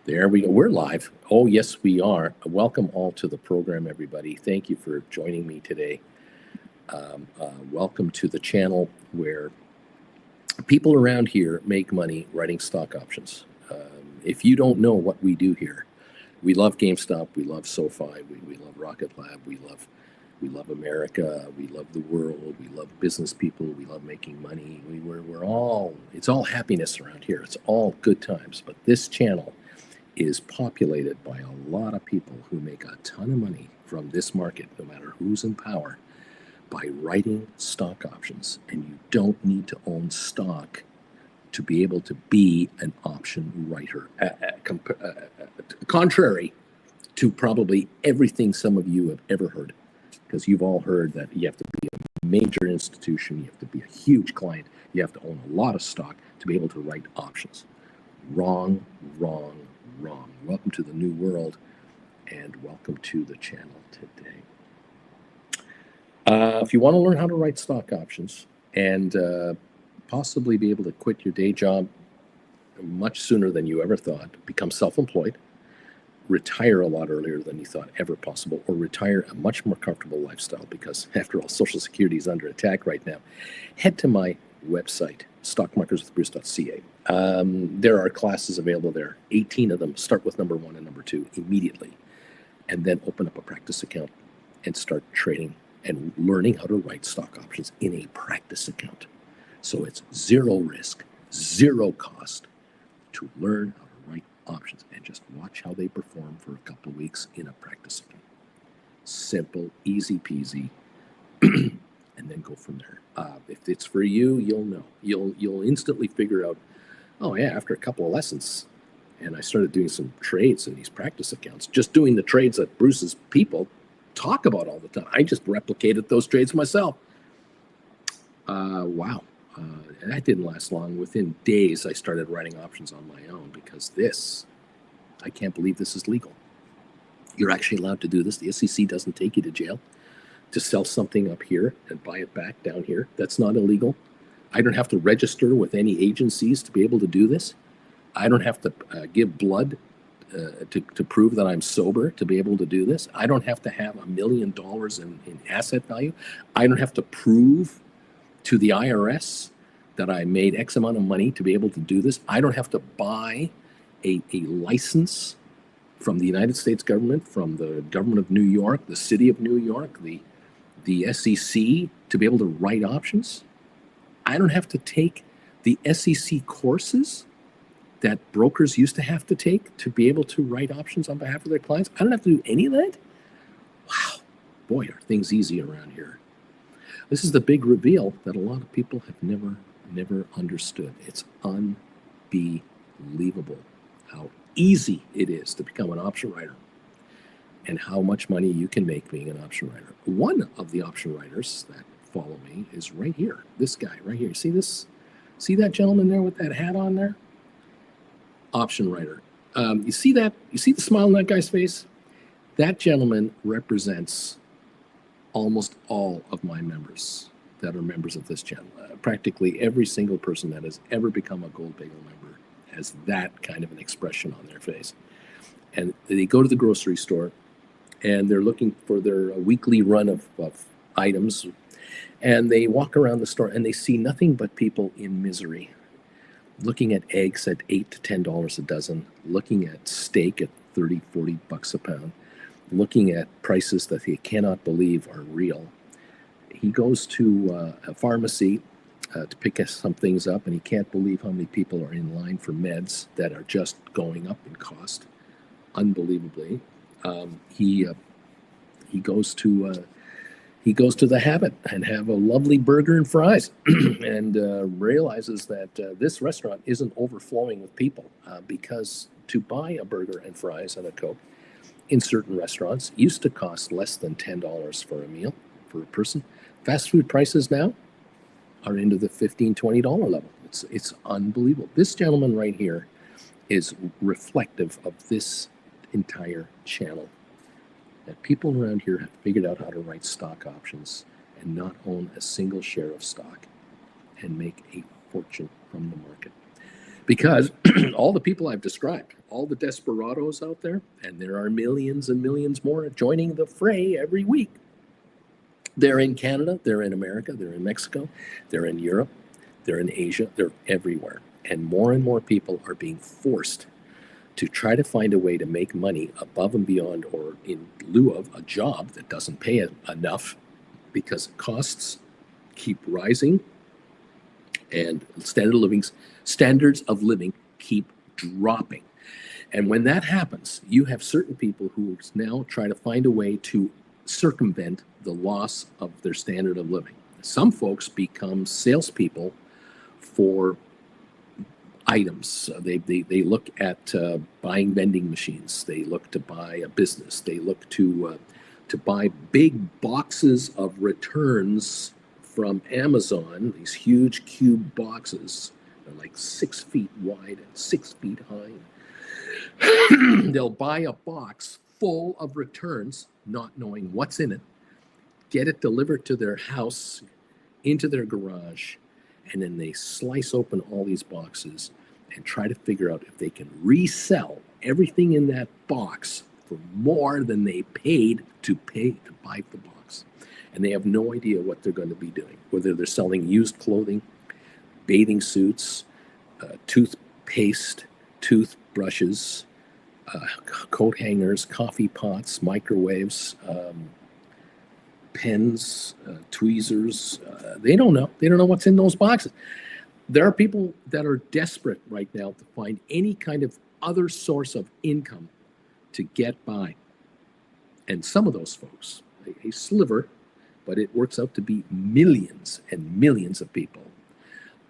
There we go. We're live. Oh, yes, we are. Welcome all to the program, everybody. Thank you for joining me today. Welcome to the channel where people around here make money writing stock options. If you don't know what we do here, we love Gamestop, we love SoFi, we love Rocket Lab, we love America, we love the world, we love business people, we love making money. It's all happiness around here. It's all good times. But this channel is populated by a lot of people who make a ton of money from this market, no matter who's in power, by writing stock options. And you don't need to own stock to be able to be an option writer. Contrary to probably everything some of you have ever heard, because you've all heard that you have to be a major institution, you have to be a huge client, you have to own a lot of stock to be able to write options. Wrong, wrong, wrong. Welcome to the new world, and welcome to the channel today. If you want to learn how to write stock options and possibly be able to quit your day job much sooner than you ever thought, become self-employed, retire a lot earlier than you thought ever possible, or retire a much more comfortable lifestyle, because after all, Social Security is under attack right now, head to my website, stockmarkerswithbruce.ca. There are classes available there, 18 of them. Start with number 1 and number 2 immediately, and then open up a practice account and start trading and learning how to write stock options in a practice account. So it's zero risk, zero cost to learn how to write options, and just watch how they perform for a couple of weeks in a practice account. Simple, easy peasy, and then go from there. If it's for you, you'll know. You'll instantly figure out, oh yeah, after a couple of lessons, and I started doing some trades in these practice accounts, just doing the trades that Bruce's people talk about all the time. I just replicated those trades myself. Wow. That didn't last long. Within days, I started writing options on my own, because I can't believe this is legal. You're actually allowed to do this. The SEC doesn't take you to jail to sell something up here and buy it back down here. That's not illegal. I don't have to register with any agencies to be able to do this. I don't have to give blood to prove that I'm sober to be able to do this. I don't have to have $1 million in asset value. I don't have to prove to the IRS that I made X amount of money to be able to do this. I don't have to buy a license from the United States government, from the government of New York, the city of New York, the SEC to be able to write options. I don't have to take the SEC courses that brokers used to have to take to be able to write options on behalf of their clients. I don't have to do any of that. Wow, boy, are things easy around here. This is the big reveal that a lot of people have never understood. It's unbelievable how easy it is to become an option writer and how much money you can make being an option writer. One of the option writers that follow me is right here. This guy right here. See this? See that gentleman there with that hat on there? Option writer. You see that? You see the smile on that guy's face? That gentleman represents almost all of my members that are members of this channel. Practically every single person that has ever become a Gold Bagel member has that kind of an expression on their face. And they go to the grocery store and they're looking for their weekly run of items, and they walk around the store and they see nothing but people in misery, looking at eggs at $8 to $10 a dozen, looking at steak at 30, 40 bucks a pound, looking at prices that he cannot believe are real. He goes to a pharmacy to pick some things up, and he can't believe how many people are in line for meds that are just going up in cost, unbelievably. He goes to the Habit and have a lovely burger and fries, and realizes that this restaurant isn't overflowing with people, because to buy a burger and fries and a Coke in certain restaurants used to cost less than $10 for a meal for a person. Fast food prices now are into the $15, $20 level. It's unbelievable. This gentleman right here is reflective of this entire channel, that people around here have figured out how to write stock options and not own a single share of stock and make a fortune from the market. Because all the people I've described, all the desperados out there, and there are millions and millions more joining the fray every week. They're in Canada, they're in America, they're in Mexico, they're in Europe, they're in Asia, they're everywhere. And more people are being forced to try to find a way to make money above and beyond or in lieu of a job that doesn't pay enough, because costs keep rising and standards of living keep dropping. And when that happens, you have certain people who now try to find a way to circumvent the loss of their standard of living. Some folks become salespeople for items. They look at buying vending machines. They look to buy a business. They look to buy big boxes of returns from Amazon. These huge cube boxes. They're like 6 feet wide and 6 feet high. They'll buy a box full of returns, not knowing what's in it, get it delivered to their house, into their garage, and then they slice open all these boxes and try to figure out if they can resell everything in that box for more than they paid to buy the box. And they have no idea what they're going to be doing, whether they're selling used clothing, bathing suits, toothpaste, toothbrushes, coat hangers, coffee pots, microwaves, pens, tweezers. They don't know. They don't know what's in those boxes. There are people that are desperate right now to find any kind of other source of income to get by. And some of those folks, a sliver, but it works out to be millions and millions of people,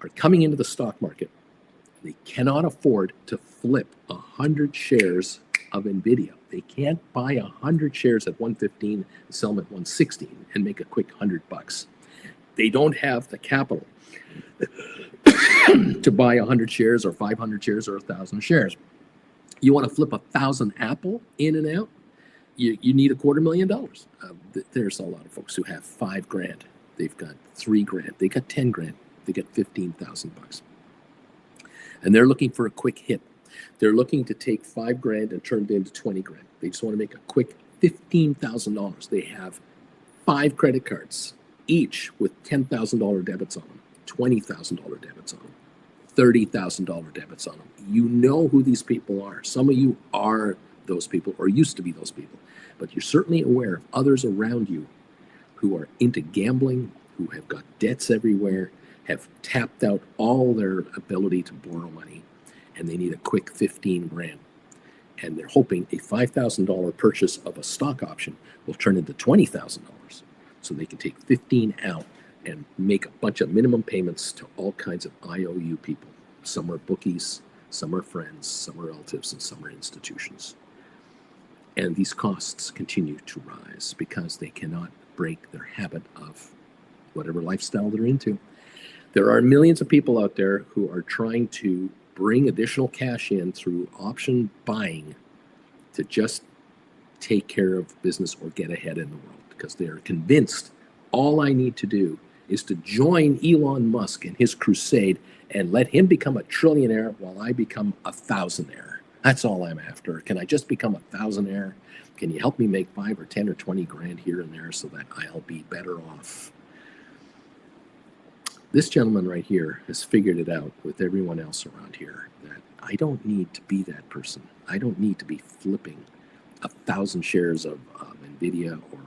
are coming into the stock market. They cannot afford to flip 100 shares of NVIDIA. They can't buy 100 shares at 115 and sell them at 116 and make a quick $100. They don't have the capital to buy 100 shares or 500 shares or 1,000 shares. You want to flip 1,000 Apple in and out? You need $250,000. There's a lot of folks who have $5,000. They've got $3,000. They got $10,000. They get $15,000. And they're looking for a quick hit. They're looking to take $5,000 and turn it into $20,000. They just want to make a quick $15,000. They have 5 credit cards, each with $10,000 debits on them, $20,000 debits on them, $30,000 debits on them. You know who these people are. Some of you are those people or used to be those people, but you're certainly aware of others around you who are into gambling, who have got debts everywhere, have tapped out all their ability to borrow money, and they need a quick $15,000. And they're hoping a $5,000 purchase of a stock option will turn into $20,000. So they can take 15 out and make a bunch of minimum payments to all kinds of IOU people. Some are bookies, some are friends, some are relatives, and some are institutions. And these costs continue to rise because they cannot break their habit of whatever lifestyle they're into. There are millions of people out there who are trying to bring additional cash in through option buying to just take care of business or get ahead in the world, because they are convinced all I need to do is to join Elon Musk in his crusade and let him become a trillionaire while I become a thousandaire. That's all I'm after. Can I just become a thousandaire? Can you help me make 5 or 10 or 20 grand here and there so that I'll be better off? This gentleman right here has figured it out with everyone else around here that I don't need to be that person. I don't need to be flipping 1,000 shares of NVIDIA or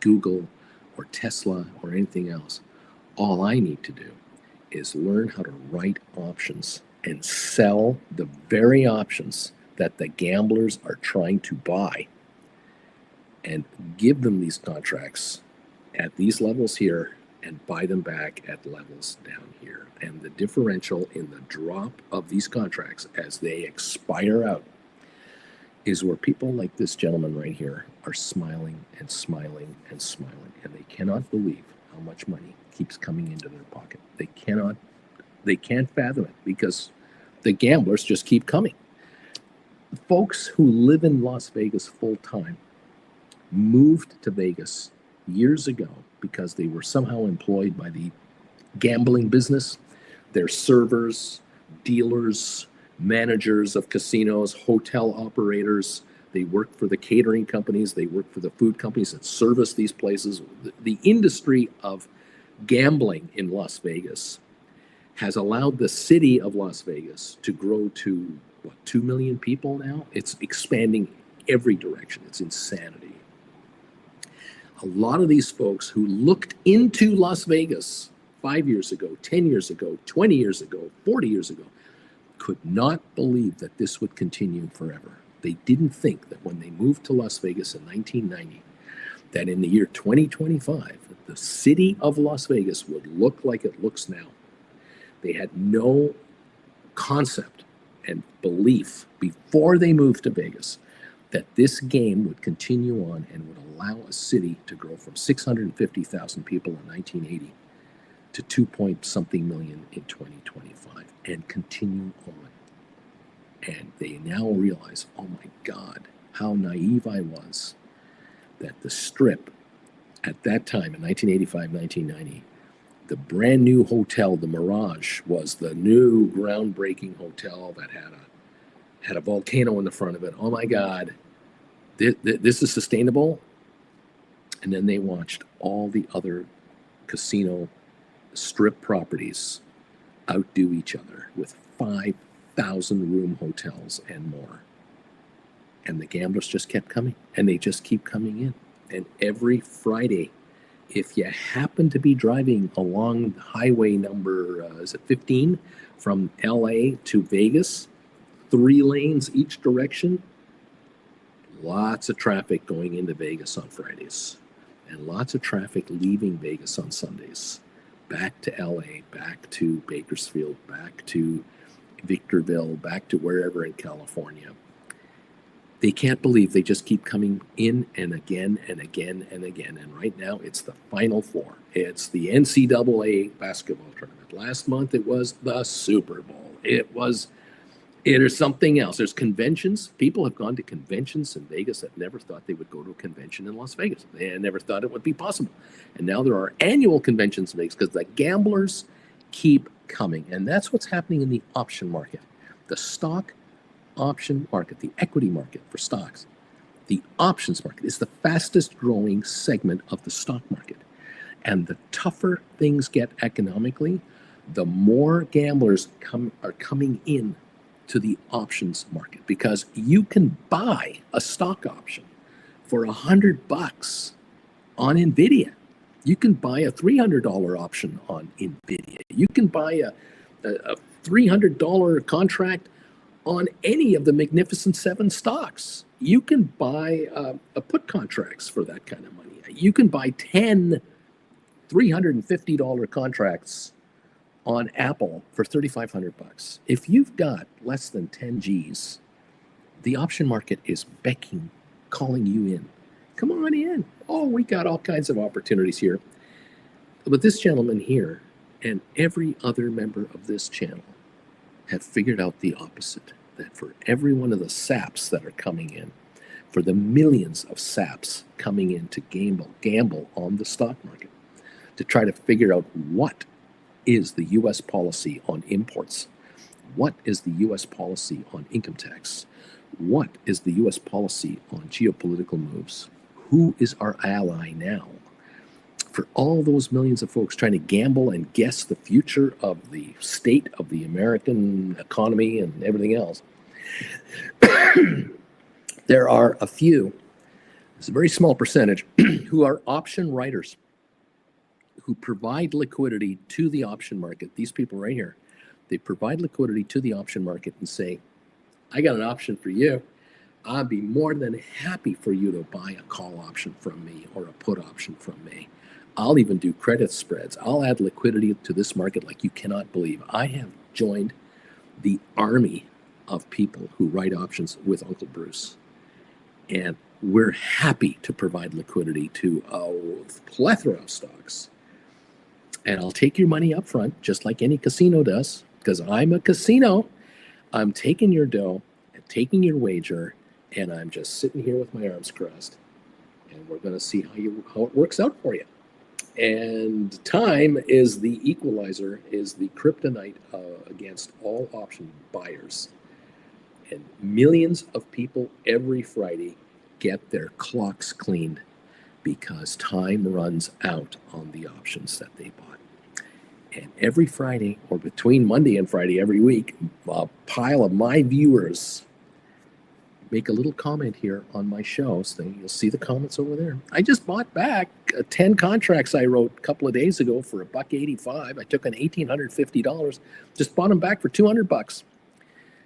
Google or Tesla or anything else. All I need to do is learn how to write options and sell the very options that the gamblers are trying to buy, and give them these contracts at these levels here and buy them back at levels down here. And the differential in the drop of these contracts as they expire out is where people like this gentleman right here are smiling and smiling and smiling, and they cannot believe how much money keeps coming into their pocket. They can't fathom it because the gamblers just keep coming. Folks who live in Las Vegas full time moved to Vegas years ago because they were somehow employed by the gambling business. They're servers, dealers, managers of casinos, hotel operators. They work for the catering companies. They work for the food companies that service these places. The industry of gambling in Las Vegas has allowed the city of Las Vegas to grow to, what, 2 million people now? It's expanding every direction. It's insanity. A lot of these folks who looked into Las Vegas 5 years ago, 10 years ago, 20 years ago, 40 years ago, could not believe that this would continue forever. They didn't think that when they moved to Las Vegas in 1990, that in the year 2025, the city of Las Vegas would look like it looks now. They had no concept and belief before they moved to Vegas that this game would continue on and would allow a city to grow from 650,000 people in 1980 to 2-point-something million in 2025 and continue on. And they now realize, oh my God, how naive I was, that the Strip at that time in 1985, 1990, the brand new hotel, the Mirage, was the new groundbreaking hotel that had a volcano in the front of it. Oh my God, this is sustainable. And then they watched all the other casino Strip properties outdo each other with 5,000 room hotels and more. And the gamblers just kept coming, and they just keep coming in. And every Friday, if you happen to be driving along highway number, is it 15, from LA to Vegas, 3 lanes each direction, lots of traffic going into Vegas on Fridays, and lots of traffic leaving Vegas on Sundays, back to LA, back to Bakersfield, back to Victorville, back to wherever in California. They can't believe they just keep coming in and again and again and again. And right now it's the Final Four. It's the NCAA basketball tournament. Last month it was the Super Bowl. It is something else. There's conventions. People have gone to conventions in Vegas that never thought they would go to a convention in Las Vegas. They never thought it would be possible. And now there are annual conventions in Vegas because the gamblers keep coming. And that's what's happening in the option market. The stock option market, the equity market for stocks, the options market is the fastest growing segment of the stock market. And the tougher things get economically, the more gamblers are coming in to the options market, because you can buy a stock option for $100 on NVIDIA. You can buy a $300 option on NVIDIA. You can buy a $300 contract on any of the Magnificent Seven stocks. You can buy a put contracts for that kind of money. You can buy 10 $350 contracts on Apple for $3,500. If you've got less than 10 G's, the option market is calling you in. Come on in. Oh, we got all kinds of opportunities here. But this gentleman here and every other member of this channel have figured out the opposite, that for every one of the saps that are coming in, for the millions of saps coming in to gamble on the stock market, to try to figure out what is the U.S. policy on imports, what is the U.S. policy on income tax, what is the U.S. policy on geopolitical moves, who is our ally now. For all those millions of folks trying to gamble and guess the future of the state of the American economy and everything else, there are a few, it's a very small percentage, who are option writers, who provide liquidity to the option market. These people right here, they provide liquidity to the option market and say, I got an option for you. I'd be more than happy for you to buy a call option from me or a put option from me. I'll even do credit spreads. I'll add liquidity to this market like you cannot believe. I have joined the army of people who write options with Uncle Bruce. And we're happy to provide liquidity to a plethora of stocks. And I'll take your money up front, just like any casino does, because I'm a casino. I'm taking your dough and taking your wager, and I'm just sitting here with my arms crossed. And we're going to see how it works out for you. And time is the equalizer, is the kryptonite against all option buyers. And millions of people every Friday get their clocks cleaned because time runs out on the options that they bought. And every Friday, or between Monday and Friday every week, a pile of my viewers make a little comment here on my show. So you'll see the comments over there. I just bought back 10 contracts I wrote a couple of days ago for $1.85. I took an $1,850, just bought them back for $200.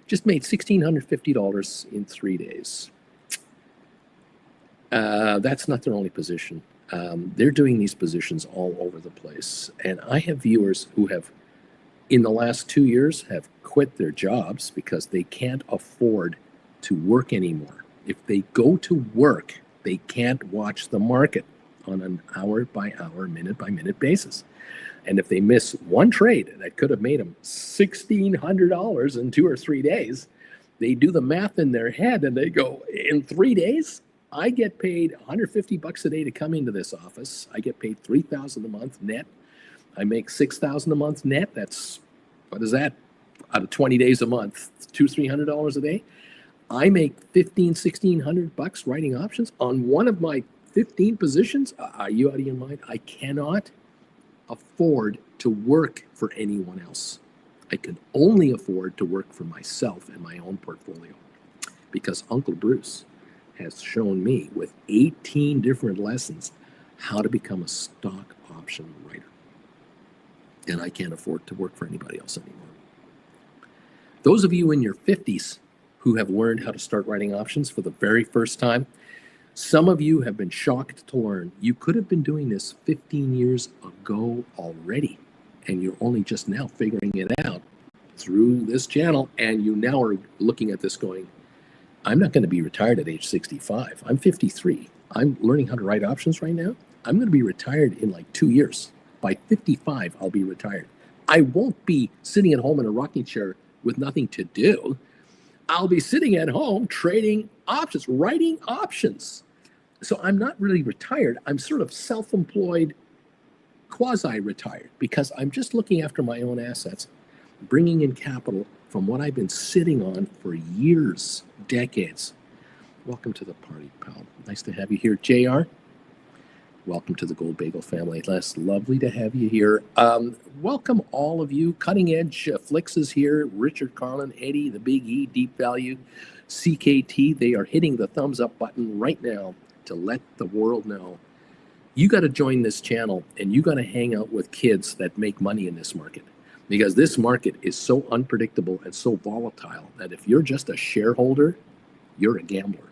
Just made $1,650 in 3 days. That's not their only position. They're doing these positions all over the place. And I have viewers who have, in the last 2 years, have quit their jobs because they can't afford to work anymore. If they go to work, they can't watch the market on an hour by hour, minute by minute basis. And if they miss one trade that could have made them $1,600 in 2 or 3 days, they do the math in their head and they go, in 3 days, I get paid $150 a day to come into this office. I get paid $3,000 a month net. I make $6,000 a month net. That's, what is that? Out of 20 days a month, $200-300 a day. I make $1,600 writing options on one of my 15 positions. Are you out of your mind? I cannot afford to work for anyone else. I can only afford to work for myself and my own portfolio, because Uncle Bruce has shown me with 18 different lessons how to become a stock option writer. And I can't afford to work for anybody else anymore. Those of you in your 50s who have learned how to start writing options for the very first time, some of you have been shocked to learn you could have been doing this 15 years ago already, and you're only just now figuring it out through this channel, and you now are looking at this going, I'm not going to be retired at age 65. I'm 53. I'm learning how to write options right now. I'm going to be retired in like 2 years. By 55, I'll be retired. I won't be sitting at home in a rocking chair with nothing to do. I'll be sitting at home trading options, writing options. So I'm not really retired. I'm sort of self-employed, quasi-retired, because I'm just looking after my own assets, bringing in capital from what I've been sitting on for years, decades. Welcome to the party, pal. Nice to have you here, JR. Welcome to the Gold Bagel family. Les, lovely to have you here. Welcome all of you. Cutting Edge Flicks is here. Richard Carlin, Eddie, the Big E, Deep Value, CKT. They are hitting the thumbs up button right now to let the world know you got to join this channel and you got to hang out with kids that make money in this market. Because this market is so unpredictable and so volatile that if you're just a shareholder, you're a gambler.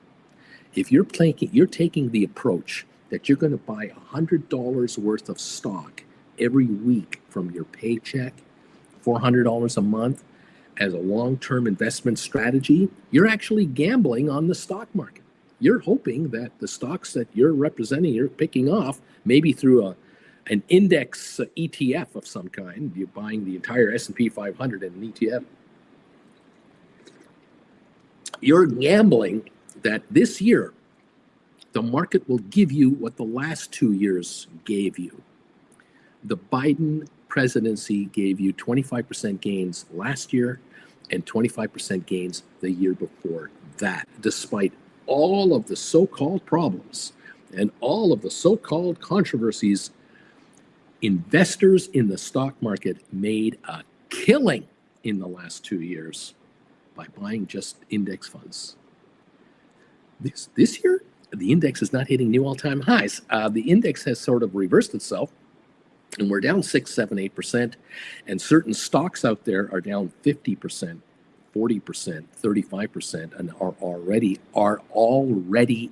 If you're taking the approach that you're going to buy $100 worth of stock every week from your paycheck, $400 a month as a long-term investment strategy, you're actually gambling on the stock market. You're hoping that the stocks that you're representing, you're picking off, maybe through an index ETF of some kind. You're buying the entire S&P 500 in an ETF. You're gambling that this year, the market will give you what the last 2 years gave you. The Biden presidency gave you 25% gains last year and 25% gains the year before that, despite all of the so-called problems and all of the so-called controversies. Investors in the stock market made a killing in the last 2 years by buying just index funds. This year, the index is not hitting new all-time highs. The index has sort of reversed itself, and we're down 6, 7, 8%. And certain stocks out there are down 50%, 40%, 35%, and are already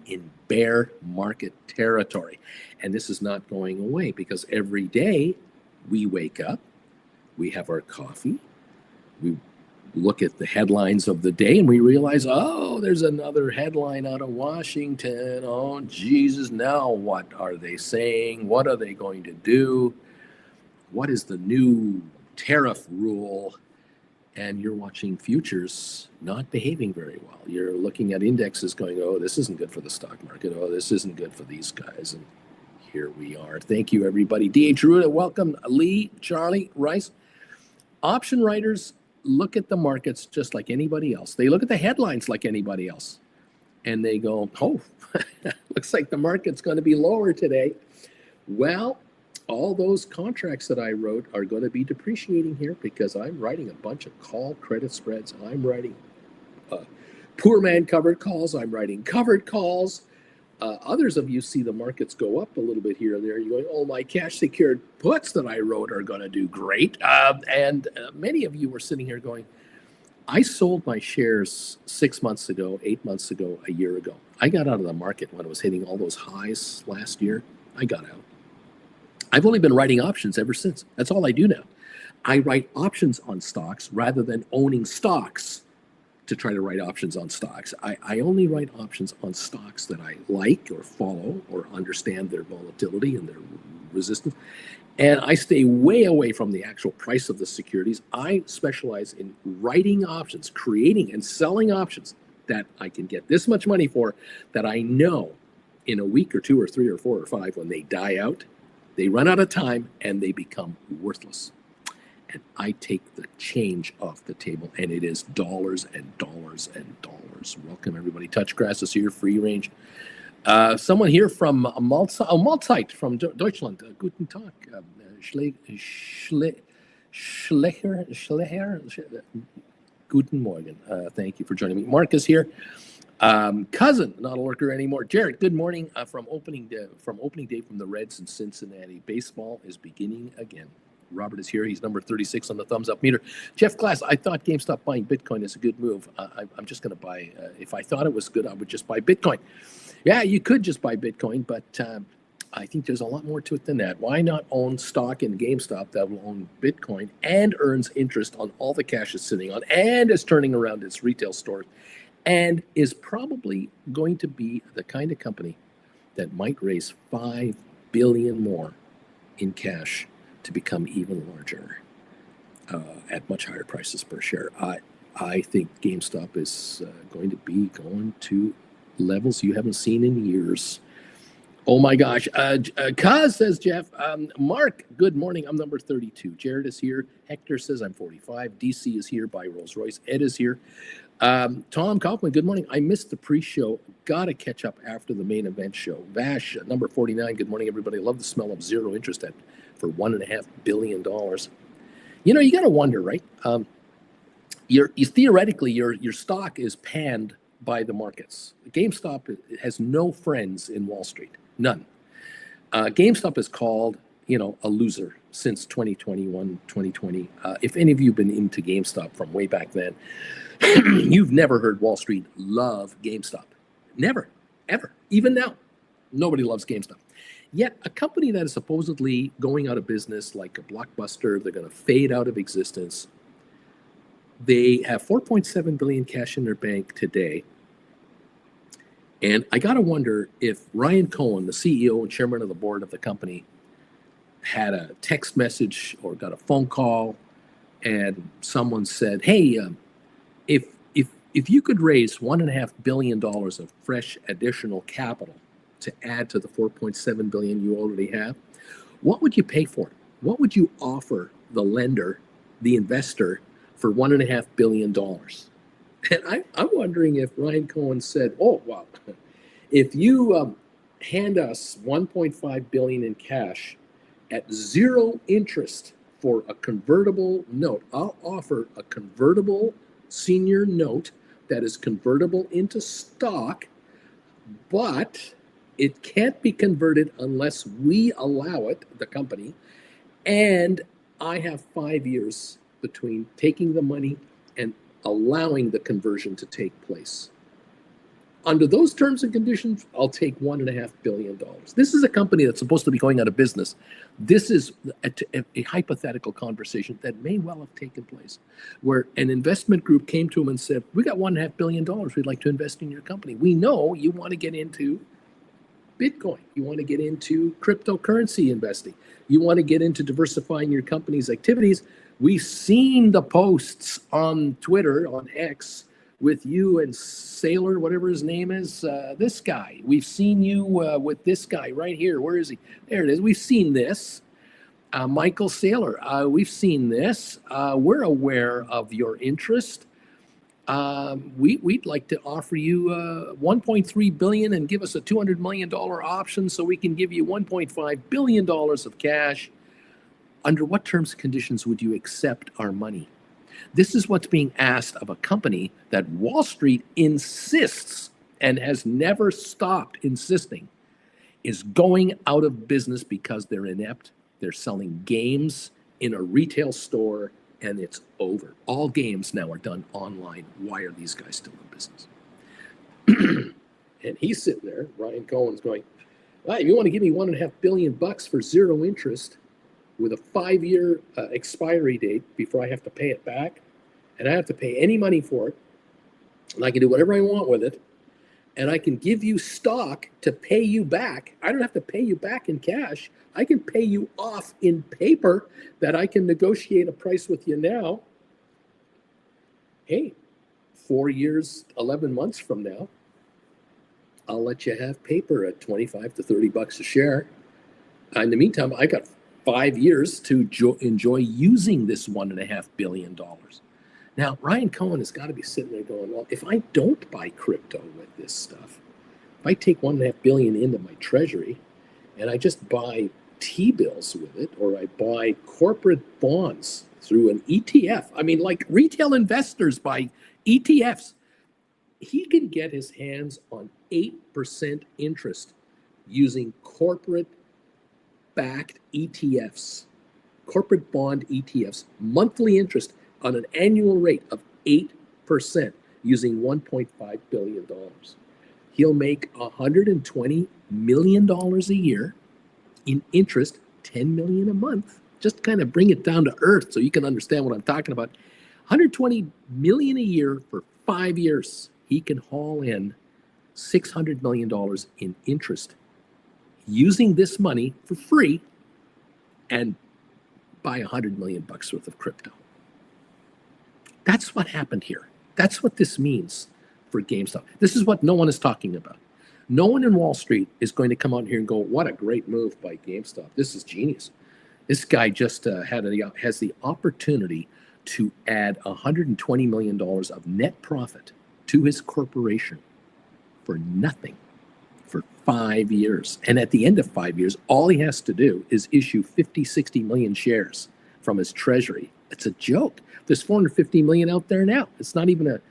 in bear market territory. And this is not going away, because every day we wake up, we have our coffee, we look at the headlines of the day, and we realize, oh, there's another headline out of Washington. Oh, Jesus, now what are they saying? What are they going to do? What is the new tariff rule? And you're watching futures not behaving very well. You're looking at indexes going, oh, this isn't good for the stock market. Oh, this isn't good for these guys. And Here we are. Thank you, everybody. D.H. Ruda, welcome. Lee, Charlie, Rice. Option writers look at the markets just like anybody else. They look at the headlines like anybody else. And they go, oh, looks like the market's going to be lower today. Well, all those contracts that I wrote are going to be depreciating here because I'm writing a bunch of call credit spreads. I'm writing poor man covered calls. I'm writing covered calls. Others of you see the markets go up a little bit here and there. You're going, oh, my cash secured puts that I wrote are going to do great. And many of you were sitting here going, I sold my shares 6 months ago, 8 months ago, a year ago. I got out of the market when it was hitting all those highs last year. I got out. I've only been writing options ever since. That's all I do now. I write options on stocks rather than owning stocks to try to write options on stocks. I only write options on stocks that I like or follow or understand their volatility and their resistance. And I stay way away from the actual price of the securities. I specialize in writing options, creating and selling options that I can get this much money for, that I know in a week or 2 or 3 or 4 or 5, when they die out, they run out of time and they become worthless. And I take the change off the table, and it is dollars and dollars and dollars. Welcome, everybody. Touch Grass is here, free range. Someone here from Malzeit from Deutschland. Guten Tag. Schlecher. Guten Morgen. Thank you for joining me. Mark is here. Cousin, not a lurker anymore. Jared, good morning from opening day from the Reds in Cincinnati. Baseball is beginning again. Robert is here. He's number 36 on the thumbs up meter. Jeff Glass, I thought GameStop buying Bitcoin is a good move. I'm just going to buy. If I thought it was good, I would just buy Bitcoin. Yeah, you could just buy Bitcoin, but I think there's a lot more to it than that. Why not own stock in GameStop that will own Bitcoin and earns interest on all the cash it's sitting on and is turning around its retail stores and is probably going to be the kind of company that might raise $5 billion more in cash to become even larger at much higher prices per share. I think GameStop is going to be going to levels you haven't seen in years. Oh my gosh. Kaz says, Jeff. Mark, good morning. I'm number 32. Jared is here. Hector says I'm 45. DC is here by Rolls Royce. Ed is here. Tom Kaufman, good morning. I missed the pre-show. Got to catch up after the main event show. Vash, number 49. Good morning, everybody. Love the smell of zero interest for $1.5 billion. You know, you got to wonder, right? Theoretically, your stock is panned by the markets. GameStop has no friends in Wall Street. None. GameStop is called, a loser since 2021, 2020. If any of you have been into GameStop from way back then, you've never heard Wall Street love GameStop. Never, ever. Even now, nobody loves GameStop. Yet a company that is supposedly going out of business, like a Blockbuster, they're going to fade out of existence. They have $4.7 billion cash in their bank today. And I got to wonder if Ryan Cohen, the CEO and chairman of the board of the company, had a text message or got a phone call and someone said, hey, if you could raise $1.5 billion of fresh additional capital to add to the $4.7 billion you already have, what would you pay for it? What would you offer the lender, the investor, for $1.5 billion? And I'm wondering if Ryan Cohen said, oh, wow, if you hand us $1.5 billion in cash at zero interest for a convertible note, I'll offer a convertible senior note that is convertible into stock, but it can't be converted unless we allow it, the company, and I have 5 years between taking the money and allowing the conversion to take place. Under those terms and conditions, I'll take $1.5 billion. This is a company that's supposed to be going out of business. This is a hypothetical conversation that may well have taken place, where an investment group came to him and said, we got $1.5 billion we'd like to invest in your company. We know you want to get into Bitcoin. You want to get into cryptocurrency investing. You want to get into diversifying your company's activities. We've seen the posts on Twitter, on X, with you and Sailor, whatever his name is, this guy. We've seen you with this guy right here. Where is he? There it is. We've seen this. Michael Saylor, we've seen this. We're aware of your interest. We'd like to offer you $1.3 billion and give us a $200 million option so we can give you $1.5 billion of cash. Under what terms and conditions would you accept our money? This is what's being asked of a company that Wall Street insists and has never stopped insisting is going out of business because they're inept. They're selling games in a retail store, and it's over. All games now are done online. Why are these guys still in business? And he's sitting there, Ryan Cohen's going, well, you want to give me $1.5 billion for zero interest with a 5-year expiry date before I have to pay it back, and I have to pay any money for it, and I can do whatever I want with it, and I can give you stock to pay you back. I don't have to pay you back in cash. I can pay you off in paper that I can negotiate a price with you now. Hey, 4 years, 11 months from now, I'll let you have paper at $25 to $30 a share. In the meantime, I got 5 years to enjoy using this $1.5 billion. Now, Ryan Cohen has got to be sitting there going, well, if I don't buy crypto with this stuff, if I take $1.5 billion into my treasury and I just buy T-bills with it, or I buy corporate bonds through an ETF, I mean, like retail investors buy ETFs, he can get his hands on 8% interest using corporate-backed ETFs, corporate bond ETFs, monthly interest on an annual rate of 8% using $1.5 billion. He'll make $120 million a year in interest, $10 million a month. Just kind of bring it down to earth so you can understand what I'm talking about. $120 million a year for 5 years. He can haul in $600 million in interest using this money for free and buy $100 million worth of crypto. That's what happened here. That's what this means for GameStop. This is what no one is talking about. No one in Wall Street is going to come out here and go, what a great move by GameStop. This is genius. This guy just has the opportunity to add $120 million of net profit to his corporation for nothing for 5 years. And at the end of 5 years, all he has to do is issue 50, 60 million shares from his treasury. It's a joke. There's 450 million out there now. It's not even a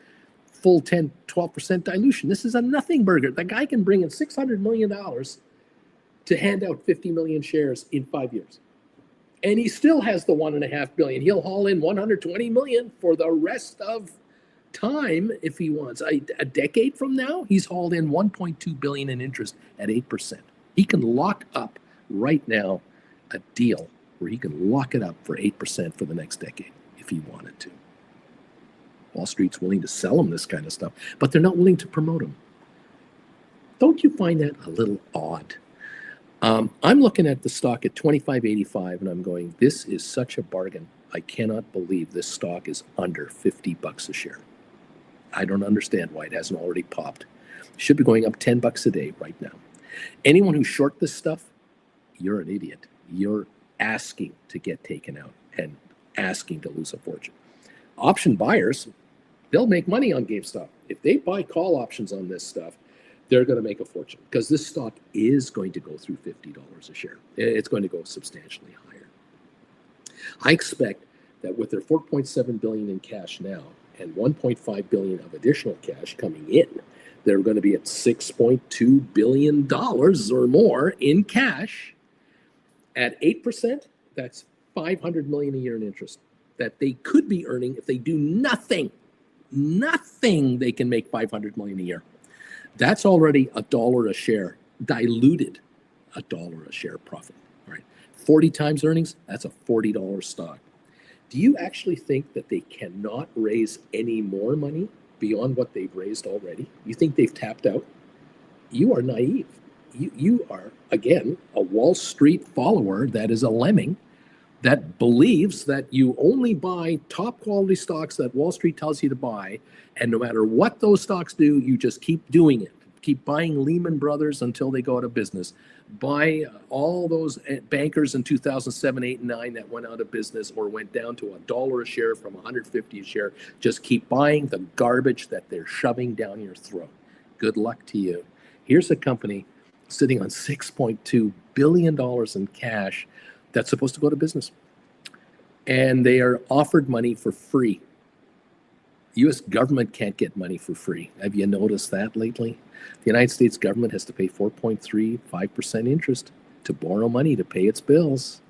full 10, 12% dilution. This is a nothing burger. The guy can bring in $600 million to hand out 50 million shares in 5 years. And he still has the $1.5 billion. He'll haul in 120 million for the rest of time if he wants. A decade from now, he's hauled in 1.2 billion in interest at 8%. He can lock up right now a deal where he can lock it up for 8% for the next decade if he wanted to. Wall Street's willing to sell him this kind of stuff, but they're not willing to promote him. Don't you find that a little odd? I'm looking at the stock at $25.85 and I'm going, this is such a bargain. I cannot believe this stock is under $50 a share. I don't understand why it hasn't already popped. It should be going up $10 a day right now. Anyone who short this stuff, you're an idiot. You're asking to get taken out and asking to lose a fortune. Option buyers, they'll make money on GameStop. If they buy call options on this stuff, they're going to make a fortune because this stock is going to go through $50 a share. It's going to go substantially higher. I expect that with their $4.7 billion in cash now and $1.5 billion of additional cash coming in, they're going to be at $6.2 billion or more in cash. At 8%, that's $500 million a year in interest that they could be earning if they do nothing. Nothing, they can make $500 million a year. That's already $1 a share, diluted $1 a share profit. All right, 40 times earnings, that's a $40 stock. Do you actually think that they cannot raise any more money beyond what they've raised already? You think they've tapped out? You are naive. You are, again, a Wall Street follower that is a lemming that believes that you only buy top quality stocks that Wall Street tells you to buy, and no matter what those stocks do, you just keep doing it. Keep buying Lehman Brothers until they go out of business. Buy all those bankers in 2007, 8, and 9 that went out of business or went down to $1 a share from 150 a share. Just keep buying the garbage that they're shoving down your throat. Good luck to you. Here's a company sitting on $6.2 billion in cash that's supposed to go to business. And they are offered money for free. The U.S. government can't get money for free. Have you noticed that lately? The United States government has to pay 4.35% interest to borrow money to pay its bills.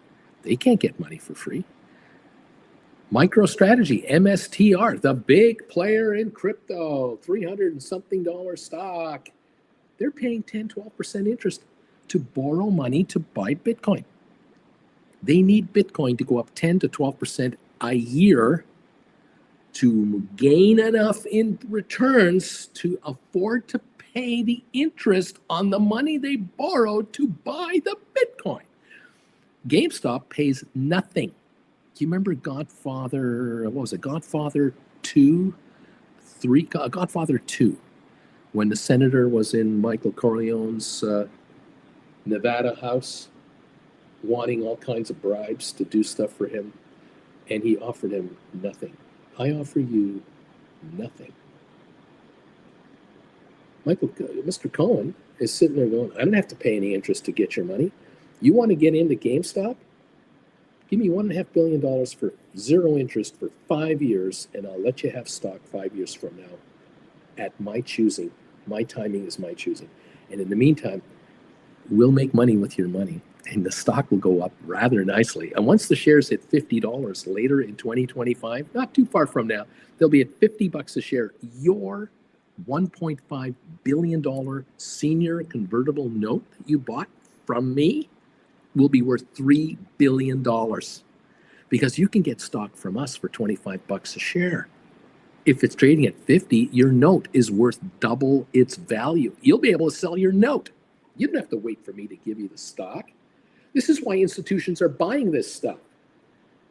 They can't get money for free. MicroStrategy, MSTR, the big player in crypto, $300 and something stock. They're paying 10, 12% interest to borrow money to buy Bitcoin. They need Bitcoin to go up 10 to 12% a year to gain enough in returns to afford to pay the interest on the money they borrowed to buy the Bitcoin. GameStop pays nothing. Do you remember Godfather, what was it, Godfather 2? Godfather 2, when the senator was in Michael Corleone's Nevada house, wanting all kinds of bribes to do stuff for him, and he offered him nothing. I offer you nothing. Mr. Cohen is sitting there going, I don't have to pay any interest to get your money. You want to get into GameStop? Give me $1.5 billion for zero interest for 5 years, and I'll let you have stock 5 years from now at my choosing. My timing is my choosing. And in the meantime, we'll make money with your money, and the stock will go up rather nicely. And once the shares hit $50 later in 2025, not too far from now, they'll be at $50 a share. Your $1.5 billion senior convertible note that you bought from me will be worth $3 billion, because you can get stock from us for $25 a share. If it's trading at 50, your note is worth double its value. You'll be able to sell your note. You don't have to wait for me to give you the stock. This is why institutions are buying this stuff.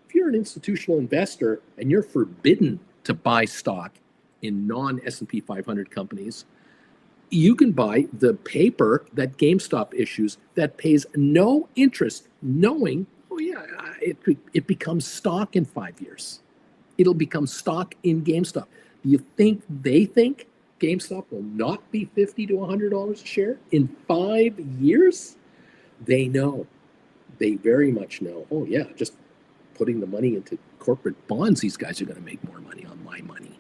If you're an institutional investor and you're forbidden to buy stock in non-S&P 500 companies, you can buy the paper that GameStop issues that pays no interest, knowing, it becomes stock in 5 years. It'll become stock in GameStop. Do you think they think GameStop will not be $50 to $100 a share in 5 years? They know. They very much know. Oh yeah, just putting the money into corporate bonds, these guys are going to make more money on my money.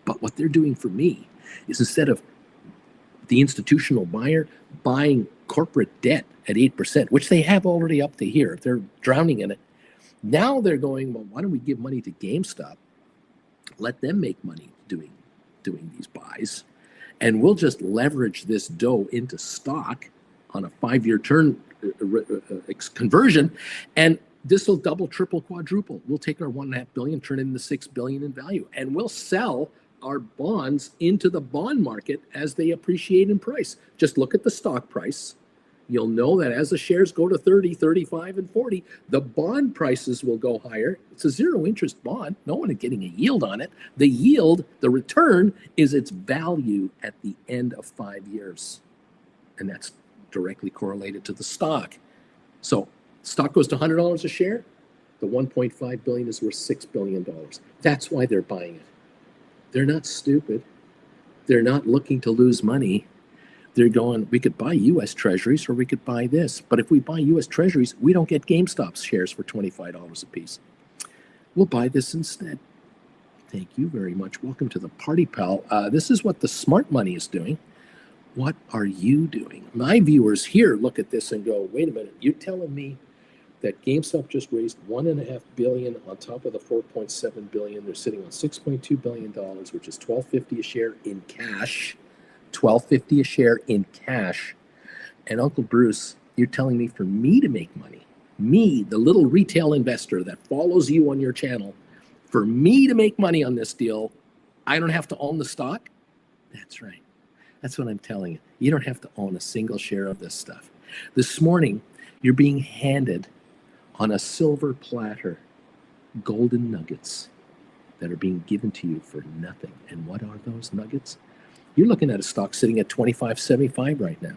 But what they're doing for me is, instead of the institutional buyer buying corporate debt at 8%, which they have already up to here, they're drowning in it. Now they're going, well, why don't we give money to GameStop? Let them make money doing these buys, and we'll just leverage this dough into stock on a 5-year turn conversion, and this will double, triple, quadruple. We'll take our $1.5 billion, turn it into $6 billion in value, and we'll sell our bonds into the bond market as they appreciate in price. Just look at the stock price. You'll know that as the shares go to 30, 35, and 40, the bond prices will go higher. It's a zero interest bond. No one is getting a yield on it. The yield, the return, is its value at the end of 5 years. And that's directly correlated to the stock. So stock goes to $100 a share, the $1.5 billion is worth $6 billion. That's why they're buying it. They're not stupid. They're not looking to lose money. They're going, we could buy U.S. Treasuries or we could buy this. But if we buy U.S. Treasuries, we don't get GameStop shares for $25 a piece. We'll buy this instead. Thank you very much. Welcome to the party, pal. This is what the smart money is doing. What are you doing? My viewers here look at this and go, wait a minute, you're telling me that GameStop just raised $1.5 billion on top of the $4.7 billion. They're sitting on $6.2 billion, which is $12.50 a share in cash. $12.50 a share in cash. And Uncle Bruce, you're telling me for me to make money, me, the little retail investor that follows you on your channel, for me to make money on this deal, I don't have to own the stock? That's right. That's what I'm telling you. You don't have to own a single share of this stuff. This morning, you're being handed on a silver platter, golden nuggets that are being given to you for nothing. And what are those nuggets? You're looking at a stock sitting at $25.75 right now.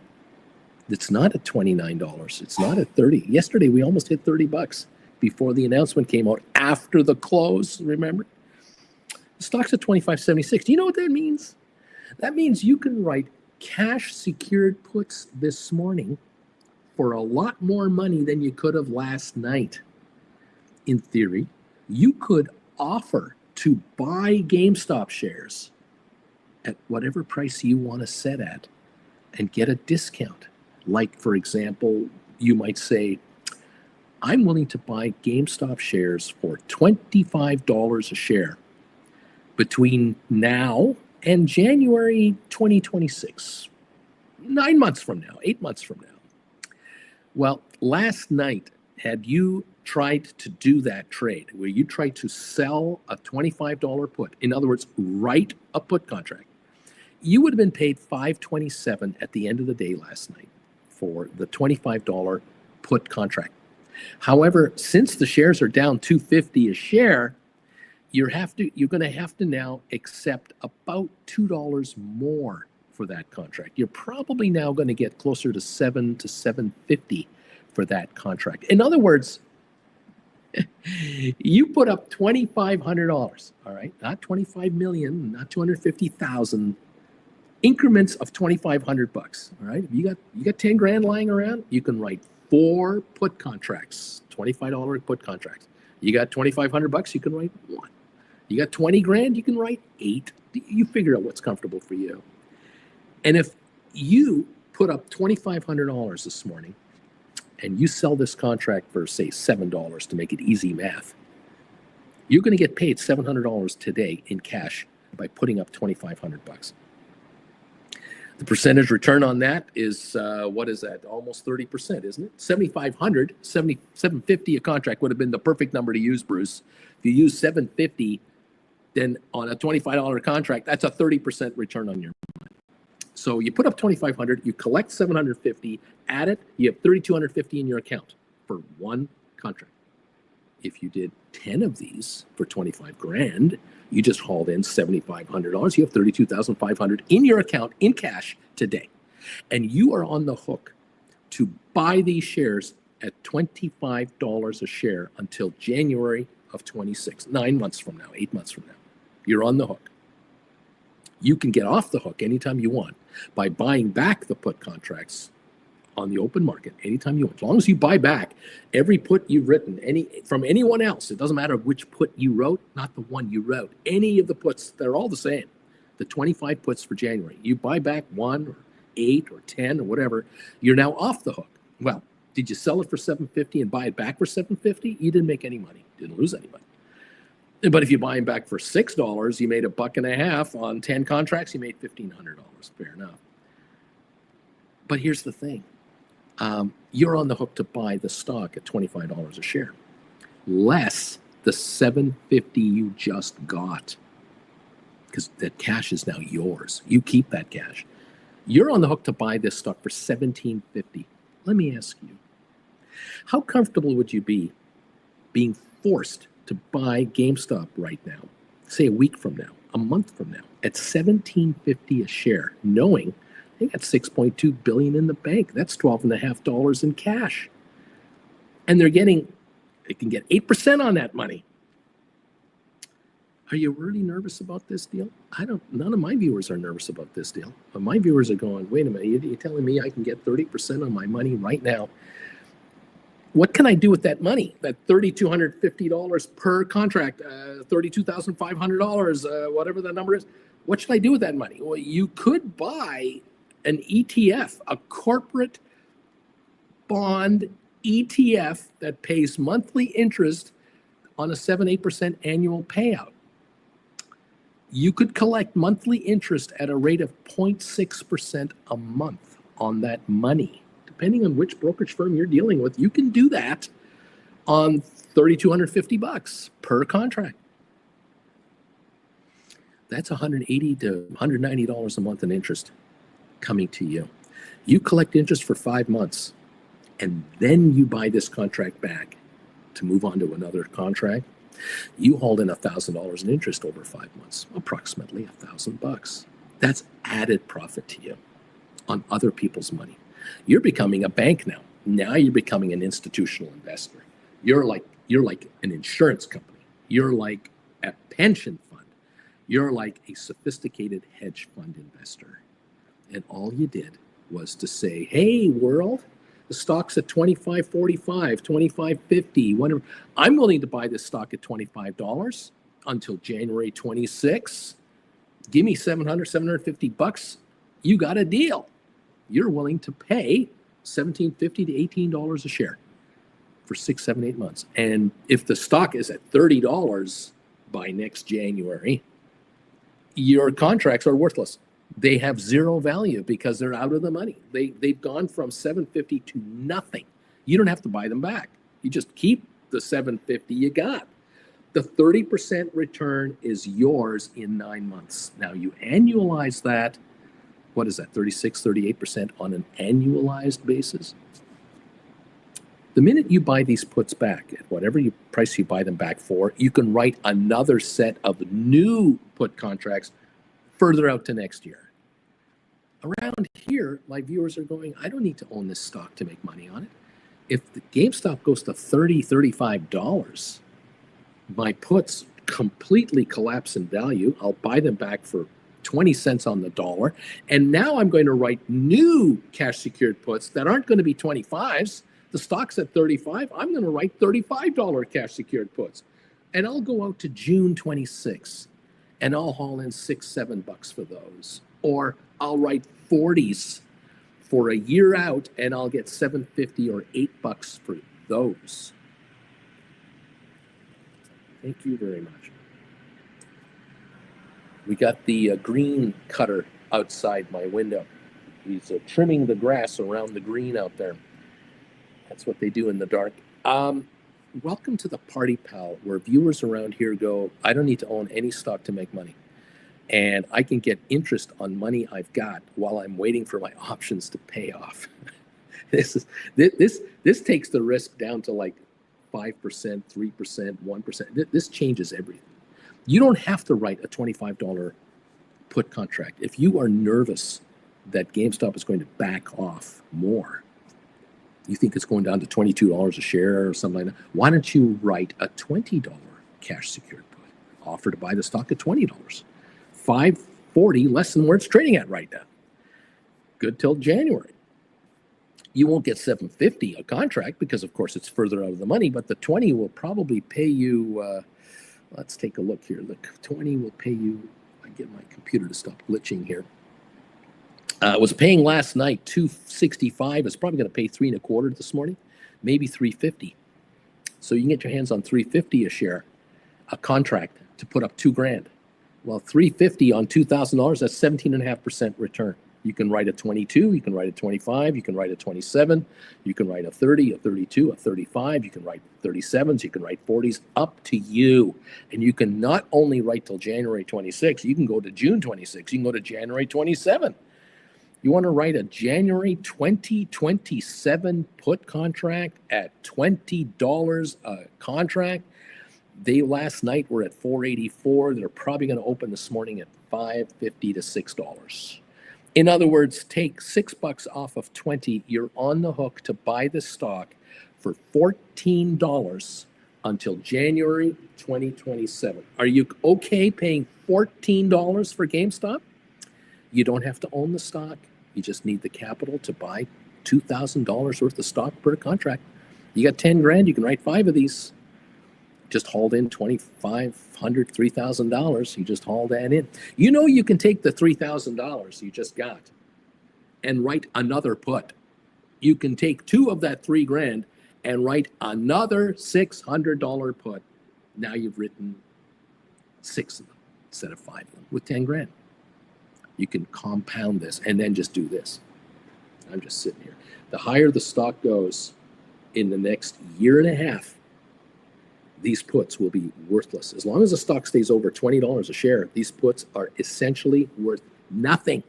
It's not at $29. It's not at 30. Yesterday, we almost hit $30 before the announcement came out after the close, remember? The stock's at $25.76. Do you know what that means? That means you can write cash secured puts this morning for a lot more money than you could have last night. In theory, you could offer to buy GameStop shares at whatever price you want to set at and get a discount. Like, for example, you might say, I'm willing to buy GameStop shares for $25 a share between now and January 2026, 9 months from now, 8 months from now. Well, last night, had you tried to do that trade where you tried to sell a $25 put, in other words, write a put contract, you would have been paid $5.27 at the end of the day last night for the $25 put contract. However, since the shares are down $2.50 a share, you're going to have to now accept about $2 more for that contract. You're probably now going to get closer to $7 to $7.50 for that contract. In other words, you put up $2,500, all right, not 25 million, not 250,000, increments of $2,500, all right. You got 10 grand lying around, you can write 4 put contracts, $25 put contracts. You got $2,500, you can write 1. You got 20 grand, you can write 8. You figure out what's comfortable for you. And if you put up $2,500 this morning and you sell this contract for, say, $7 to make it easy math, you're going to get paid $700 today in cash by putting up $2,500. The percentage return on that is, what is that? Almost 30%, isn't it? 7,500, 750 a contract would have been the perfect number to use, Bruce. If you use 750, then on a $25 contract, that's a 30% return on your money. So you put up 2,500, you collect 750, add it, you have 3,250 in your account for one contract. If you did 10 of these for 25 grand, you just hauled in $7,500. You have 32,500 in your account in cash today. And you are on the hook to buy these shares at $25 a share until January of 26, 9 months from now, 8 months from now. You're on the hook. You can get off the hook anytime you want by buying back the put contracts on the open market anytime you want. As long as you buy back every put you've written from anyone else, it doesn't matter which put you wrote, not the one you wrote. Any of the puts, they're all the same. The 25 puts for January. You buy back 1 or 8 or 10 or whatever, you're now off the hook. Well, did you sell it for $750 and buy it back for $750? You didn't make any money. Didn't lose any money. But if you buy them back for $6, you made $1.50 on 10 contracts. You made $1,500. Fair enough. But here's the thing: you're on the hook to buy the stock at $25 a share, less the $750 you just got, because that cash is now yours. You keep that cash. You're on the hook to buy this stock for $17.50. Let me ask you, how comfortable would you be being forced to buy GameStop right now, say a week from now, a month from now, at $17.50 a share, knowing they got $6.2 billion in the bank? That's $12.50 in cash, and they can get 8% on that money. Are you really nervous about this deal? None of my viewers are nervous about this deal. But my viewers are going, wait a minute, you're telling me I can get 30% on my money right now? What can I do with that money? That $3,250 per contract, $32,500, whatever that number is. What should I do with that money? Well, you could buy an ETF, a corporate bond ETF that pays monthly interest on a 7-8% annual payout. You could collect monthly interest at a rate of 0.6% a month on that money. Depending on which brokerage firm you're dealing with, you can do that on $3,250 per contract. That's $180 to $190 a month in interest coming to you. You collect interest for 5 months, and then you buy this contract back to move on to another contract, you hauled in $1,000 in interest over 5 months, approximately $1,000. That's added profit to you on other people's money. You're becoming a bank now. Now you're becoming an institutional investor. You're like an insurance company. You're like a pension fund. You're like a sophisticated hedge fund investor. And all you did was to say, hey, world, the stock's at $25.45, $25.50, whatever. I'm willing to buy this stock at $25 until January 26. Give me $750. You got a deal. You're willing to pay $17.50 to $18 a share for 6, 7, 8 months. And if the stock is at $30 by next January, your contracts are worthless. They have zero value because they're out of the money. They've gone from $7.50 to nothing. You don't have to buy them back. You just keep the $7.50 you got. The 30% return is yours in 9 months. Now you annualize that. What is that, 36, 38% on an annualized basis? The minute you buy these puts back at whatever price you buy them back for, you can write another set of new put contracts further out to next year. Around here, my viewers are going, I don't need to own this stock to make money on it. If the GameStop goes to $30, $35, my puts completely collapse in value. I'll buy them back for 20 cents on the dollar. And now I'm going to write new cash secured puts that aren't going to be 25s. The stock's at 35. I'm going to write $35 cash secured puts. And I'll go out to June 26 and I'll haul in $6, $7 for those. Or I'll write 40s for a year out and I'll get $7.50 or $8 for those. Thank you very much. We got the green cutter outside my window. He's trimming the grass around the green out there. That's what they do in the dark. Welcome to the Party Pal, where viewers around here go, I don't need to own any stock to make money. And I can get interest on money I've got while I'm waiting for my options to pay off. This takes the risk down to like 5%, 3%, 1%. This changes everything. You don't have to write a $25 put contract. If you are nervous that GameStop is going to back off more, you think it's going down to $22 a share or something like that, why don't you write a $20 cash secured put? Offer to buy the stock at $20. $5.40, less than where it's trading at right now. Good till January. You won't get $7.50 a contract because, of course, it's further out of the money, but the 20 will probably pay you, let's take a look here. The 20 will pay you, I get my computer to stop glitching here. It was paying last night $2.65. It's probably going to pay $3.25 this morning, maybe $3.50. So you can get your hands on $3.50 a share, a contract to put up $2,000. Well, $3.50 on $2,000, that's 17.5% return. You can write a 22, you can write a 25, you can write a 27, you can write a 30, a 32, a 35, you can write 37s, you can write 40s, up to you. And you can not only write till January 26, you can go to June 26, you can go to January 27. You want to write a January 2027 put contract at $20 a contract. They last night were at $4.84. They're probably going to open this morning at $5.50 to $6. In other words, take $6 off of 20. You're on the hook to buy the stock for $14 until January 2027. Are you okay paying $14 for GameStop? You don't have to own the stock. You just need the capital to buy $2,000 worth of stock per contract. You got $10,000. You can write 5 of these. Just hauled in $2,500, $3,000. You just haul that in. You know you can take the $3,000 you just got and write another put. You can take 2 of that $3,000 and write another $600 put. Now you've written 6 of them instead of 5 of them with $10,000. You can compound this and then just do this. I'm just sitting here. The higher the stock goes in the next year and a half, these puts will be worthless. As long as the stock stays over $20 a share, these puts are essentially worth nothing.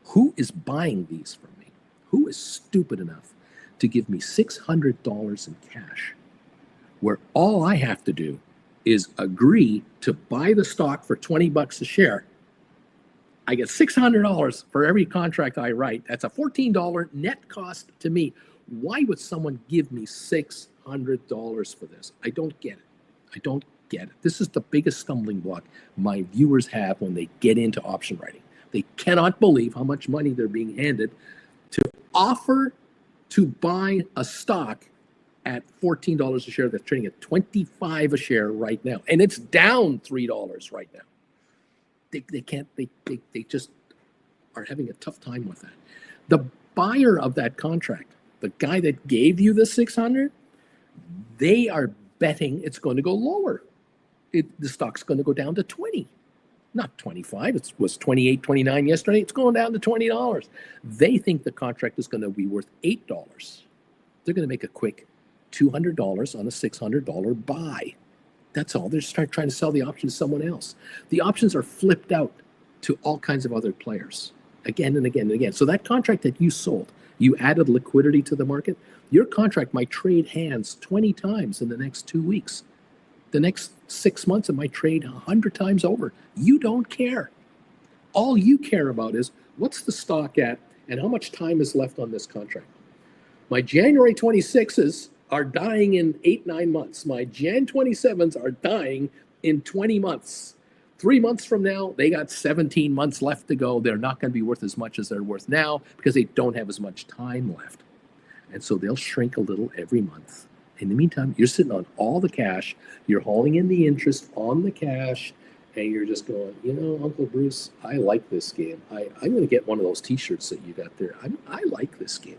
Who is buying these from me? Who is stupid enough to give me $600 in cash where all I have to do is agree to buy the stock for 20 bucks a share. I get $600 for every contract I write. That's a $14 net cost to me. Why would someone give me $600 for this? I don't get it. I don't get it. This is the biggest stumbling block my viewers have when they get into option writing. They cannot believe how much money they're being handed to offer to buy a stock at $14 a share that's trading at $25 a share right now. And it's down $3 right now. They just are having a tough time with that. The buyer of that contract, the guy that gave you the 600, they are betting it's going to go lower. The stock's going to go down to 20, not 25. It was 28, 29 yesterday. It's going down to $20. They think the contract is going to be worth $8. They're going to make a quick $200 on a $600 buy. That's all. They're just trying to sell the option to someone else. The options are flipped out to all kinds of other players again and again and again. So that contract that you sold, you added liquidity to the market. Your contract might trade hands 20 times in the next 2 weeks. The next 6 months, it might trade 100 times over. You don't care. All you care about is what's the stock at and how much time is left on this contract. My January 26s are dying in 8-9 months. My Jan 27s are dying in 20 months. 3 months from now, they got 17 months left to go. They're not going to be worth as much as they're worth now because they don't have as much time left. And so they'll shrink a little every month. In the meantime, you're sitting on all the cash. You're hauling in the interest on the cash. And you're just going, you know, Uncle Bruce, I like this game. I'm going to get one of those T-shirts that you got there. I like this game.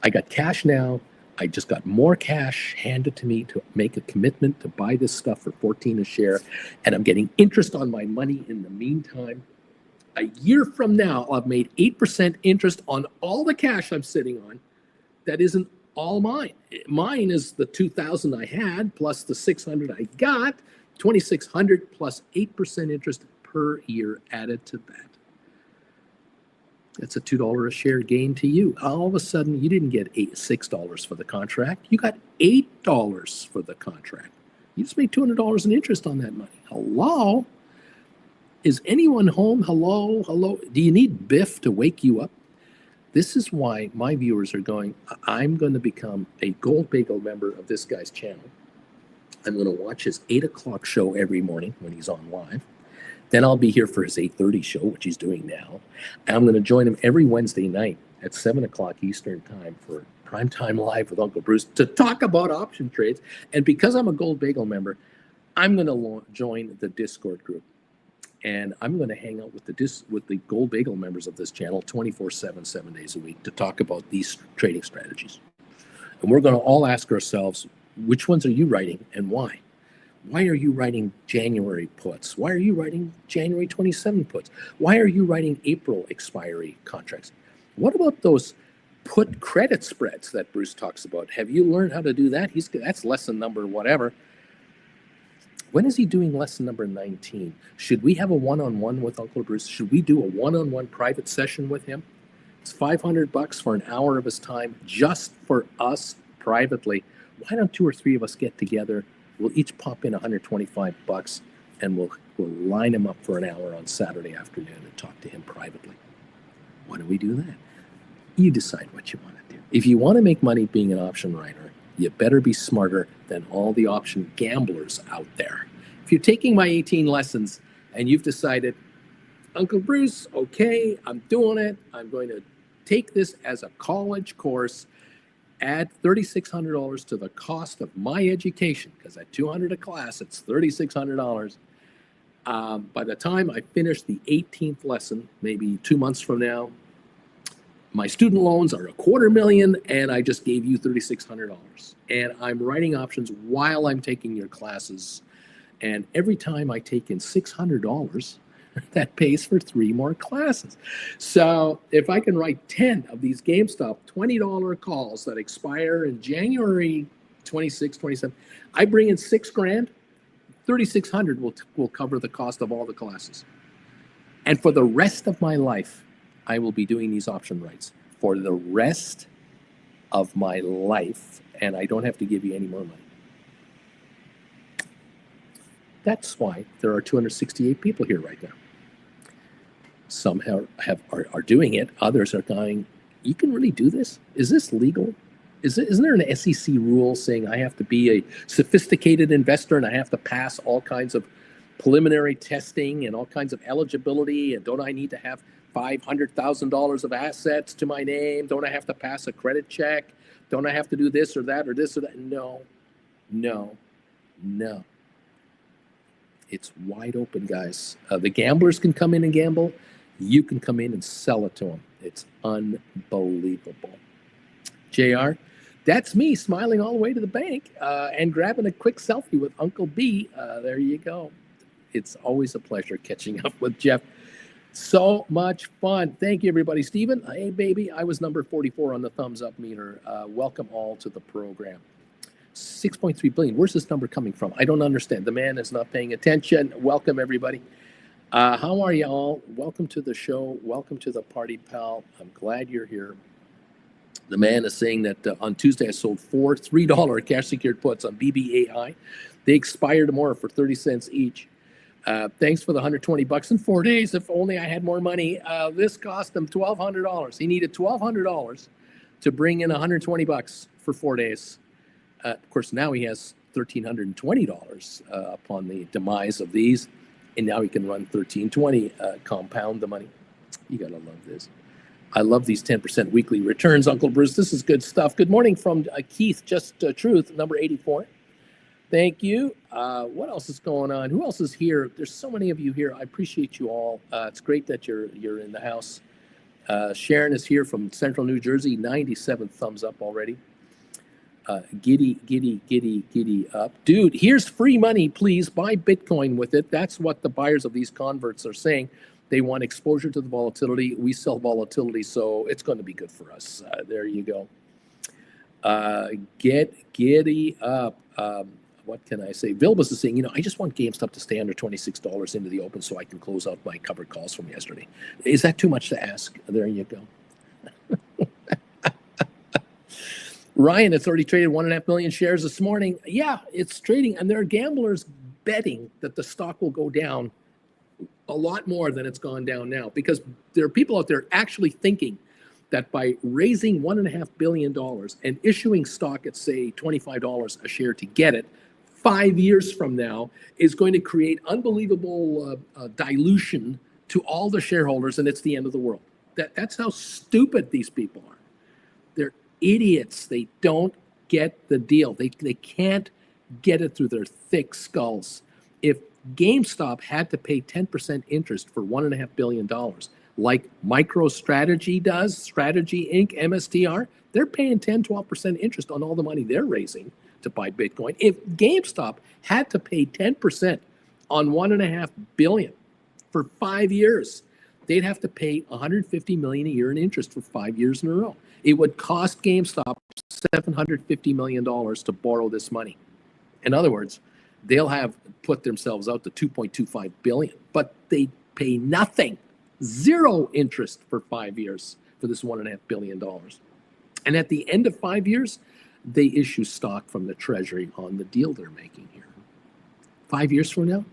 I got cash now. I just got more cash handed to me to make a commitment to buy this stuff for $14 a share. And I'm getting interest on my money in the meantime. A year from now, I've made 8% interest on all the cash I'm sitting on. That isn't all mine. Mine is the 2,000 I had plus the 600 I got, 2,600 plus 8% interest per year added to that. That's a $2 a share gain to you. All of a sudden, you didn't get $6 for the contract. You got $8 for the contract. You just made $200 in interest on that money. Hello? Is anyone home? Hello? Hello? Do you need Biff to wake you up? This is why my viewers are going, I'm going to become a Gold Bagel member of this guy's channel. I'm going to watch his 8 o'clock show every morning when he's on live. Then I'll be here for his 8:30 show, which he's doing now. And I'm going to join him every Wednesday night at 7 o'clock Eastern time for Primetime Live with Uncle Bruce to talk about option trades. And because I'm a Gold Bagel member, I'm going to join the Discord group. And I'm going to hang out with the Gold Bagel members of this channel 24/7, 7 days a week to talk about these trading strategies. And we're going to all ask ourselves, which ones are you writing and why? Why are you writing January puts? Why are you writing January 27 puts? Why are you writing April expiry contracts? What about those put credit spreads that Bruce talks about? Have you learned how to do that? That's lesson number whatever. When is he doing lesson number 19? Should we have a one-on-one with Uncle Bruce? Should we do a one-on-one private session with him? It's $500 for an hour of his time just for us privately. Why don't 2 or 3 of us get together? We'll each pop in $125 and we'll line him up for an hour on Saturday afternoon and talk to him privately. Why don't we do that? You decide what you want to do. If you want to make money being an option writer, you better be smarter than all the option gamblers out there. If you're taking my 18 lessons and you've decided, Uncle Bruce, okay, I'm doing it. I'm going to take this as a college course, add $3,600 to the cost of my education, because at $200 a class, it's $3,600. By the time I finish the 18th lesson, maybe 2 months from now, my student loans are $250,000, and I just gave you $3,600. And I'm writing options while I'm taking your classes. And every time I take in $600, that pays for 3 more classes. So if I can write 10 of these Gamestop $20 calls that expire in January 26, 27, I bring in $6,000, $3,600 will cover the cost of all the classes. And for the rest of my life, I will be doing these option writes for the rest of my life, and I don't have to give you any more money. That's why there are 268 people here right now. Some are doing it. Others are going, you can really do this? Is this legal? Isn't there an SEC rule saying I have to be a sophisticated investor and I have to pass all kinds of preliminary testing and all kinds of eligibility? And don't I need to have $500,000 of assets to my name? Don't I have to pass a credit check? Don't I have to do this or that or this or that? No. It's wide open, guys. The gamblers can come in and gamble. You can come in and sell it to them. It's unbelievable. JR, that's me smiling all the way to the bank and grabbing a quick selfie with Uncle B. There you go. It's always a pleasure catching up with Jeff. So much fun. Thank you, everybody. Stephen, hey, baby. I was number 44 on the thumbs up meter. Welcome all to the program. 6.3 billion. Where's this number coming from? I don't understand. The man is not paying attention. Welcome, everybody. How are you all? Welcome to the show. Welcome to the party, pal. I'm glad you're here. The man is saying that on Tuesday I sold four $3 cash secured puts on BBAI. They expire tomorrow for 30 cents each. Thanks for the $120 in 4 days. If only I had more money. This cost him $1,200. He needed $1,200 to bring in $120 for 4 days. Of course, now he has $1,320 upon the demise of these. And now he can run 1320, compound the money. You got to love this. I love these 10% weekly returns, Uncle Bruce. This is good stuff. Good morning from Keith, Just Truth, number 84. Thank you. What else is going on? Who else is here? There's so many of you here. I appreciate you all. It's great that you're in the house. Sharon is here from Central New Jersey, 97 thumbs up already. Giddy up. Dude, here's free money, please. Buy Bitcoin with it. That's what the buyers of these converts are saying. They want exposure to the volatility. We sell volatility, so it's going to be good for us. There you go. Giddy up. What can I say? Vilbus is saying, I just want GameStop to stay under $26 into the open so I can close out my covered calls from yesterday. Is that too much to ask? There you go. Ryan, it's already traded 1.5 million shares this morning. Yeah, it's trading, and there are gamblers betting that the stock will go down a lot more than it's gone down now, because there are people out there actually thinking that by raising $1.5 billion and issuing stock at, say, $25 a share to get it, 5 years from now is going to create unbelievable dilution to all the shareholders, and it's the end of the world. That's how stupid these people are. They're idiots. They don't get the deal. They can't get it through their thick skulls. If GameStop had to pay 10% interest for $1.5 billion, like MicroStrategy does, Strategy Inc., MSTR, they're paying 10, 12% interest on all the money they're raising to buy Bitcoin. If GameStop had to pay 10% on $1.5 billion for 5 years, they'd have to pay $150 million a year in interest for 5 years in a row. It would cost GameStop $750 million to borrow this money. In other words, they'll have put themselves out to $2.25 billion, but they pay nothing, zero interest for 5 years for this $1.5 billion. And at the end of 5 years, they issue stock from the Treasury on the deal they're making here. 5 years from now,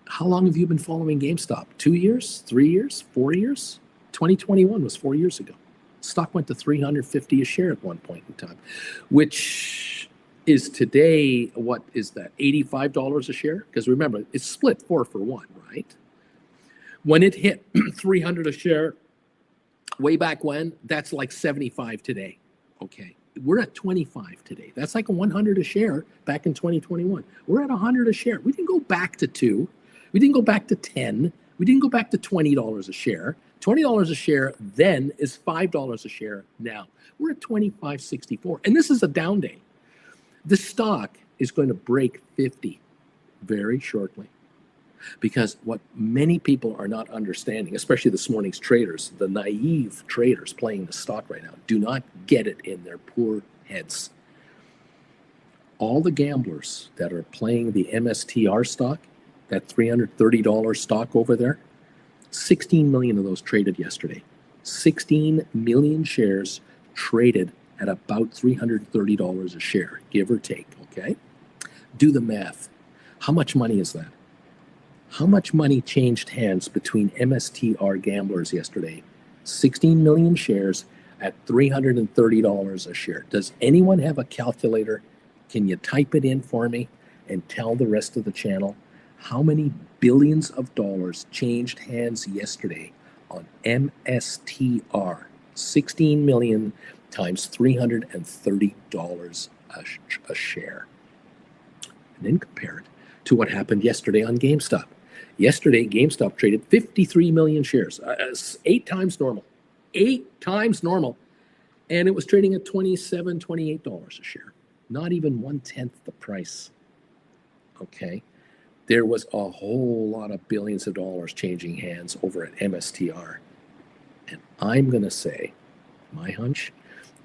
how long have you been following GameStop? 2 years, 3 years, 4 years? 2021 was 4 years ago. Stock went to $350 a share at one point in time, which is today, what is that, $85 a share? Because remember, it's split 4 for 1, right? When it hit 300 a share way back when, that's like 75 today. Okay, we're at 25 today. That's like a 100 a share back in 2021. We're at 100 a share. We didn't go back to 2. We didn't go back to 10. We didn't go back to $20 a share. $20 a share then is $5 a share now. We're at $25.64, and this is a down day. The stock is going to break 50 very shortly, because what many people are not understanding, especially this morning's traders, the naive traders playing the stock right now, do not get it in their poor heads. All the gamblers that are playing the MSTR stock, that $330 stock over there, 16 million of those traded yesterday. 16 million shares traded at about $330 a share, give or take, okay? Do the math. How much money is that? How much money changed hands between MSTR gamblers yesterday? 16 million shares at $330 a share. Does anyone have a calculator? Can you type it in for me and tell the rest of the channel how many billions of dollars changed hands yesterday on MSTR? 16 million times $330 a share. And then compare it to what happened yesterday on Gamestop. Yesterday, Gamestop traded 53 million shares, 8 times normal. 8 times normal. And it was trading at $27, $28 a share. Not even 1/10 the price. Okay. There was a whole lot of billions of dollars changing hands over at MSTR. And I'm going to say, my hunch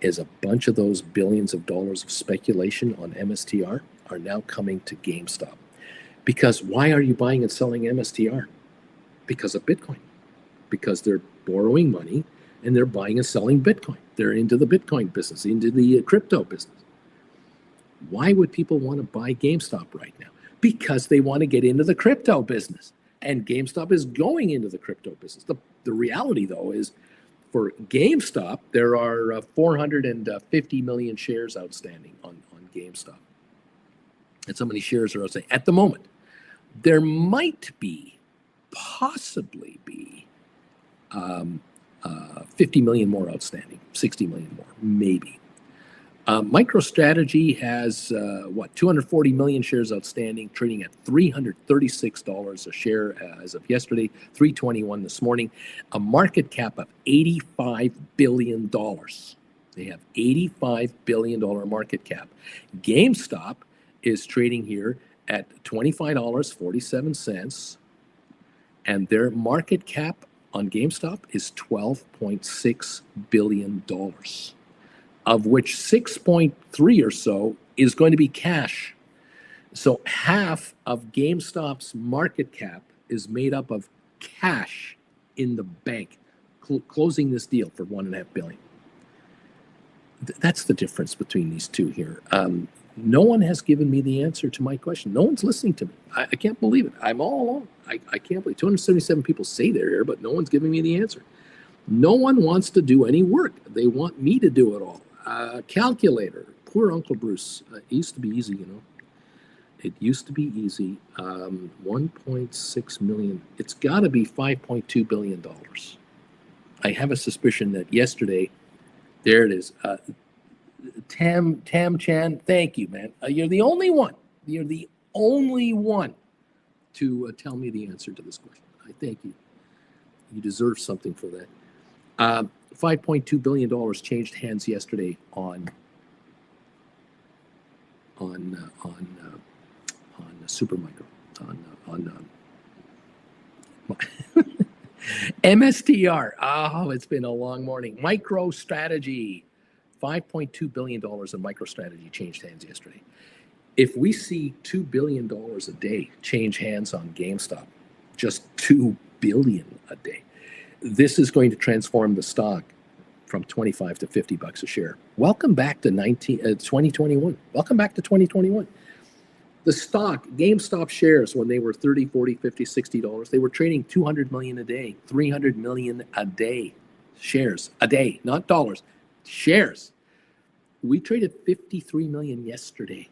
is a bunch of those billions of dollars of speculation on MSTR are now coming to GameStop. Because why are you buying and selling MSTR? Because of Bitcoin. Because they're borrowing money and they're buying and selling Bitcoin. They're into the Bitcoin business, into the crypto business. Why would people want to buy GameStop right now? Because they want to get into the crypto business. And GameStop is going into the crypto business. The reality, though, is for GameStop, there are 450 million shares outstanding on GameStop. And so many shares are outstanding at the moment. There might be, possibly be, 50 million more outstanding, 60 million more, maybe. MicroStrategy has, 240 million shares outstanding, trading at $336 a share as of yesterday, $321 this morning, a market cap of $85 billion. They have $85 billion market cap. GameStop is trading here at $25.47, and their market cap on GameStop is $12.6 billion, of which 6.3 or so is going to be cash. So half of GameStop's market cap is made up of cash in the bank, closing this deal for $1.5 billion. That's the difference between these two here. No one has given me the answer to my question. No one's listening to me. I can't believe it. I'm all alone. I can't believe 277 people say they're here, but no one's giving me the answer. No one wants to do any work. They want me to do it all. Calculator. Poor Uncle Bruce. It used to be easy, you know. It used to be easy. 1.6 million. It's got to be $5.2 billion. I have a suspicion that yesterday, there it is. Tam Chan, thank you, man. You're the only one. You're the only one to tell me the answer to this question. I thank you. You deserve something for that. $5.2 billion changed hands yesterday on Supermicro, on MSTR. Oh, it's been a long morning. MicroStrategy. $5.2 billion in MicroStrategy changed hands yesterday. If we see $2 billion a day change hands on GameStop, just $2 billion a day, this is going to transform the stock from 25 to 50 bucks a share. Welcome back to 2021. Welcome back to 2021. The stock, GameStop shares, when they were 30, 40, 50, $60, they were trading 200 million a day, 300 million a day. Shares a day, not dollars. Shares. We traded 53 million yesterday.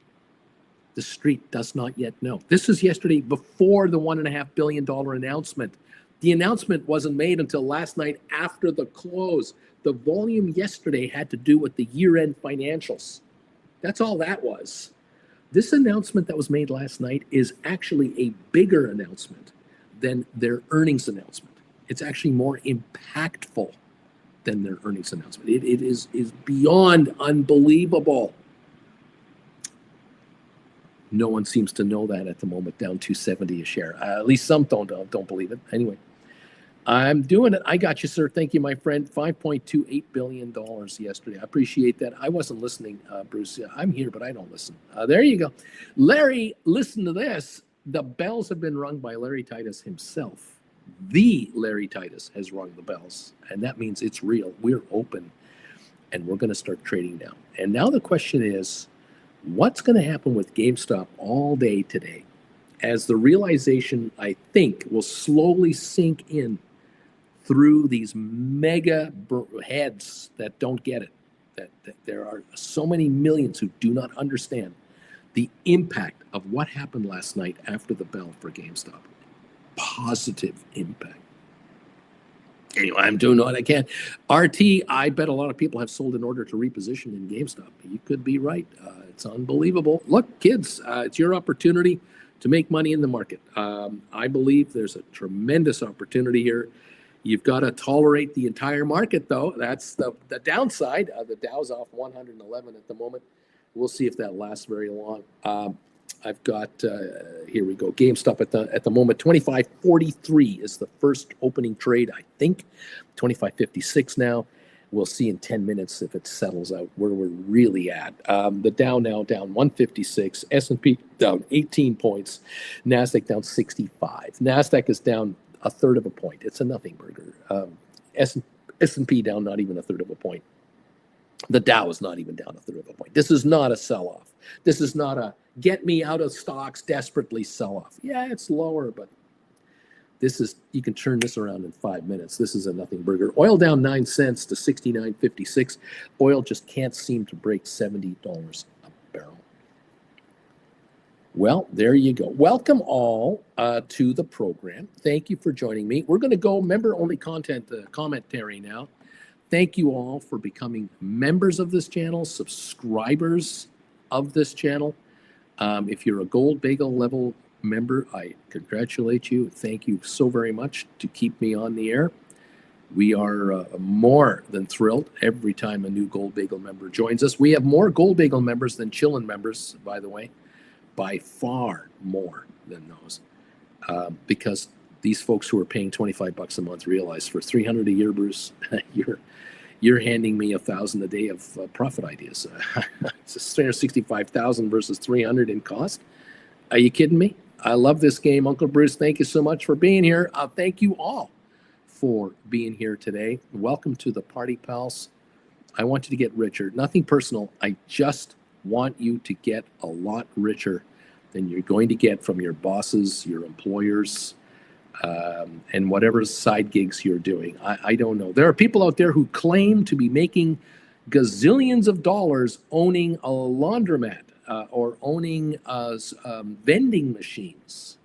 The street does not yet know. This is yesterday before the $1.5 billion announcement. The announcement wasn't made until last night after the close. The volume yesterday had to do with the year-end financials. That's all that was. This announcement that was made last night is actually a bigger announcement than their earnings announcement. It's actually more impactful than their earnings announcement. It is beyond unbelievable. No one seems to know that at the moment, down $2.70 a share. At least some don't believe it. Anyway, I'm doing it. I got you, sir. Thank you, my friend. $5.28 billion yesterday. I appreciate that. I wasn't listening, Bruce. I'm here, but I don't listen. There you go. Larry, listen to this. The bells have been rung by Larry Titus himself. The Larry Titus has rung the bells, and that means it's real. We're open, and we're going to start trading now. And now the question is, what's going to happen with GameStop all day today? as the realization, I think, will slowly sink in through these mega heads that don't get it, that there are so many millions who do not understand the impact of what happened last night after the bell for GameStop. Positive impact. Anyway, I'm doing what I can. RT, I bet a lot of people have sold in order to reposition in GameStop. You could be right. It's unbelievable. Look, kids, it's your opportunity to make money in the market. I believe there's a tremendous opportunity here. You've got to tolerate the entire market, though. That's the downside. The Dow's off 111 at the moment. We'll see if that lasts very long. I've got, here we go, GameStop at the moment, 25.43 is the first opening trade, I think. 25.56 now. We'll see in 10 minutes if it settles out where we're really at. The Dow now down 156, S&P down 18 points, NASDAQ down 65. NASDAQ is down a third of a point. It's a nothing burger. S&P down not even a third of a point. The Dow is not even down a third of a point. This is not a sell-off. This is not a get me out of stocks desperately sell-off. Yeah, it's lower, but this is, you can turn this around in 5 minutes. This is a nothing burger. Oil down 9 cents to 69.56. Oil just can't seem to break $70 a barrel. Well, there you go. Welcome all to the program. Thank you for joining me. We're going to go member-only content commentary now. Thank you all for becoming members of this channel, subscribers of this channel. If you're a Gold Bagel level member, I congratulate you. Thank you so very much to keep me on the air. We are more than thrilled every time a new Gold Bagel member joins us. We have more Gold Bagel members than Chillin' members, by the way, by far more than those, because these folks who are paying $25 a month realize for $300 a year, Bruce, you're handing me $1,000 a day of profit ideas. It's $365,000 versus $300 in cost. Are you kidding me? I love this game. Uncle Bruce, thank you so much for being here. Thank you all for being here today. Welcome to the party, pals. I want you to get richer. Nothing personal. I just want you to get a lot richer than you're going to get from your bosses, your employers, and whatever side gigs you're doing. I don't know. There are people out there who claim to be making gazillions of dollars owning a laundromat or owning vending machines.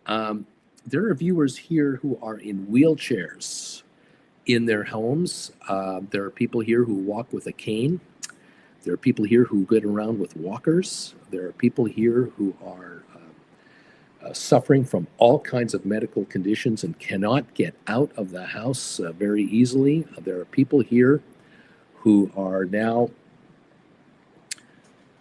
There are viewers here who are in wheelchairs in their homes. There are people here who walk with a cane. There are people here who get around with walkers. There are people here who are suffering from all kinds of medical conditions and cannot get out of the house very easily. There are people here who are now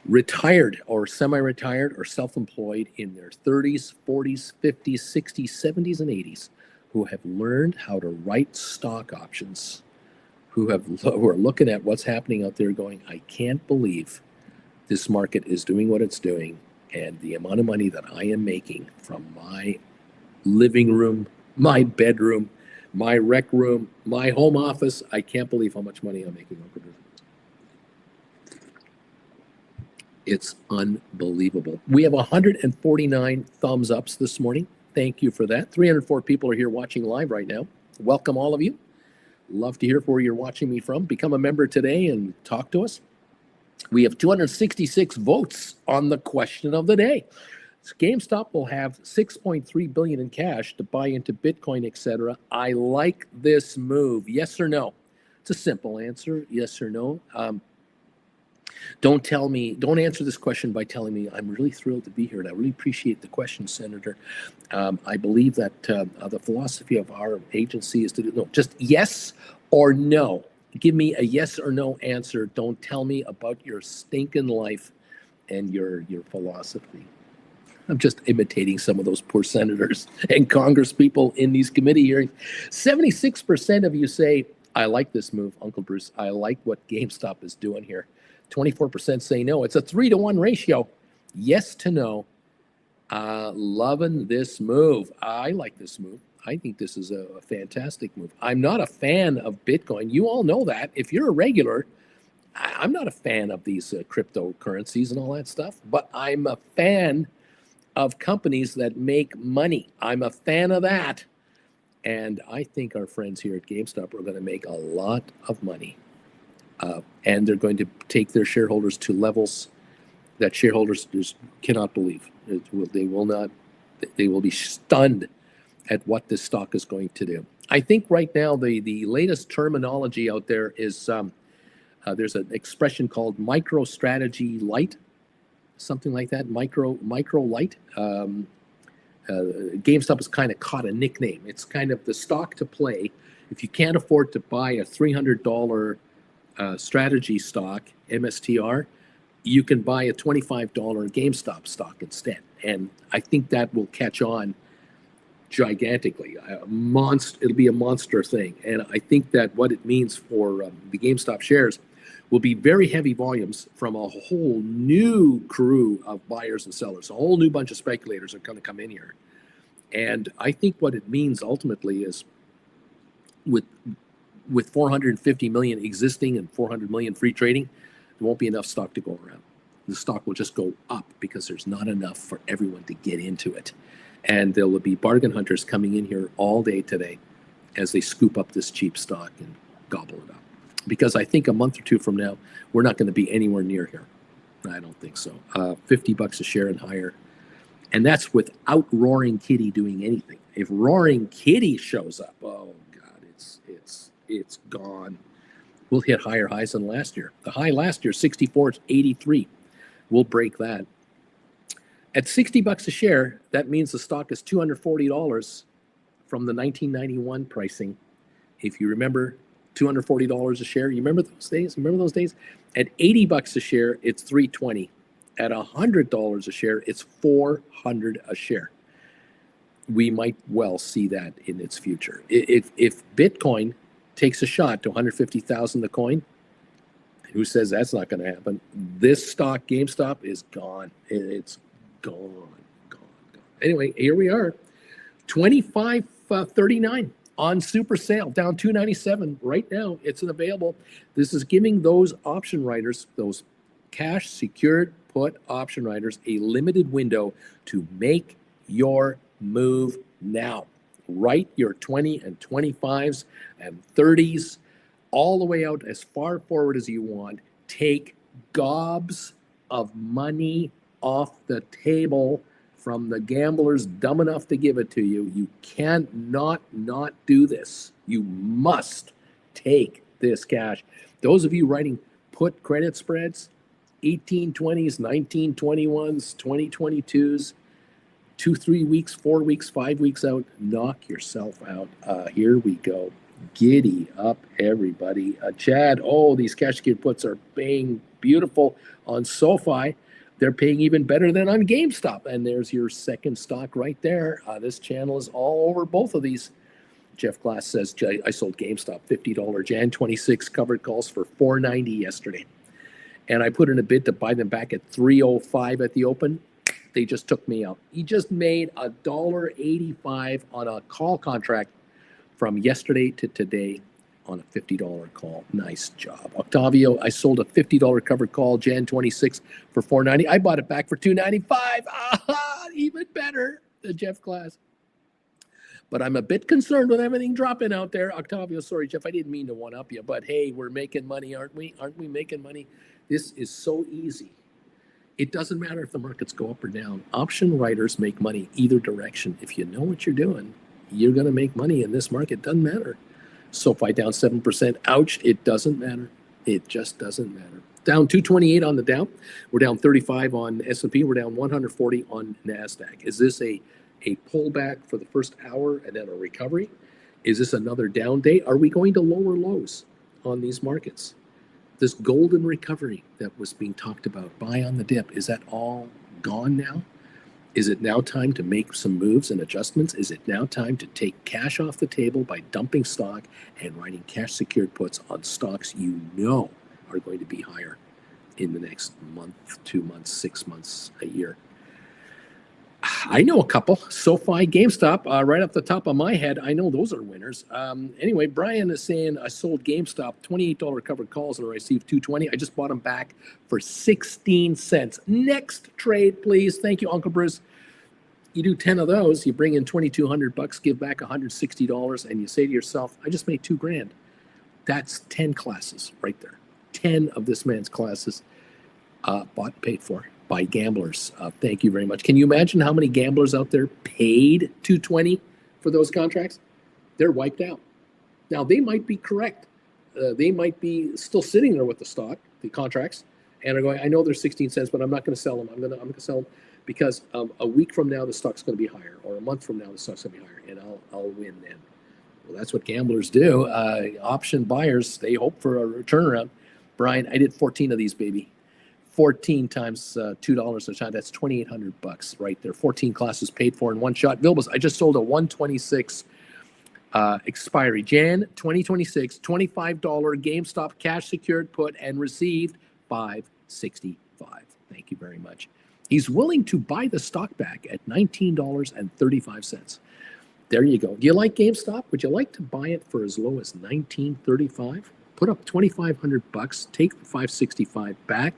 retired or semi-retired or self-employed in their 30s, 40s, 50s, 60s, 70s, and 80s who have learned how to write stock options, who are looking at what's happening out there going, I can't believe this market is doing what it's doing. And the amount of money that I am making from my living room, my bedroom, my rec room, my home office, I can't believe how much money I'm making. It's unbelievable. We have 149 thumbs ups this morning. Thank you for that. 304 people are here watching live right now. Welcome all of you. Love to hear where you're watching me from. Become a member today and talk to us. We have 266 votes on the question of the day. GameStop will have $6.3 billion in cash to buy into Bitcoin, etc. I like this move. Yes or no? It's a simple answer. Yes or no. Don't answer this question by telling me I'm really thrilled to be here and I really appreciate the question, Senator. I believe that the philosophy of our agency is to do no, just yes or no. Give me a yes or no answer. Don't tell me about your stinking life and your philosophy. I'm just imitating some of those poor senators and Congress people in these committee hearings. 76% of you say, I like this move, Uncle Bruce. I like what GameStop is doing here. 24% say no. It's a 3-to-1 ratio. Yes to no. Loving this move. I like this move. I think this is a fantastic move. I'm not a fan of Bitcoin. You all know that. If you're a regular, I'm not a fan of these cryptocurrencies and all that stuff, but I'm a fan of companies that make money. I'm a fan of that. And I think our friends here at GameStop are going to make a lot of money. And they're going to take their shareholders to levels that shareholders just cannot believe. They will be stunned at what this stock is going to do. I think right now the latest terminology out there is there's an expression called MicroStrategy Light, something like that. Micro Light. GameStop has kind of caught a nickname. It's kind of the stock to play if you can't afford to buy a $300 strategy stock, MSTR. You can buy a $25 GameStop stock instead. And I think that will catch on gigantically. It'll be a monster thing. And I think that what it means for the GameStop shares will be very heavy volumes from a whole new crew of buyers and sellers. A whole new bunch of speculators are going to come in here. And I think what it means ultimately is with 450 million existing and 400 million free trading, there won't be enough stock to go around. The stock will just go up because there's not enough for everyone to get into it. And there will be bargain hunters coming in here all day today as they scoop up this cheap stock and gobble it up. Because I think a month or two from now, we're not going to be anywhere near here. I don't think so. $50 a share and higher. And that's without Roaring Kitty doing anything. If Roaring Kitty shows up, oh God, it's gone. We'll hit higher highs than last year. The high last year, 64.83. We'll break that. At $60 a share, that means the stock is $240 from the 1991 pricing. If you remember, $240 a share. You remember those days? At $80 a share, it's $320. At $100 a share, it's $400 a share. We might well see that in its future. If Bitcoin takes a shot to 150,000 a coin, who says that's not going to happen? This stock, GameStop, is gone. It's gone. Anyway, here we are, $25.39 on super sale, down $297 right now. It's available. This is giving those option writers, those cash secured put option writers, a limited window to make your move now. Write your 20 and 25s and 30s all the way out as far forward as you want. Take gobs of money off the table from the gamblers dumb enough to give it to you. You can't not do this. You must take this cash. Those of you writing put credit spreads, 1820s, 1921s, 2022s, 2-3 weeks, 4 weeks, 5 weeks out, knock yourself out. Here we go. Giddy up, everybody. Chad, these cash secured puts are paying beautiful on SoFi. They're paying even better than on GameStop. And there's your second stock right there. This channel is all over both of these. Jeff Glass says, I sold GameStop $50 Jan 26 covered calls for $4.90 yesterday. And I put in a bid to buy them back at $3.05 at the open. They just took me out. He just made $1.85 on a call contract from yesterday to today on a $50 call. Nice job. Octavio, I sold a $50 covered call Jan 26 for $4.90. I bought it back for $2.95. Even better than Jeff Glass. But I'm a bit concerned with everything dropping out there. Octavio, sorry, Jeff, I didn't mean to one-up you, but hey, we're making money, aren't we? Aren't we making money? This is so easy. It doesn't matter if the markets go up or down. Option writers make money either direction. If you know what you're doing, you're going to make money in this market. Doesn't matter. SoFi down 7%. Ouch. It doesn't matter. It just doesn't matter. Down 228 on the Dow. We're down 35 on S&P. We're down 140 on NASDAQ. Is this a pullback for the first hour and then a recovery? Is this another down day? Are we going to lower lows on these markets? This golden recovery that was being talked about, buy on the dip, is that all gone now? Is it now time to make some moves and adjustments? Is it now time to take cash off the table by dumping stock and writing cash secured puts on stocks you know are going to be higher in the next month, 2 months, 6 months, a year? I know a couple. SoFi, GameStop, right off the top of my head, I know those are winners. Anyway, Brian is saying I sold GameStop $28 covered calls and I received $2.20. I just bought them back for 16 cents. Next trade, please. Thank you, Uncle Bruce. You do 10 of those, you bring in $2,200, give back $160, and you say to yourself, I just made $2,000. That's 10 classes right there. 10 of this man's classes bought and paid for by gamblers. Thank you very much. Can you imagine how many gamblers out there paid $220 for those contracts? They're wiped out. Now, they might be correct. They might be still sitting there with the stock, the contracts, and are going, I know they're 16 cents, but I'm not going to sell them. I'm going to sell them because a week from now, the stock's going to be higher, or a month from now, the stock's going to be higher, and I'll win then. Well, that's what gamblers do. Option buyers, they hope for a turnaround. Brian, I did 14 of these, baby. 14 times $2 a shot. That's $2,800 right there. 14 classes paid for in one shot. Vilbus, I just sold a 126 expiry. Jan 2026, $25 GameStop cash secured put and received $565. Thank you very much. He's willing to buy the stock back at $19.35. There you go. Do you like GameStop? Would you like to buy it for as low as $19.35? Put up $2,500, take the $565 back.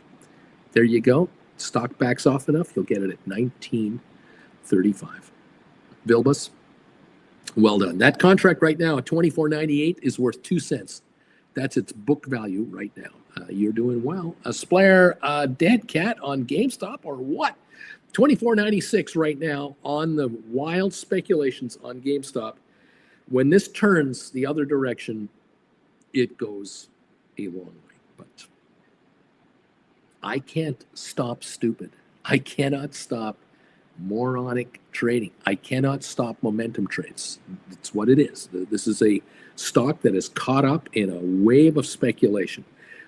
There you go. Stock backs off enough, you'll get it at $19.35. Vilbus, well done. That contract right now at $24.98 is worth 2 cents. That's its book value right now. You're doing well. A Splair dead cat on GameStop or what? $24.96 right now on the wild speculations on GameStop. When this turns the other direction, it goes a long way. But I can't stop stupid. I cannot stop moronic trading. I cannot stop momentum trades. It's what it is. This is a stock that is caught up in a wave of speculation.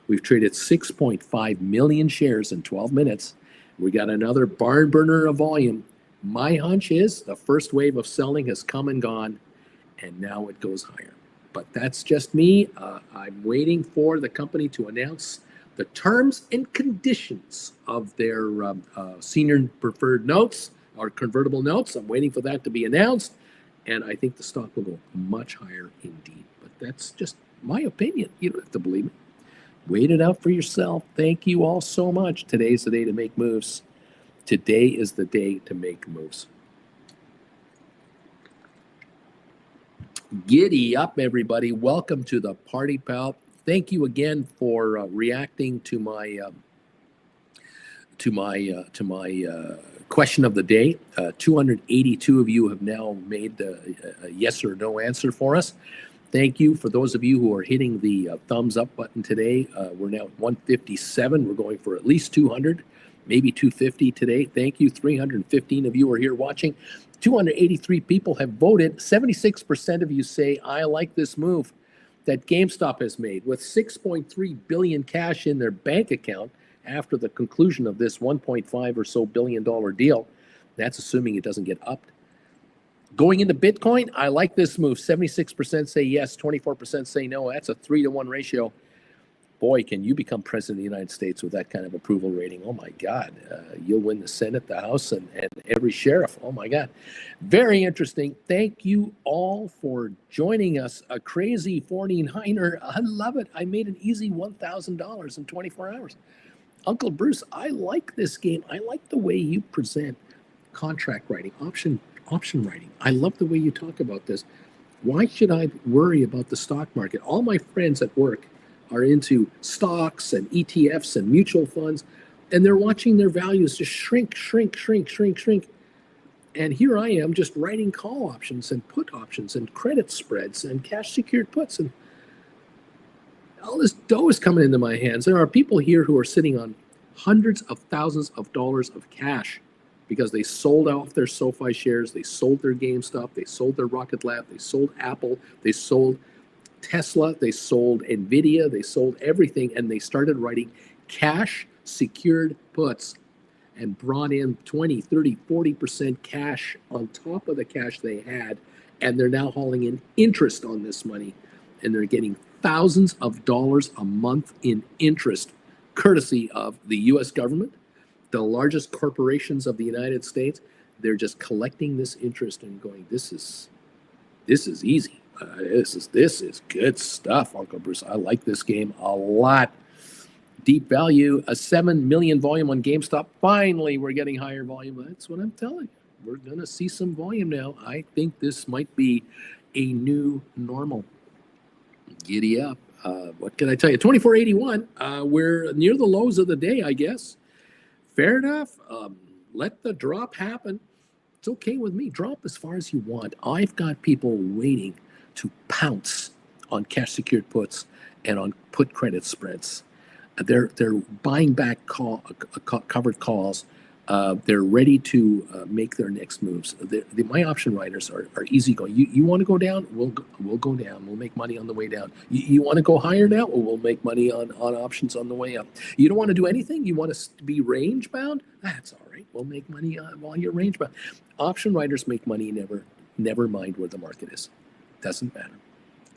We've traded 6.5 million shares in 12 minutes. We got another barn burner of volume. My hunch is the first wave of selling has come and gone, and now it goes higher. But that's just me. I'm waiting for the company to announce the terms and conditions of their senior preferred notes or convertible notes. I'm waiting for that to be announced, and I think the stock will go much higher indeed. But that's just my opinion. You don't have to believe me. Wait it out for yourself. Thank you all so much. Today's the day to make moves. Today is the day to make moves. Giddy up, everybody. Welcome to the Party Pal. Thank you again for reacting to my question of the day. 282 of you have now made a yes or no answer for us. Thank you for those of you who are hitting the thumbs up button today. We're now at 157. We're going for at least 200, maybe 250 today. Thank you. 315 of you are here watching. 283 people have voted. 76% of you say, I like this move that GameStop has made with $6.3 billion cash in their bank account after the conclusion of this $1.5 or so billion deal. That's assuming it doesn't get upped. Going into Bitcoin, I like this move. 76% say yes, 24% say no. That's a 3-to-1 ratio. Boy, can you become president of the United States with that kind of approval rating. Oh, my God. You'll win the Senate, the House, and every sheriff. Oh, my God. Very interesting. Thank you all for joining us. A crazy 49er. I love it. I made an easy $1,000 in 24 hours. Uncle Bruce, I like this game. I like the way you present contract writing, option writing. I love the way you talk about this. Why should I worry about the stock market? All my friends at work are into stocks and ETFs and mutual funds, and they're watching their values just shrink. And here I am just writing call options and put options and credit spreads and cash secured puts, and all this dough is coming into my hands. There are people here who are sitting on hundreds of thousands of dollars of cash because they sold off their SoFi shares, they sold their GameStop, they sold their Rocket Lab, they sold Apple, they sold Tesla, they sold Nvidia, they sold everything, and they started writing cash secured puts and brought in 20, 30, 40% cash on top of the cash they had, and they're now hauling in interest on this money, and they're getting thousands of dollars a month in interest courtesy of the U.S. government, the largest corporations of the United States. They're just collecting this interest and going, this is easy. This is good stuff, Uncle Bruce. I like this game a lot. Deep value, a 7 million volume on GameStop. Finally, we're getting higher volume. That's what I'm telling you. we're going to see some volume now. I think this might be a new normal. Giddy up. What can I tell you? 2481. We're near the lows of the day, I guess. Fair enough. Let the drop happen. It's okay with me. Drop as far as you want. I've got people waiting to pounce on cash secured puts and on put credit spreads. They're buying back covered calls. They're ready to make their next moves. My option writers are easygoing. You want to go down? We'll go down. We'll make money on the way down. You want to go higher now? Well, we'll make money on options on the way up. You don't want to do anything? You want to be range bound? That's all right. We'll make money while you're range bound. Option writers make money never mind where the market is. Doesn't matter.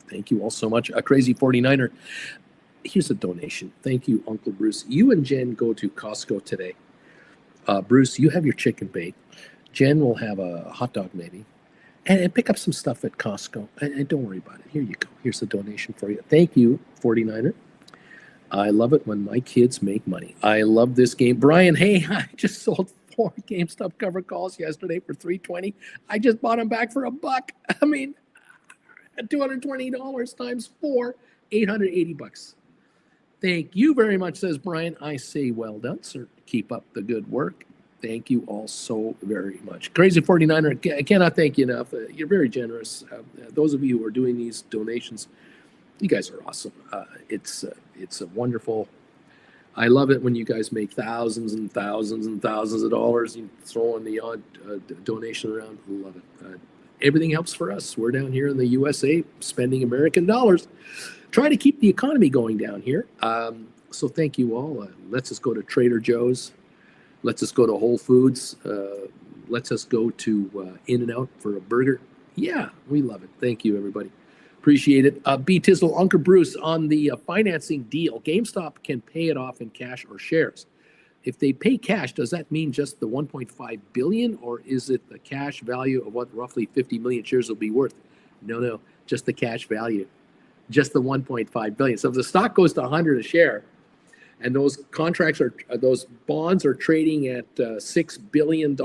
Thank you all so much. A crazy 49er. Here's a donation. Thank you, Uncle Bruce. You and Jen go to Costco today. Bruce, you have your chicken bake. Jen will have a hot dog maybe. And pick up some stuff at Costco. And don't worry about it. Here you go. Here's a donation for you. Thank you, 49er. I love it when my kids make money. I love this game. Brian, hey, I just sold 4 GameStop cover calls yesterday for $320. I just bought them back for $1. I mean, $220 times 4, $880. Thank you very much, says Brian. I say well done, sir. Keep up the good work. Thank you all so very much. Crazy 49er, I cannot thank you enough. You're very generous. Those of you who are doing these donations, you guys are awesome. It's a wonderful. I love it when you guys make thousands and thousands and thousands of dollars. You throw in the odd donation around. Love it. Everything helps for us. We're down here in the USA spending American dollars. Try to keep the economy going down here. So thank you all. Let's just go to Trader Joe's. Let's just go to Whole Foods. Let's just go to In-N-Out for a burger. Yeah, we love it. Thank you, everybody. Appreciate it. B. Tizzle, Uncle Bruce, on the financing deal, GameStop can pay it off in cash or shares. If they pay cash, does that mean just the 1.5 billion, or is it the cash value of what roughly 50 million shares will be worth? No, just the cash value. Just the 1.5 billion. So if the stock goes to 100 a share, and those contracts those bonds are trading at $6 billion,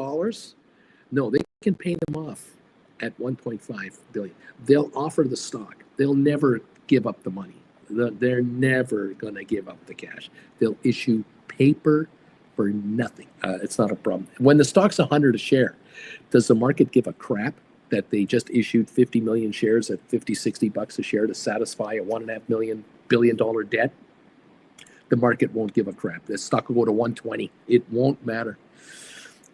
no, they can pay them off at 1.5 billion. They'll offer the stock. They'll never give up the money. They're never going to give up the cash. They'll issue paper for nothing. It's not a problem. When the stock's 100 a share, does the market give a crap that they just issued 50 million shares at $50-$60 a share to satisfy a $1.5 billion debt? The market won't give a crap. The stock will go to 120. It won't matter.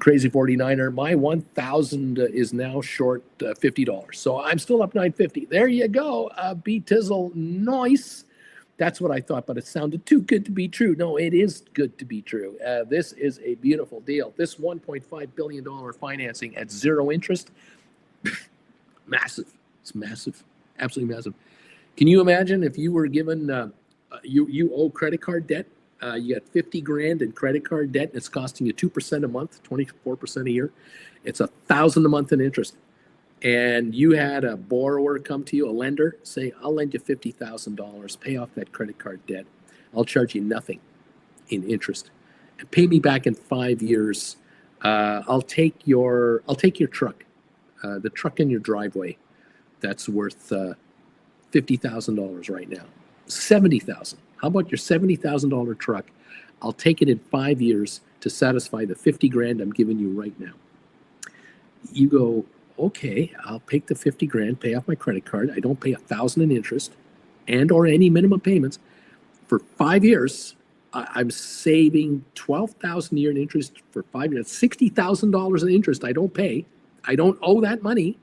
Crazy 49er, my 1,000 is now short $50. So I'm still up 950. There you go. B Tizzle, nice. That's what I thought, but it sounded too good to be true. No, it is good to be true. This is a beautiful deal. This $1.5 billion financing at zero interest, massive. It's massive, absolutely massive. Can you imagine if you were given, you owe credit card debt, you got 50 grand in credit card debt, and it's costing you 2% a month, 24% a year. It's $1,000 a month in interest. And you had a borrower come to you, a lender, say, I'll lend you $50,000, pay off that credit card debt. I'll charge you nothing in interest. And pay me back in 5 years. I'll take your truck, the truck in your driveway. That's worth $50,000 right now. $70,000. How about your $70,000 truck? I'll take it in 5 years to satisfy the 50 grand I'm giving you right now. You go, okay, I'll take the 50 grand, pay off my credit card. I don't pay $1,000 in interest and or any minimum payments. For 5 years, I'm saving $12,000 a year in interest for 5 years. $60,000 in interest I don't pay. I don't owe that money.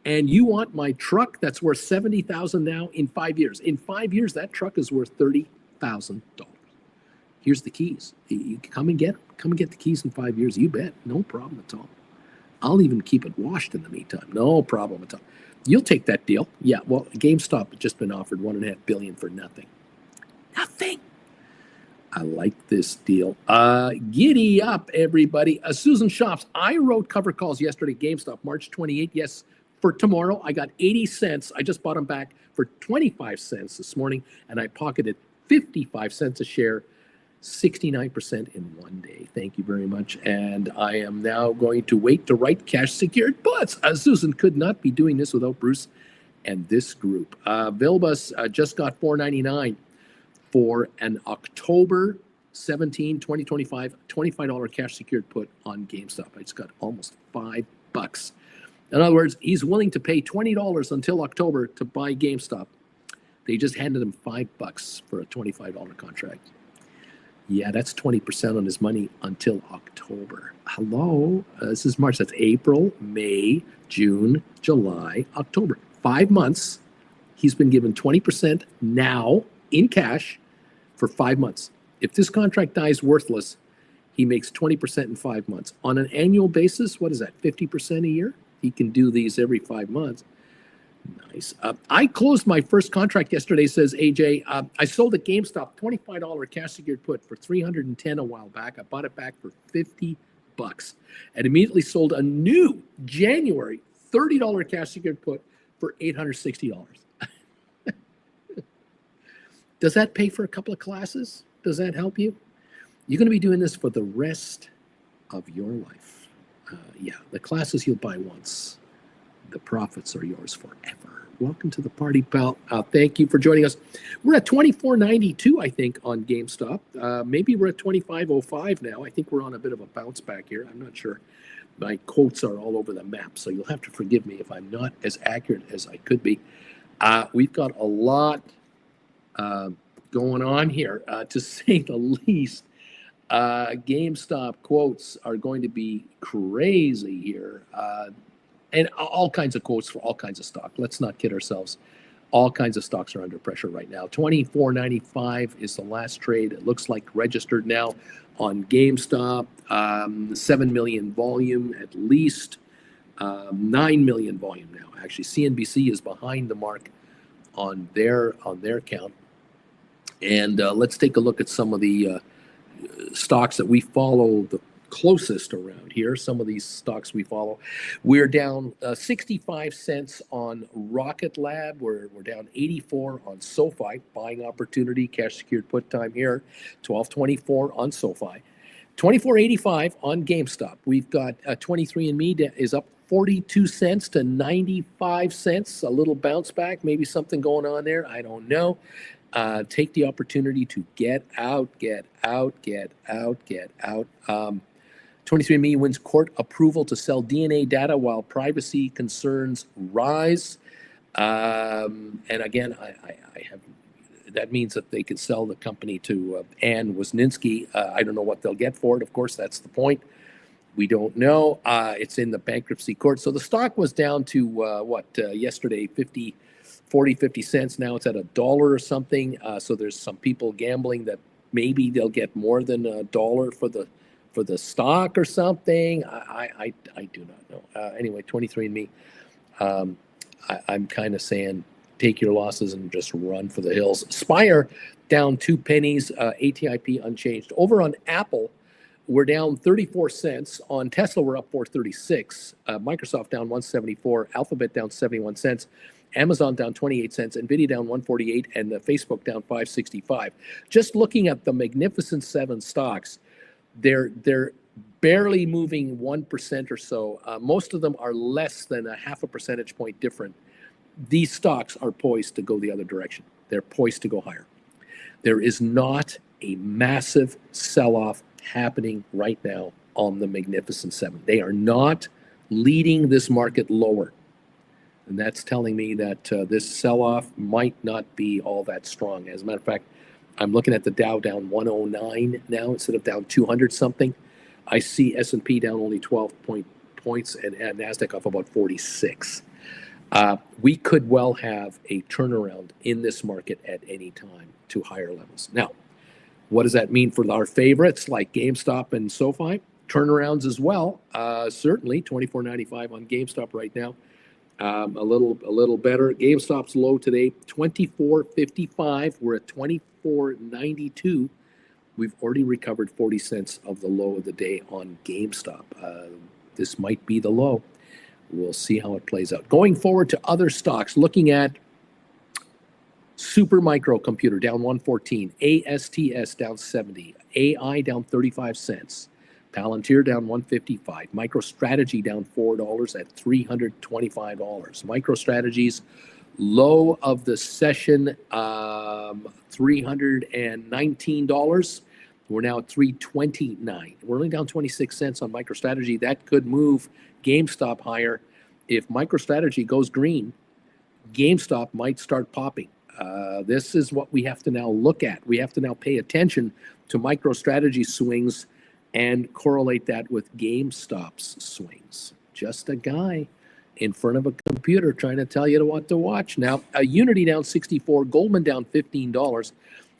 And you want my truck that's worth $70,000 now in 5 years. In 5 years, that truck is worth $30,000. Here's the keys. You come and get the keys in 5 years. You bet. No problem at all. I'll even keep it washed in the meantime. No problem at all. You'll take that deal. Yeah, well, GameStop has just been offered $1.5 billion for nothing. Nothing. I like this deal. Giddy up, everybody. Susan Shops. I wrote cover calls yesterday, GameStop, March 28th. Yes, for tomorrow. I got 80 cents. I just bought them back for 25 cents this morning, and I pocketed 55 cents a share. 69% in one day. Thank you very much. And I am now going to wait to write cash secured puts. Susan could not be doing this without Bruce and this group. Vilbus just got $4.99 for an October 17, 2025, $25 cash secured put on GameStop. It's got almost $5. In other words, he's willing to pay $20 until October to buy GameStop. They just handed him $5 for a $25 contract. Yeah, that's 20% on his money until October. Hello, this is March. That's April, May, June, July, October. 5 months. He's been given 20% now in cash for 5 months. If this contract dies worthless, he makes 20% in 5 months. On an annual basis, what is that, 50% a year? He can do these every 5 months. Nice. I closed my first contract yesterday, says AJ. I sold at GameStop $25 cash secured put for $310 a while back. I bought it back for $50 and immediately sold a new January $30 cash secured put for $860. Does that pay for a couple of classes? Does that help you? You're going to be doing this for the rest of your life. Yeah, the classes you'll buy once. The profits are yours forever. Welcome to the party, pal. Thank you for joining us. We're at $24.92, I think, on GameStop. Maybe we're at $25.05 now. I think we're on a bit of a bounce back here. I'm not sure. My quotes are all over the map, so you'll have to forgive me if I'm not as accurate as I could be. We've got a lot going on here, to say the least. GameStop quotes are going to be crazy here. And all kinds of quotes for all kinds of stock. Let's not kid ourselves. All kinds of stocks are under pressure right now. $24.95 is the last trade. It looks like registered now on GameStop. 7 million volume at least. 9 million volume now. Actually, CNBC is behind the mark on their count. And let's take a look at some of the stocks that we follow the closest around here. Some of these stocks we follow. We're down 65 cents on Rocket Lab. We're down 84 on SoFi. Buying opportunity, cash secured put time here. 12.24 on SoFi. 24.85 on GameStop. We've got 23andMe is up 42 cents to 95 cents. A little bounce back. Maybe something going on there. I don't know. Take the opportunity to get out. 23andMe wins court approval to sell DNA data while privacy concerns rise. And again, I have. That means that they could sell the company to Ann Wisniewski. I don't know what they'll get for it. Of course, that's the point. We don't know. It's in the bankruptcy court. So the stock was down to yesterday, 50 cents. Now it's at $1 or something. So there's some people gambling that maybe they'll get more than $1 for the stock or something. I do not know. Anyway, 23andMe. I'm kind of saying take your losses and just run for the hills. Spire down 2 pennies. ATIP unchanged. Over on Apple, we're down 34 cents. On Tesla, we're up 436. Microsoft down 174. Alphabet down 71 cents. Amazon down 28 cents, NVIDIA down 148, and Facebook down 565. Just looking at the Magnificent Seven stocks, they're barely moving 1% or so. Most of them are less than a half a percentage point different. These stocks are poised to go the other direction. They're poised to go higher. There is not a massive sell-off happening right now on the Magnificent Seven. They are not leading this market lower. And that's telling me that this sell-off might not be all that strong. As a matter of fact, I'm looking at the Dow down 109 now instead of down 200 something. I see S&P down only 12 points and NASDAQ off about 46. We could well have a turnaround in this market at any time to higher levels. Now, what does that mean for our favorites like GameStop and SoFi? Turnarounds as well. Certainly, $24.95 on GameStop right now. A little better. GameStop's low today, $24.55. We're at $24.92. We've already recovered 40 cents of the low of the day on GameStop. This might be the low. We'll see how it plays out. Going forward to other stocks, looking at Super Microcomputer down 114. ASTS down 70. AI down 35 cents. Palantir down 155. MicroStrategy down $4 at $325. MicroStrategy's low of the session, $319. We're now at $329. We're only down 26 cents on MicroStrategy. That could move GameStop higher. If MicroStrategy goes green, GameStop might start popping. This is what we have to now look at. We have to now pay attention to MicroStrategy swings and correlate that with GameStop's swings. Just a guy in front of a computer trying to tell you what to watch. Now, Unity down 64, Goldman down $15,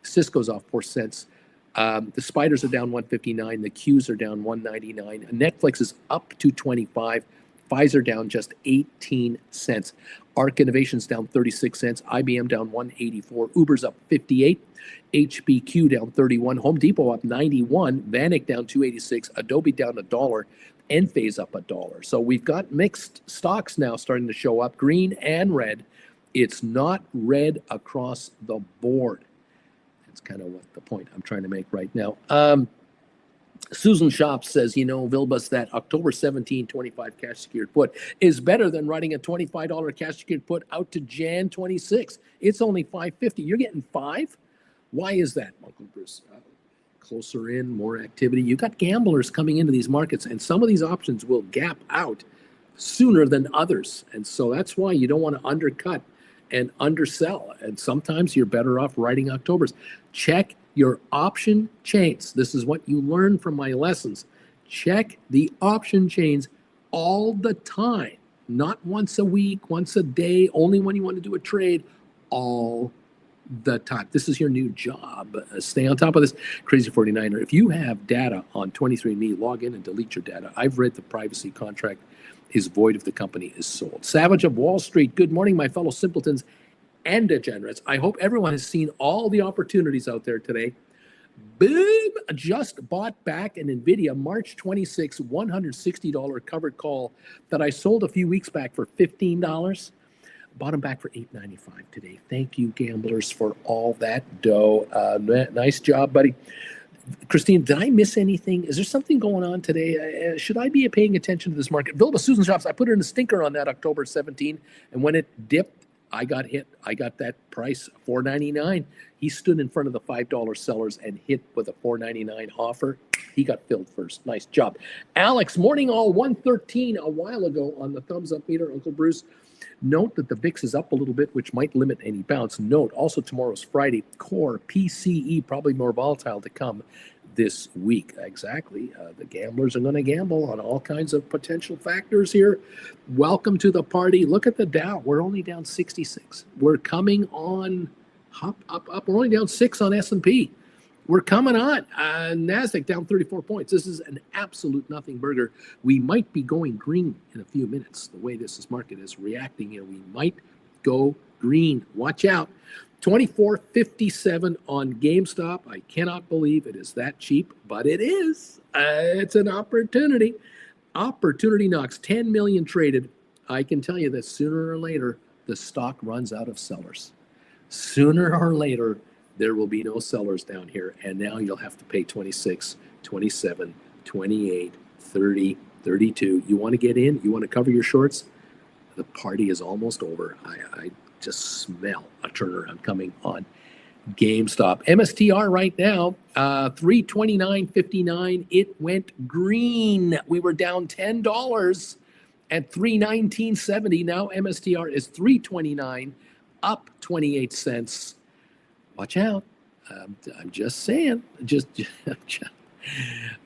Cisco's off 4 cents. The Spiders are down 159, the Qs are down 199, Netflix is up to 25, Pfizer down just 18 cents. Arc Innovations down 36 cents, IBM down 184, Uber's up 58, HBQ down 31, Home Depot up 91, Vanik down 286, Adobe down $1, Enphase up $1. So we've got mixed stocks now starting to show up, green and red. It's not red across the board. That's kind of what the point I'm trying to make right now. Susan Shop says, Vilbus, that October 17, 25 cash secured put is better than writing a $25 cash secured put out to Jan 26. It's only $5.50. You're getting $5? Why is that, Uncle Bruce? Closer in, more activity. You got gamblers coming into these markets, and some of these options will gap out sooner than others. And so that's why you don't want to undercut and undersell. And sometimes you're better off writing Octobers. Check your option chains. This is what you learn from my lessons. Check the option chains all the time, not once a week, once a day, only when you want to do a trade, all the time. This is your new job. Stay on top of this. Crazy 49er. If you have data on 23andMe, log in and delete your data. I've read the privacy contract is void if the company is sold. Savage of Wall Street. Good morning, my fellow simpletons and degenerates. I hope everyone has seen all the opportunities out there today. Boom! Just bought back an NVIDIA March 26 $160 covered call that I sold a few weeks back for $15. Bought them back for $8.95 today. Thank you, gamblers, for all that dough. Nice job, buddy. Christine, did I miss anything? Is there something going on today? Should I be paying attention to this market? Vilba Susan Shops, I put her in a stinker on that October 17, and when it dipped, I got hit. I got that price, $4.99. He stood in front of the $5 sellers and hit with a $4.99 offer. He got filled first. Nice job. Alex, morning all, 113 a while ago on the thumbs up meter, Uncle Bruce. Note that the VIX is up a little bit, which might limit any bounce. Note also tomorrow's Friday, core PCE, probably more volatile to come this week. Exactly. The gamblers are going to gamble on all kinds of potential factors here. Welcome to the party. Look at the Dow. We're only down 66. We're coming on up. We're only down 6 on S&P. We're coming on. NASDAQ down 34 points. This is an absolute nothing burger. We might be going green in a few minutes. The way this market is reacting here, we might go green. Watch out. 24.57 on GameStop. I cannot believe it is that cheap, but it is. It's an opportunity. Opportunity knocks. 10 million traded. I can tell you that sooner or later, the stock runs out of sellers. Sooner or later, there will be no sellers down here, and now you'll have to pay 26, 27, 28, 30, 32. You want to get in? You want to cover your shorts? The party is almost over. I just smell a turnaround coming on GameStop. MSTR right now, 329.59. It went green. We were down $10 at 319.70. Now MSTR is 329, up 28 cents. Watch out. I'm just saying.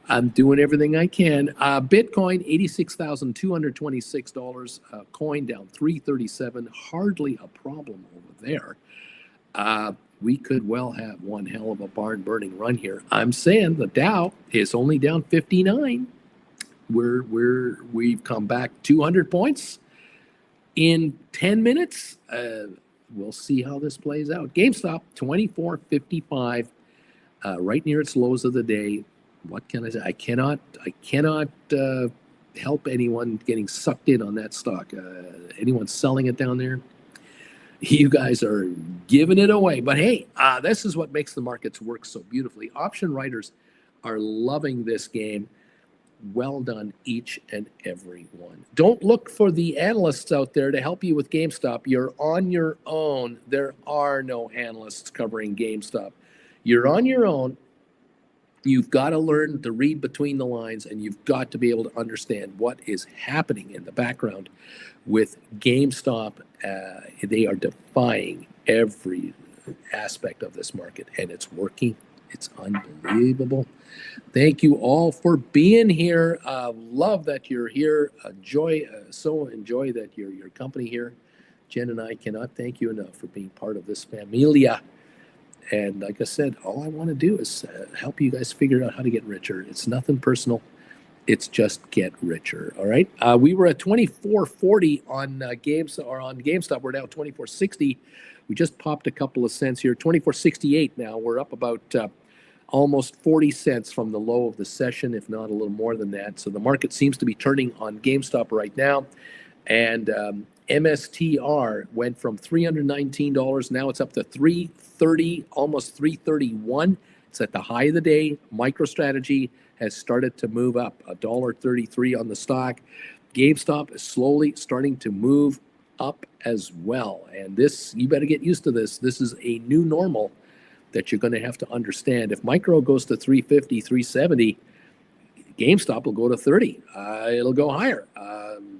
I'm doing everything I can. Bitcoin, $86,226. Coin down 337. Hardly a problem over there. We could well have one hell of a barn-burning run here. I'm saying the Dow is only down 59. We've come back 200 points in 10 minutes. We'll see how this plays out. GameStop, 24.55, right near its lows of the day. What can I say? I cannot help anyone getting sucked in on that stock. Anyone selling it down there? You guys are giving it away. But hey, this is what makes the markets work so beautifully. Option writers are loving this game. Well done, each and every one. Don't look for the analysts out there to help you with GameStop. You're on your own. There are no analysts covering GameStop. You're on your own. You've got to learn to read between the lines, and you've got to be able to understand what is happening in the background with GameStop. They are defying every aspect of this market, and it's working. It's unbelievable. Thank you all for being here. Love that you're here. Enjoy that your company here. Jen and I cannot thank you enough for being part of this familia. And like I said, all I want to do is help you guys figure out how to get richer. It's nothing personal. It's just get richer. All right. We were at 24.40 on GameStop. We're now 24.60. We just popped a couple of cents here. 24.68 now. We're up about almost 40 cents from the low of the session, if not a little more than that. So the market seems to be turning on GameStop right now. And MSTR went from $319. Now it's up to $330, almost $331. It's at the high of the day. MicroStrategy has started to move up, $1.33 on the stock. GameStop is slowly starting to move up as well. And this, you better get used to this. This is a new normal that you're going to have to understand. If micro goes to 350, 370, GameStop will go to 30. It'll go higher.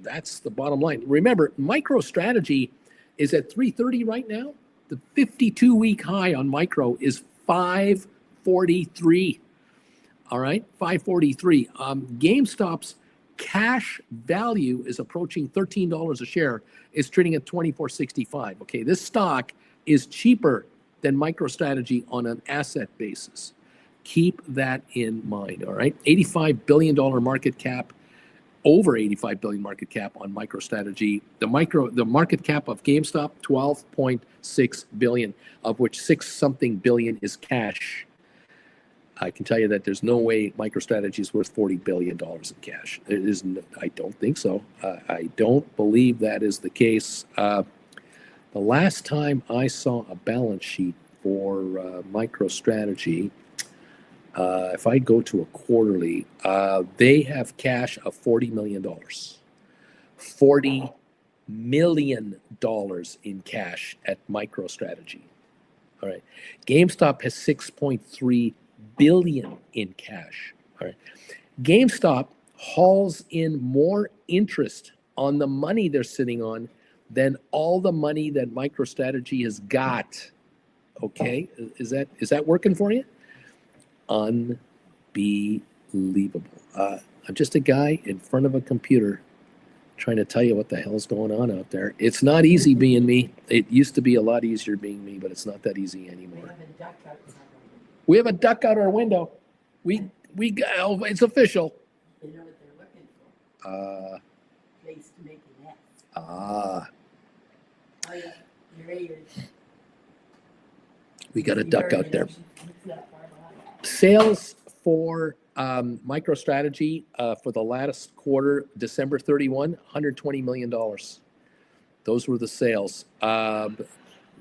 That's the bottom line. Remember, MicroStrategy is at 330 right now. The 52-week high on micro is 543. All right, 543. GameStop's cash value is approaching $13 a share. It's trading at 24.65. Okay, this stock is cheaper than MicroStrategy on an asset basis. Keep that in mind, all right? $85 billion market cap, over $85 billion market cap on MicroStrategy. The market cap of GameStop, $12.6 billion, of which $6-something billion is cash. I can tell you that there's no way MicroStrategy is worth $40 billion in cash. It is. I don't think so. I don't believe that is the case. The last time I saw a balance sheet for MicroStrategy, if I go to a quarterly, they have cash of $40 million. $40 million in cash at MicroStrategy. All right. GameStop has $6.3 billion in cash. All right. GameStop hauls in more interest on the money they're sitting on than all the money that MicroStrategy has got. Okay, is that working for you? Unbelievable. I'm just a guy in front of a computer trying to tell you what the hell's going on out there. It's not easy being me. It used to be a lot easier being me, but it's not that easy anymore. We have a duck out our window. We it's official. They know what they're looking for. Place to make a nest. Oh yeah, your ears. We got a duck out there. Sales for MicroStrategy for the last quarter, December 31, $120 million. Those were the sales.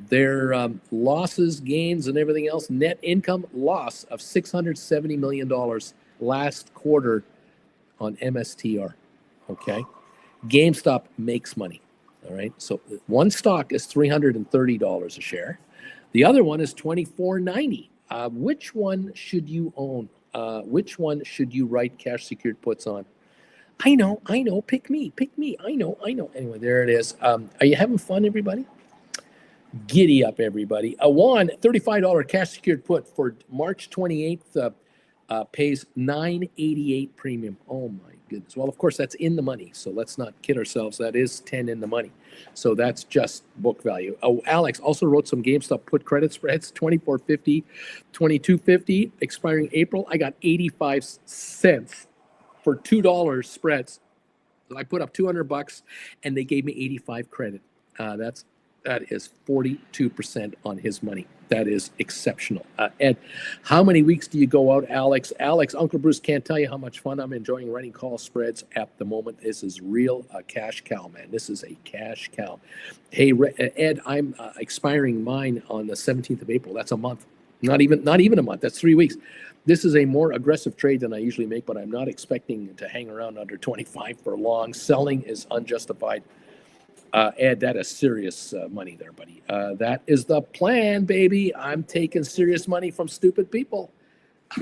Their losses, gains, and everything else, net income loss of $670 million last quarter on MSTR. Okay. GameStop makes money. All right. So one stock is $330 a share. The other one is $24.90. Which one should you own? Which one should you write cash secured puts on? I know. Pick me. I know. Anyway, there it is. Are you having fun, everybody? Giddy up, everybody. A $35 cash secured put for March 28th pays $9.88 premium. Oh my goodness. Well, of course, that's in the money. So let's not kid ourselves. That is 10 in the money. So that's just book value. Oh, Alex also wrote some GameStop put credit spreads, $24.50, $22.50, expiring April. I got 85 cents for $2 spreads. So I put up $200 and they gave me 85 credit. That's That is 42% on his money. That is exceptional. Ed, how many weeks do you go out, Alex? Alex, Uncle Bruce can't tell you how much fun I'm enjoying running call spreads at the moment. This is real cash cow, man. This is a cash cow. Hey, Ed, I'm expiring mine on the 17th of April. That's a month. Not even a month. That's 3 weeks. This is a more aggressive trade than I usually make, but I'm not expecting to hang around under 25 for long. Selling is unjustified. Ed, that is serious money there, buddy. That is the plan, baby. I'm taking serious money from stupid people.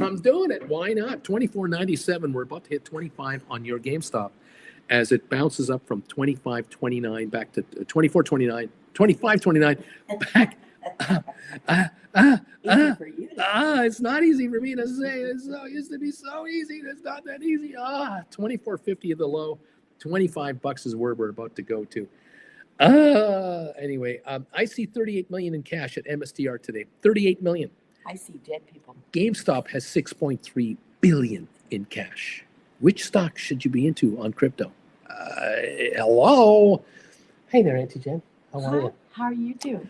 I'm doing it. Why not? 24.97. We're about to hit 25 on your GameStop as it bounces up from 25.29 back to 24.29, 25.29 back. It's not easy for me to say. It used to be so easy. It's not that easy. 24.50 at the low. $25 is where we're about to go to. Anyway, I see 38 million in cash at MSTR today. 38 million. I see dead people. GameStop has 6.3 billion in cash. Which stock should you be into on crypto? Hello. Hey there, Auntie Jen. How are you? How are you doing?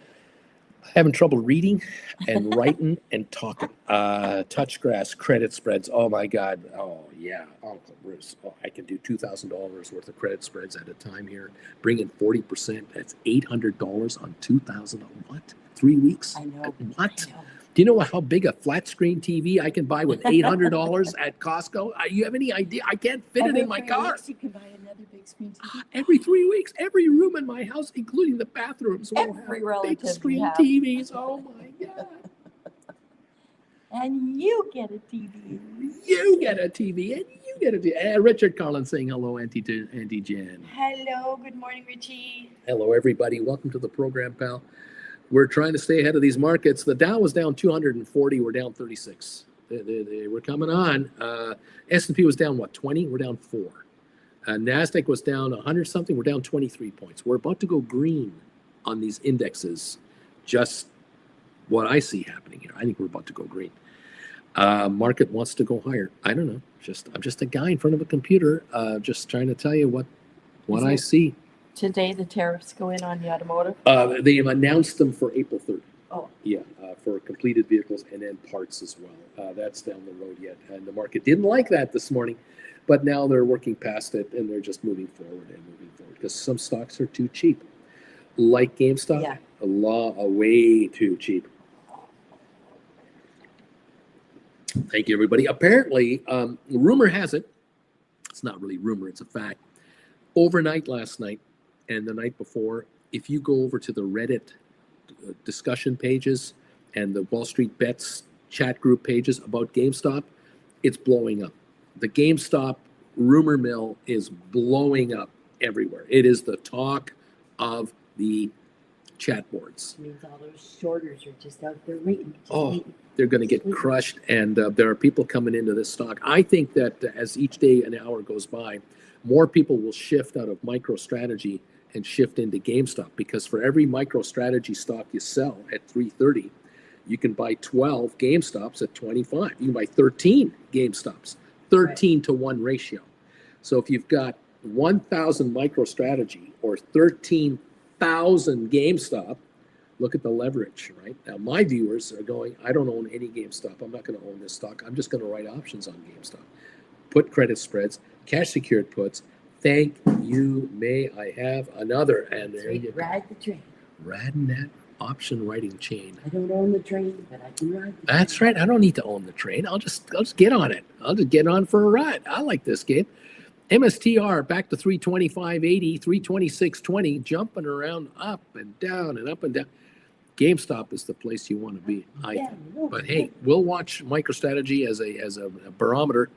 Having trouble reading and writing and talking. Touch grass, credit spreads. Oh my God. Oh yeah. Uncle Bruce. Oh, I can do $2,000 worth of credit spreads at a time here. Bring in 40%. That's $800 on 2,000. What? 3 weeks? I know. What? I know. Do you know how big a flat screen TV I can buy with $800 at Costco? You have any idea? I can't fit it in my car. You can buy another big screen TV. Every 3 weeks, every room in my house, including the bathrooms, will Every have relative big screen you have. TVs. Oh my God. And you get a TV. You get a TV and you get a TV. Richard Collins saying hello, Auntie Jen. Hello. Good morning, Richie. Hello, everybody. Welcome to the program, pal. We're trying to stay ahead of these markets. The Dow was down 240. We're down 36. We're coming on. S&P was down, 20? We're down 4. NASDAQ was down 100 something. We're down 23 points. We're about to go green on these indexes. Just what I see happening here. I think we're about to go green. Market wants to go higher. I don't know. I'm just a guy in front of a computer, just trying to tell you what I see. Today, the tariffs go in on the automotive? They have announced them for April 3rd. Oh. Yeah, for completed vehicles and then parts as well. That's down the road yet. And the market didn't like that this morning, but now they're working past it and they're just moving forward because some stocks are too cheap. Like GameStop, Yeah. Way too cheap. Thank you, everybody. Apparently, rumor has it, it's not really rumor, it's a fact. Overnight last night and the night before, if you go over to the Reddit discussion pages and the Wall Street Bets chat group pages about GameStop, it's blowing up. The GameStop rumor mill is blowing up everywhere. It is the talk of the chat boards. It means all those shorters are just out there waiting. They're going to get crushed, and there are people coming into this stock. I think that as each day and hour goes by, more people will shift out of MicroStrategy and shift into GameStop, because for every MicroStrategy stock you sell at 330, you can buy 12 GameStops at 25. You can buy 13 GameStops, 13 to 1 ratio. So if you've got 1,000 MicroStrategy or 13,000 GameStop, look at the leverage, right? Now, my viewers are going, I don't own any GameStop. I'm not going to own this stock. I'm just going to write options on GameStop. Put credit spreads, cash secured puts. Thank you. May I have another? And there you go. Ride the train. Riding that option writing chain. I don't own the train, but I can ride the train. That's right. I don't need to own the train. I'll just get on it. I'll just get on for a ride. I like this game. MSTR back to 325.80, 326.20, jumping around up and down and up and down. GameStop is the place you want to be, I think. But hey, we'll watch MicroStrategy as a barometer,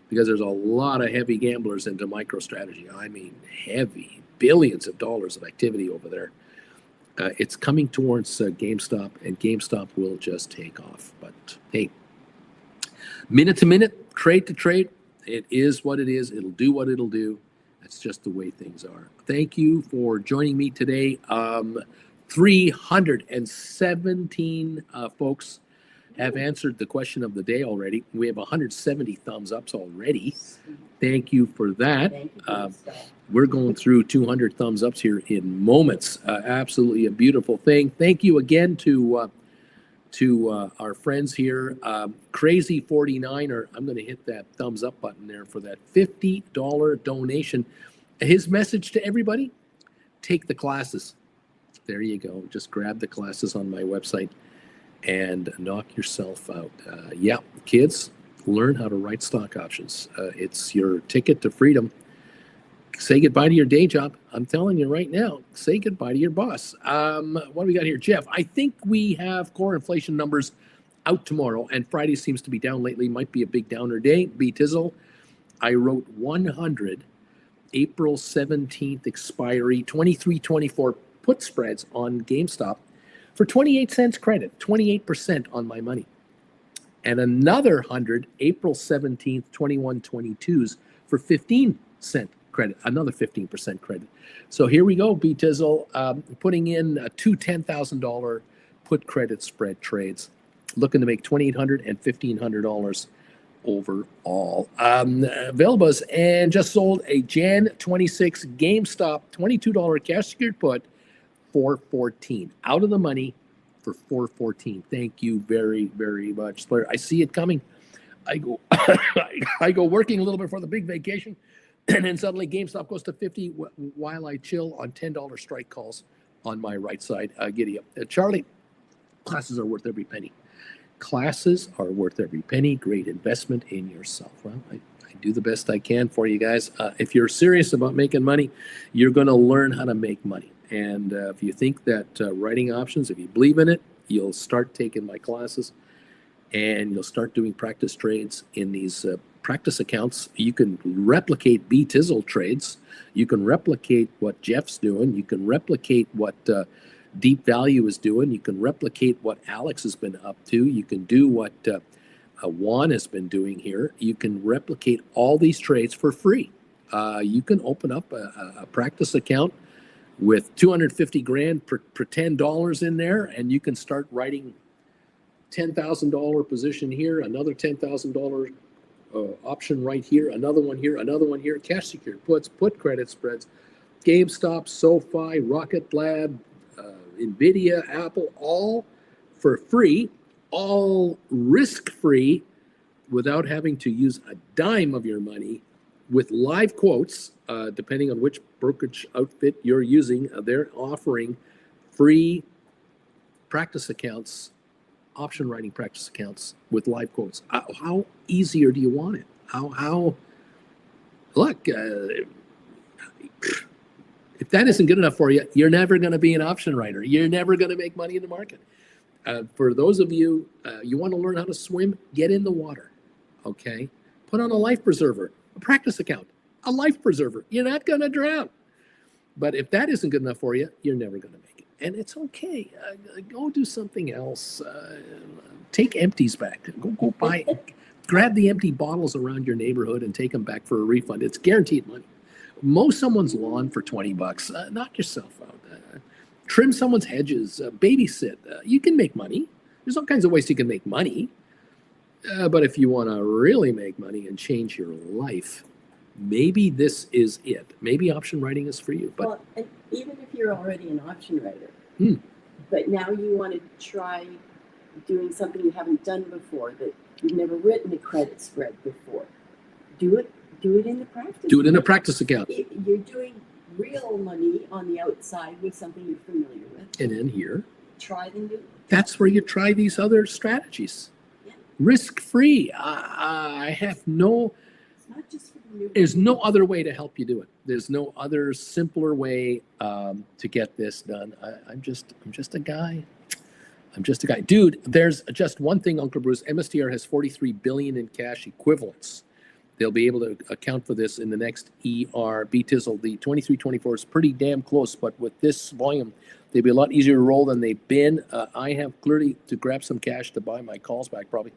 because there's a lot of heavy gamblers into MicroStrategy. I mean, heavy, billions of dollars of activity over there. It's coming towards GameStop, and GameStop will just take off. But hey, minute to minute, trade to trade, it is what it is. It'll do what it'll do. That's just the way things are. Thank you for joining me today. 317 folks have answered the question of the day already. We have 170 thumbs ups already. Thank you for that. Thank you for the stuff. We're going through 200 thumbs ups here in moments. Absolutely a beautiful thing. Thank you again to our friends here. Crazy 49er, I'm going to hit that thumbs up button there for that $50 donation. His message to everybody, take the classes. There you go. Just grab the classes on my website and knock yourself out. Yeah, kids, learn how to write stock options. It's your ticket to freedom. Say goodbye to your day job. I'm telling you right now, say goodbye to your boss. What do we got here? Jeff, I think we have core inflation numbers out tomorrow, and Friday seems to be down lately. Might be a big downer day. B. Tizzle, I wrote 100 April 17th expiry, 23.24 put spreads on Gamestop for 28 cents credit, 28% on my money. And another 100 April 17th, 21.22s for 15 cent credit, another 15% credit. So here we go, B. Tizzle, putting in two $10,000 put credit spread trades, looking to make $2,800 and $1,500 overall. Velbas, and just sold a Jan 26 GameStop $22 cash secured put, 414 out of the money for 414. Thank you very, very much, Blair. I see it coming. I go I go working a little bit for the big vacation, and then suddenly GameStop goes to 50 while I chill on $10 strike calls on my right side. Giddy up. Charlie, classes are worth every penny. Classes are worth every penny. Great investment in yourself. Well, I do the best I can for you guys. If you're serious about making money, you're going to learn how to make money. And if you think that writing options, if you believe in it, you'll start taking my classes and you'll start doing practice trades in these practice accounts. You can replicate B. Tizzle trades. You can replicate what Jeff's doing. You can replicate what Deep Value is doing. You can replicate what Alex has been up to. You can do what Juan has been doing here. You can replicate all these trades for free. You can open up a practice account with 250 grand per $10 in there, and you can start writing $10,000 position here, another $10,000 option right here, another one here, cash secured puts, put credit spreads, GameStop, SoFi, Rocket Lab, NVIDIA, Apple, all for free, all risk-free, without having to use a dime of your money, with live quotes, depending on which brokerage outfit you're using. They're offering free practice accounts, option writing practice accounts with live quotes. How easier do you want it? Look, if that isn't good enough for you, you're never going to be an option writer. You're never going to make money in the market. For those of you, you want to learn how to swim, get in the water, okay? Put on a life preserver, a practice account, a life preserver. You're not going to drown. But if that isn't good enough for you, you're never going to make it. And it's okay. Go do something else. Take empties back. Go buy, grab the empty bottles around your neighborhood and take them back for a refund. It's guaranteed money. Mow someone's lawn for $20. Knock yourself out. Trim someone's hedges. Babysit. You can make money. There's all kinds of ways you can make money. But if you want to really make money and change your life, maybe this is it. Maybe option writing is for you. But well, even if you're already an option writer, but now you want to try doing something you haven't done before, that you've never written a credit spread before, do it in the practice. Do it in a practice account. You're doing real money on the outside with something you're familiar with. And in here, try them. That's where you try these other strategies. Yeah. Risk-free. I have no. It's not just for the new. There's no other way to help you do it. There's no other simpler way to get this done. I'm just a guy. I'm just a guy. Dude, there's just one thing, Uncle Bruce. MSTR has 43 billion in cash equivalents. They'll be able to account for this in the next ER. B-Tizzle, the 23-24 is pretty damn close, but with this volume, they'd be a lot easier to roll than they've been. I have clearly to grab some cash to buy my calls back, probably.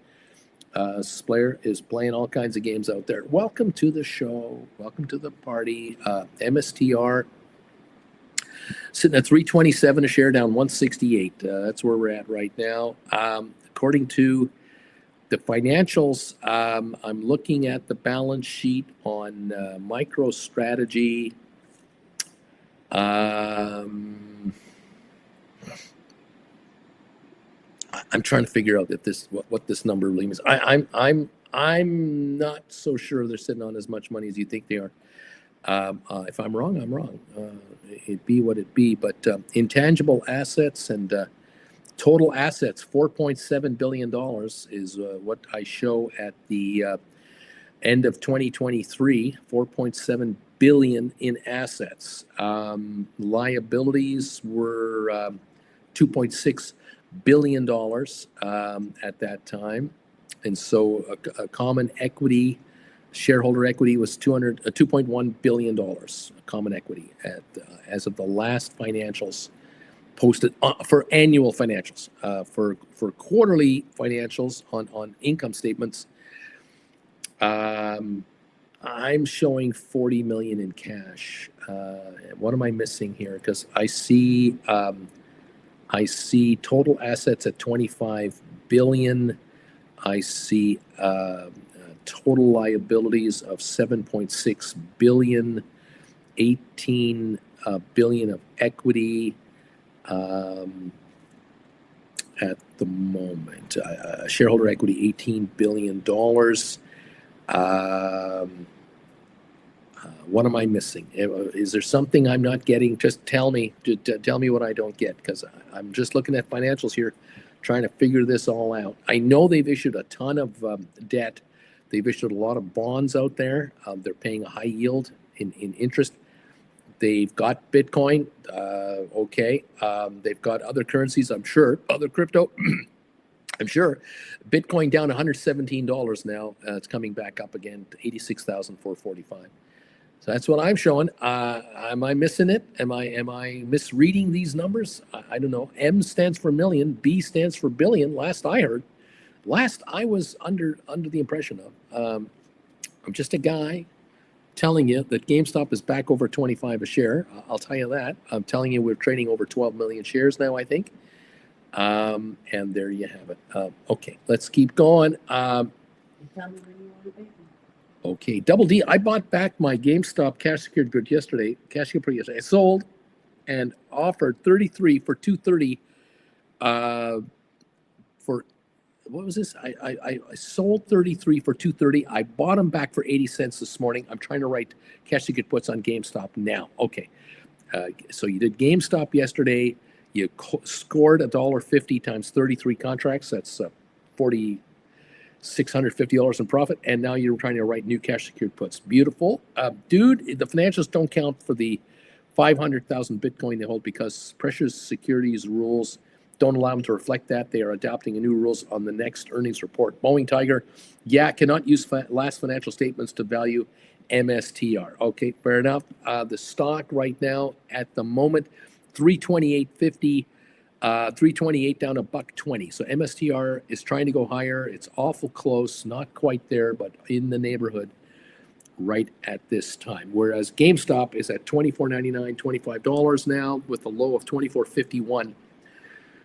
Splayer is playing all kinds of games out there. Welcome to the show. Welcome to the party. MSTR sitting at 327 a share, down 168. That's where we're at right now. according to the financials, I'm looking at the balance sheet on MicroStrategy. I'm trying to figure out if this what this number really means. I'm not so sure they're sitting on as much money as you think they are. If I'm wrong, I'm wrong. It be what it be. But intangible assets and total assets, $4.7 billion is what I show at the end of 2023. 4.7 billion in assets. Liabilities were $2.6 billion at that time, and so a common equity. Shareholder equity was $2.1 billion common equity as of the last financials posted for annual financials. For quarterly financials on income statements, I'm showing 40 million in cash. What am I missing here? Because I see total assets at 25 billion. I see total liabilities of 7.6 billion, 18 billion of equity at the moment. Shareholder equity, $18 billion. What am I missing? Is there something I'm not getting? Just tell me. Tell me what I don't get, because I'm just looking at financials here, trying to figure this all out. I know they've issued a ton of debt. They've issued a lot of bonds out there. They're paying a high yield in interest. They've got Bitcoin. Okay. They've got other currencies, I'm sure, other crypto. I'm sure. Bitcoin down $117 now. It's coming back up again to 86,445. So that's what I'm showing. Am I missing it? Am I misreading these numbers? I don't know. M stands for million. B stands for billion. Last I heard. Last I was under the impression of. I'm just a guy telling you that GameStop is back over 25 a share. I'll tell you that. I'm telling you we're trading over 12 million shares now, I think. And there you have it. Okay, let's keep going. Tell me when you want to be. Okay, Double D. I bought back my GameStop cash secured good yesterday. Cash secured yesterday. I sold and offered 33 for 230. For what was this? I sold 33 for 230. I bought them back for 80 cents this morning. I'm trying to write cash secured puts on GameStop now. Okay, so you did GameStop yesterday. You scored $1.50 times 33 contracts. That's $4,650 in profit, and now you're trying to write new cash secured puts. Beautiful, dude. The financials don't count for the 500,000 Bitcoin they hold because precious securities rules don't allow them to reflect that. They are adopting new rules on the next earnings report. Boeing Tiger, cannot use last financial statements to value MSTR. Okay, fair enough. The stock right now at the moment, 328.50. 328 down $1.20. So MSTR is trying to go higher. It's awful close, not quite there, but in the neighborhood right at this time. Whereas GameStop is at $24.99, $25 now, with a low of $24.51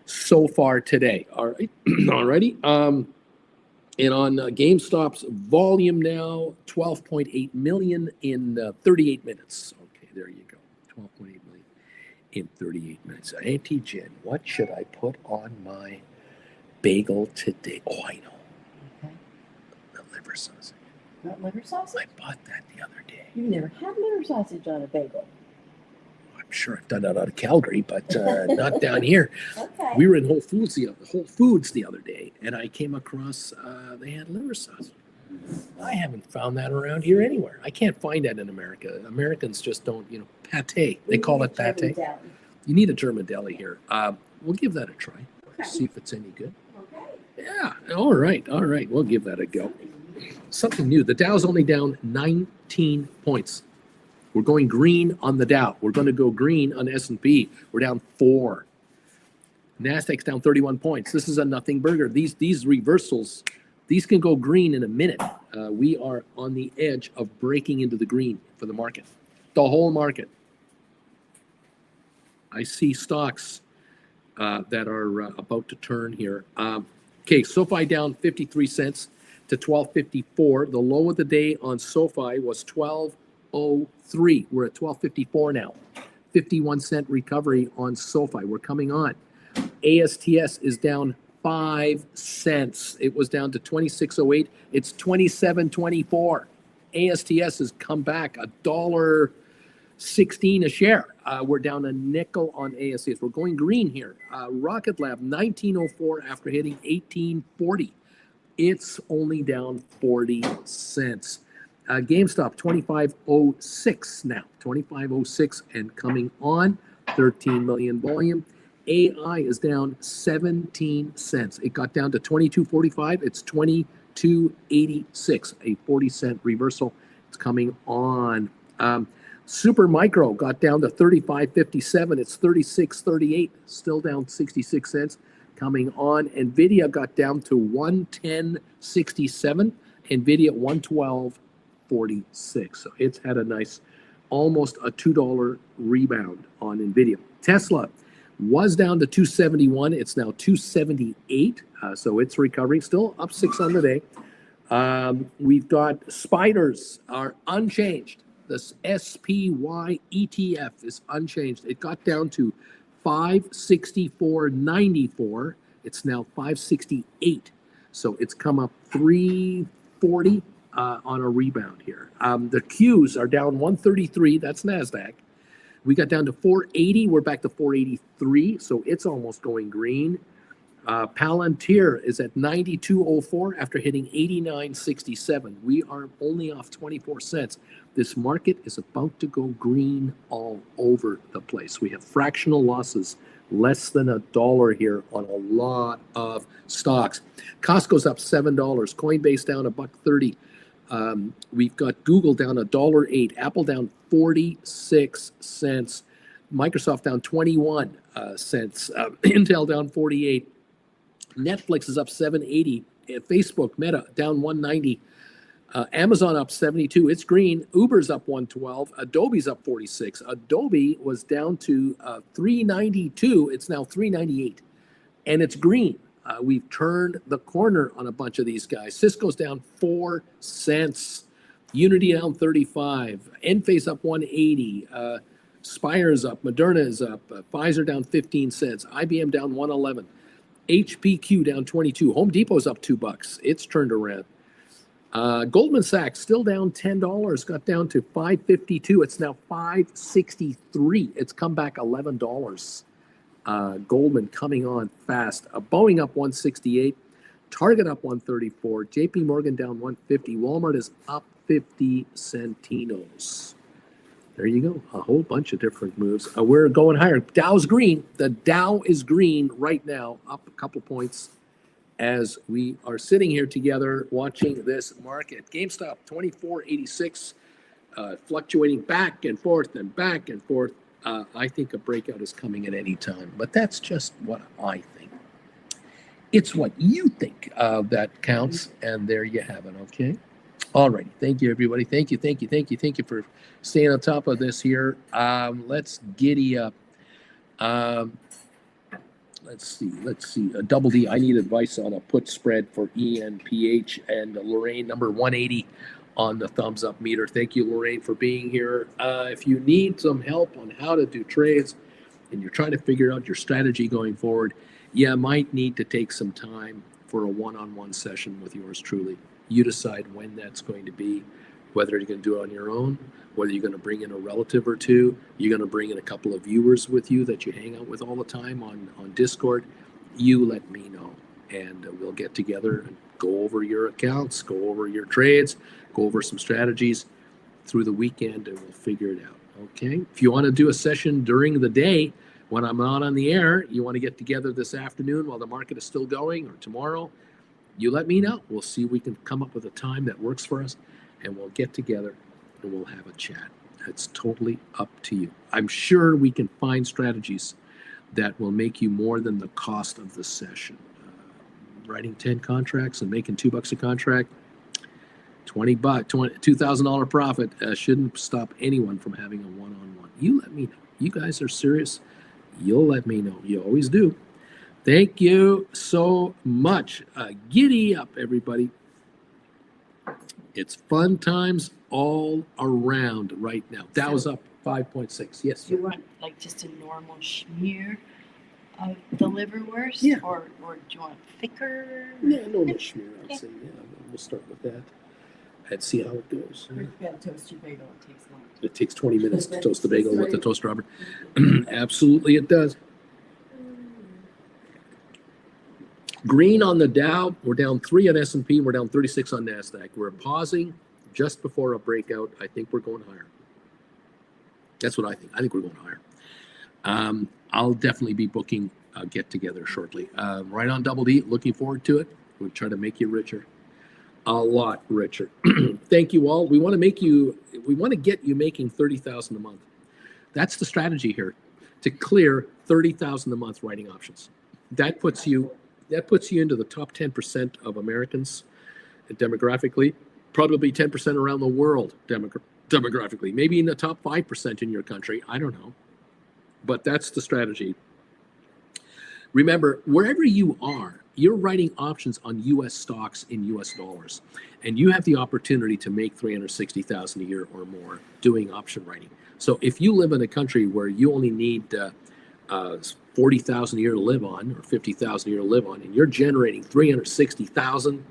so far today. All right, alrighty. And on GameStop's volume now, 12.8 million in 38 minutes. Okay, there you go. 12.8 million in 38 minutes. Auntie Jen, what should I put on my bagel today? Oh, I know. Okay. The liver sausage. Not liver sausage? I bought that the other day. You've never had liver sausage on a bagel. I'm sure I've done that out of Calgary, but not down here. Okay. We were in Whole Foods the other day, and I came across they had liver sausage. I haven't found that around here anywhere. I can't find that in America. Americans just don't, pate. They call it pate. You need a German deli here. We'll give that a try. Okay. See if it's any good. Okay. Yeah. All right. We'll give that a go. Something new. The Dow's only down 19 points. We're going green on the Dow. We're going to go green on S&P. We're down 4. NASDAQ's down 31 points. This is a nothing burger. These reversals, these can go green in a minute. We are on the edge of breaking into the green for the market. The whole market. I see stocks that are about to turn here. Okay, SoFi down 53 cents to 12.54. The low of the day on SoFi was 12.03. We're at 12.54 now. 51-cent recovery on SoFi. We're coming on. ASTS is down 5 cents. It was down to 26.08. It's 27.24. ASTS has come back $1.16 a share. We're down a nickel on ASTS. We're going green here. Rocket Lab 19.04 after hitting 18.40. It's only down 40 cents. GameStop 25.06 now. 25.06 and coming on. 13 million volume. AI is down 17 cents. It got down to 22.45. It's 22.86. A 40-cent reversal. It's coming on. Super Micro got down to 35.57. It's 36.38. Still down 66 cents. Coming on. NVIDIA got down to 110.67. NVIDIA 112.46. So it's had a nice, almost a $2 rebound on NVIDIA. Tesla was down to 271. It's now 278. So it's recovering. Still up 6 on the day. We've got spiders are unchanged. This SPY ETF is unchanged. It got down to 564.94. It's now 568. So it's come up 340 on a rebound here. The Qs are down 133. That's NASDAQ. We got down to 480. We're back to 483. So it's almost going green. Palantir is at 92.04 after hitting 89.67. We are only off 24 cents. This market is about to go green all over the place. We have fractional losses, less than $1 here on a lot of stocks. Costco's up $7. Coinbase down $1.30. We've got Google down $1.08. Apple down 46 cents. Microsoft down 21 cents. Intel down 48. Netflix is up 7.80. Facebook, Meta down 190. Amazon up 72. It's green. Uber's up 112. Adobe's up 46. Adobe was down to 392. It's now 398, and it's green. We've turned the corner on a bunch of these guys. Cisco's down 4 cents. Unity down 35. Enphase up 180. Spire's up. Moderna is up. Pfizer down 15 cents. IBM down 111. HPQ down 22. Home Depot's up $2. It's turned around. Goldman Sachs still down $10. Got down to 552. It's now 563. It's come back $11. Goldman coming on fast. Boeing up 168. Target up 134. JP Morgan down 150. Walmart is up 50 centinos. There you go. A whole bunch of different moves. We're going higher. Dow's green. The Dow is green right now, up a couple points as we are sitting here together watching this market. GameStop 24.86, fluctuating back and forth and back and forth. I think a breakout is coming at any time, but that's just what I think. It's what you think that counts, and there you have it, okay? All right. Thank you, everybody. Thank you for staying on top of this here. Let's giddy up. Let's see. Double D, I need advice on a put spread for ENPH, and Lorraine, number 180 on the thumbs up meter. Thank you, Lorraine, for being here. If you need some help on how to do trades and you're trying to figure out your strategy going forward, you might need to take some time for a one-on-one session with yours truly. You decide when that's going to be, whether you're going to do it on your own, whether you're going to bring in a relative or two, you're going to bring in a couple of viewers with you that you hang out with all the time on Discord. You let me know, and we'll get together and go over your accounts, go over your trades, go over some strategies through the weekend, and we'll figure it out, okay? If you want to do a session during the day when I'm not on the air, you want to get together this afternoon while the market is still going, or tomorrow, you let me know. We'll see if we can come up with a time that works for us, and we'll get together and we'll have a chat. It's totally up to you. I'm sure we can find strategies that will make you more than the cost of the session. Writing 10 contracts and making $2 a contract, $2,000 profit shouldn't stop anyone from having a one-on-one. You let me know. You guys are serious. You'll let me know. You always do. Thank you so much. Giddy up, everybody. It's fun times all around right now. Dow's up 5.6. Yes. Do you want like just a normal schmear of the liverwurst? Yeah. Or do you want thicker? Yeah, normal schmear, I'd say. Yeah, we'll start with that and see how it goes. Or if you have toast your bagel, it takes long. It takes 20 minutes to toast the bagel with the toaster oven. Absolutely, it does. Green on the Dow. We're down 3 on S&P. We're down 36 on NASDAQ. We're pausing just before a breakout. I think we're going higher. That's what I think. I think we're going higher. I'll definitely be booking a get-together shortly. Right on Double D. Looking forward to it. We'll try to make you richer. A lot richer. Thank you all. We want to get you making $30,000 a month. That's the strategy here, to clear $30,000 a month writing options. That puts you into the top 10% of Americans demographically, probably 10% around the world demographically, maybe in the top 5% in your country. I don't know. But that's the strategy. Remember, wherever you are, you're writing options on U.S. stocks in U.S. dollars, and you have the opportunity to make $360,000 a year or more doing option writing. So if you live in a country where you only need $40,000 a year to live on, or $50,000 a year to live on, and you're generating $360,000,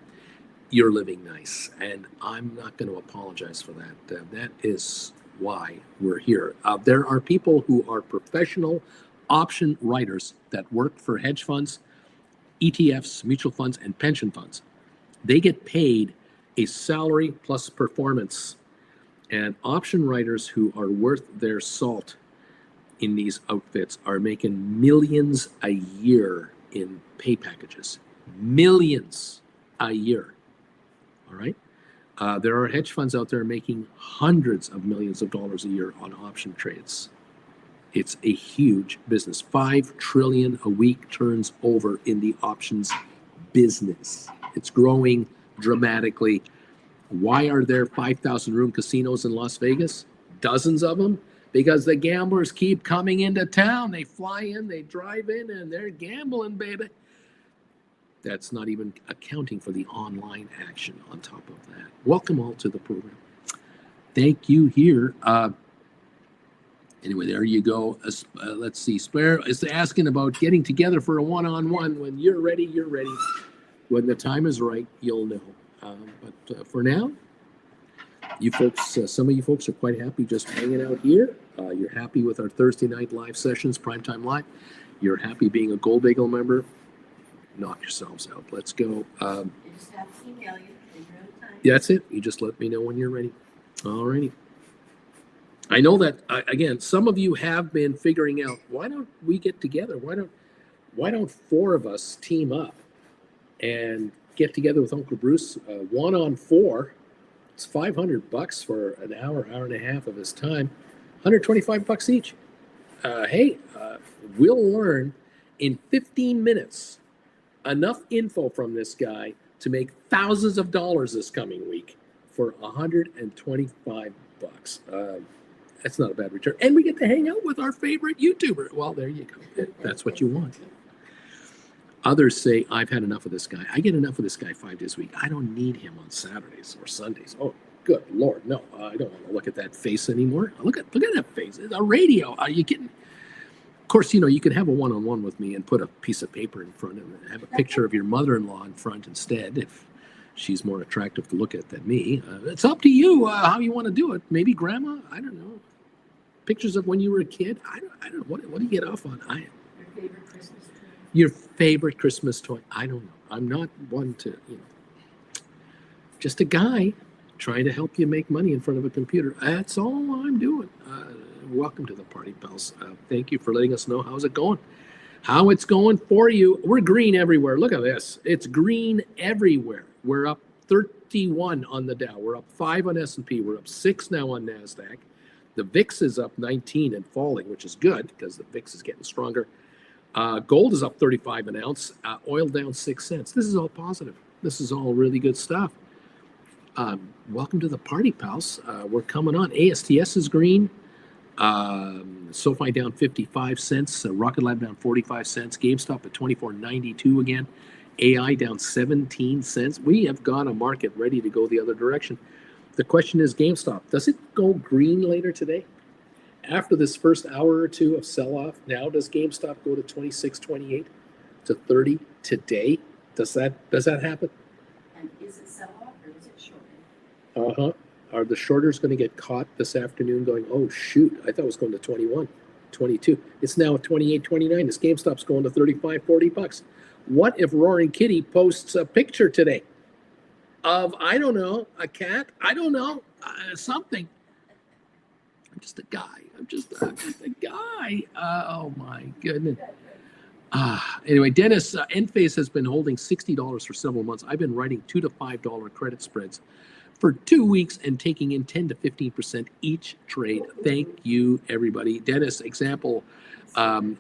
you're living nice. And I'm not going to apologize for that. That is why we're here. There are people who are professional option writers that work for hedge funds, ETFs, mutual funds, and pension funds. They get paid a salary plus performance. And option writers who are worth their salt in these outfits are making millions a year in pay packages. Millions a year. All right? There are hedge funds out there making hundreds of millions of dollars a year on option trades. It's a huge business. $5 trillion a week turns over in the options business. It's growing dramatically. Why are there 5,000 room casinos in Las Vegas? Dozens of them. Because the gamblers keep coming into town. They fly in, they drive in, and they're gambling, baby. That's not even accounting for the online action on top of that. Welcome all to the program. Thank you here. Anyway, there you go. Let's see. Spare is asking about getting together for a one-on-one. When you're ready, you're ready. When the time is right, you'll know. But for now, you folks, some of you folks are quite happy just hanging out here. You're happy with our Thursday night live sessions, Primetime Live. You're happy being a Gold Bagel member. Knock yourselves out. Let's go. You just have to email you in your own time. That's it. You just let me know when you're ready. All righty. I know that, again, some of you have been figuring out, why don't we get together? Why don't 4 of us team up and get together with Uncle Bruce, 1-on-4? It's $500 for an hour and a half of his time, $125 each. We'll learn in 15 minutes enough info from this guy to make thousands of dollars this coming week for $125. That's not a bad return. And we get to hang out with our favorite YouTuber. Well, there you go. That's what you want. Others say, I've had enough of this guy. I get enough of this guy 5 days a week. I don't need him on Saturdays or Sundays. Oh, good Lord. No, I don't want to look at that face anymore. Look at that face. It's a radio. Are you kidding? Of course, you can have a one-on-one with me and put a piece of paper in front and have a picture of your mother-in-law in front instead if she's more attractive to look at than me. It's up to you how you want to do it. Maybe grandma? I don't know. Pictures of when you were a kid? I don't know. What do you get off on? Your favorite Christmas tree? Your favorite Christmas toy? I don't know. I'm not one to, just a guy trying to help you make money in front of a computer. That's all I'm doing. Welcome to the party, pals. Thank you for letting us know how's it going. How it's going for you. We're green everywhere. Look at this. It's green everywhere. We're up 31 on the Dow. We're up 5 on S&P. We're up 6 now on NASDAQ. The VIX is up 19 and falling, which is good because the VIX is getting stronger. Gold is up 35 an ounce. Oil down 6 cents. This is all positive. This is all really good stuff. Welcome to the party, pals. We're coming on. ASTS is green. SoFi down 55 cents. Rocket Lab down 45 cents. GameStop at 24.92 again. AI down 17 cents. We have got a market ready to go the other direction. The question is GameStop. Does it go green later today? After this first hour or two of sell-off, now does GameStop go to 26.28 to 30 today? Does that happen? And is it sell-off or is it short? Uh-huh. Are the shorters going to get caught this afternoon going, oh, shoot, I thought it was going to 21, 22. It's now at 28, 29. This GameStop's going to 35, 40 bucks. What if Roaring Kitty posts a picture today of, I don't know, a cat? I don't know, something. I'm just a guy. I'm just a guy. Oh, my goodness. Anyway, Dennis, Enphase has been holding $60 for several months. I've been writing $2 to $5 credit spreads for 2 weeks and taking in 10 to 15% each trade. Thank you, everybody. Dennis, example,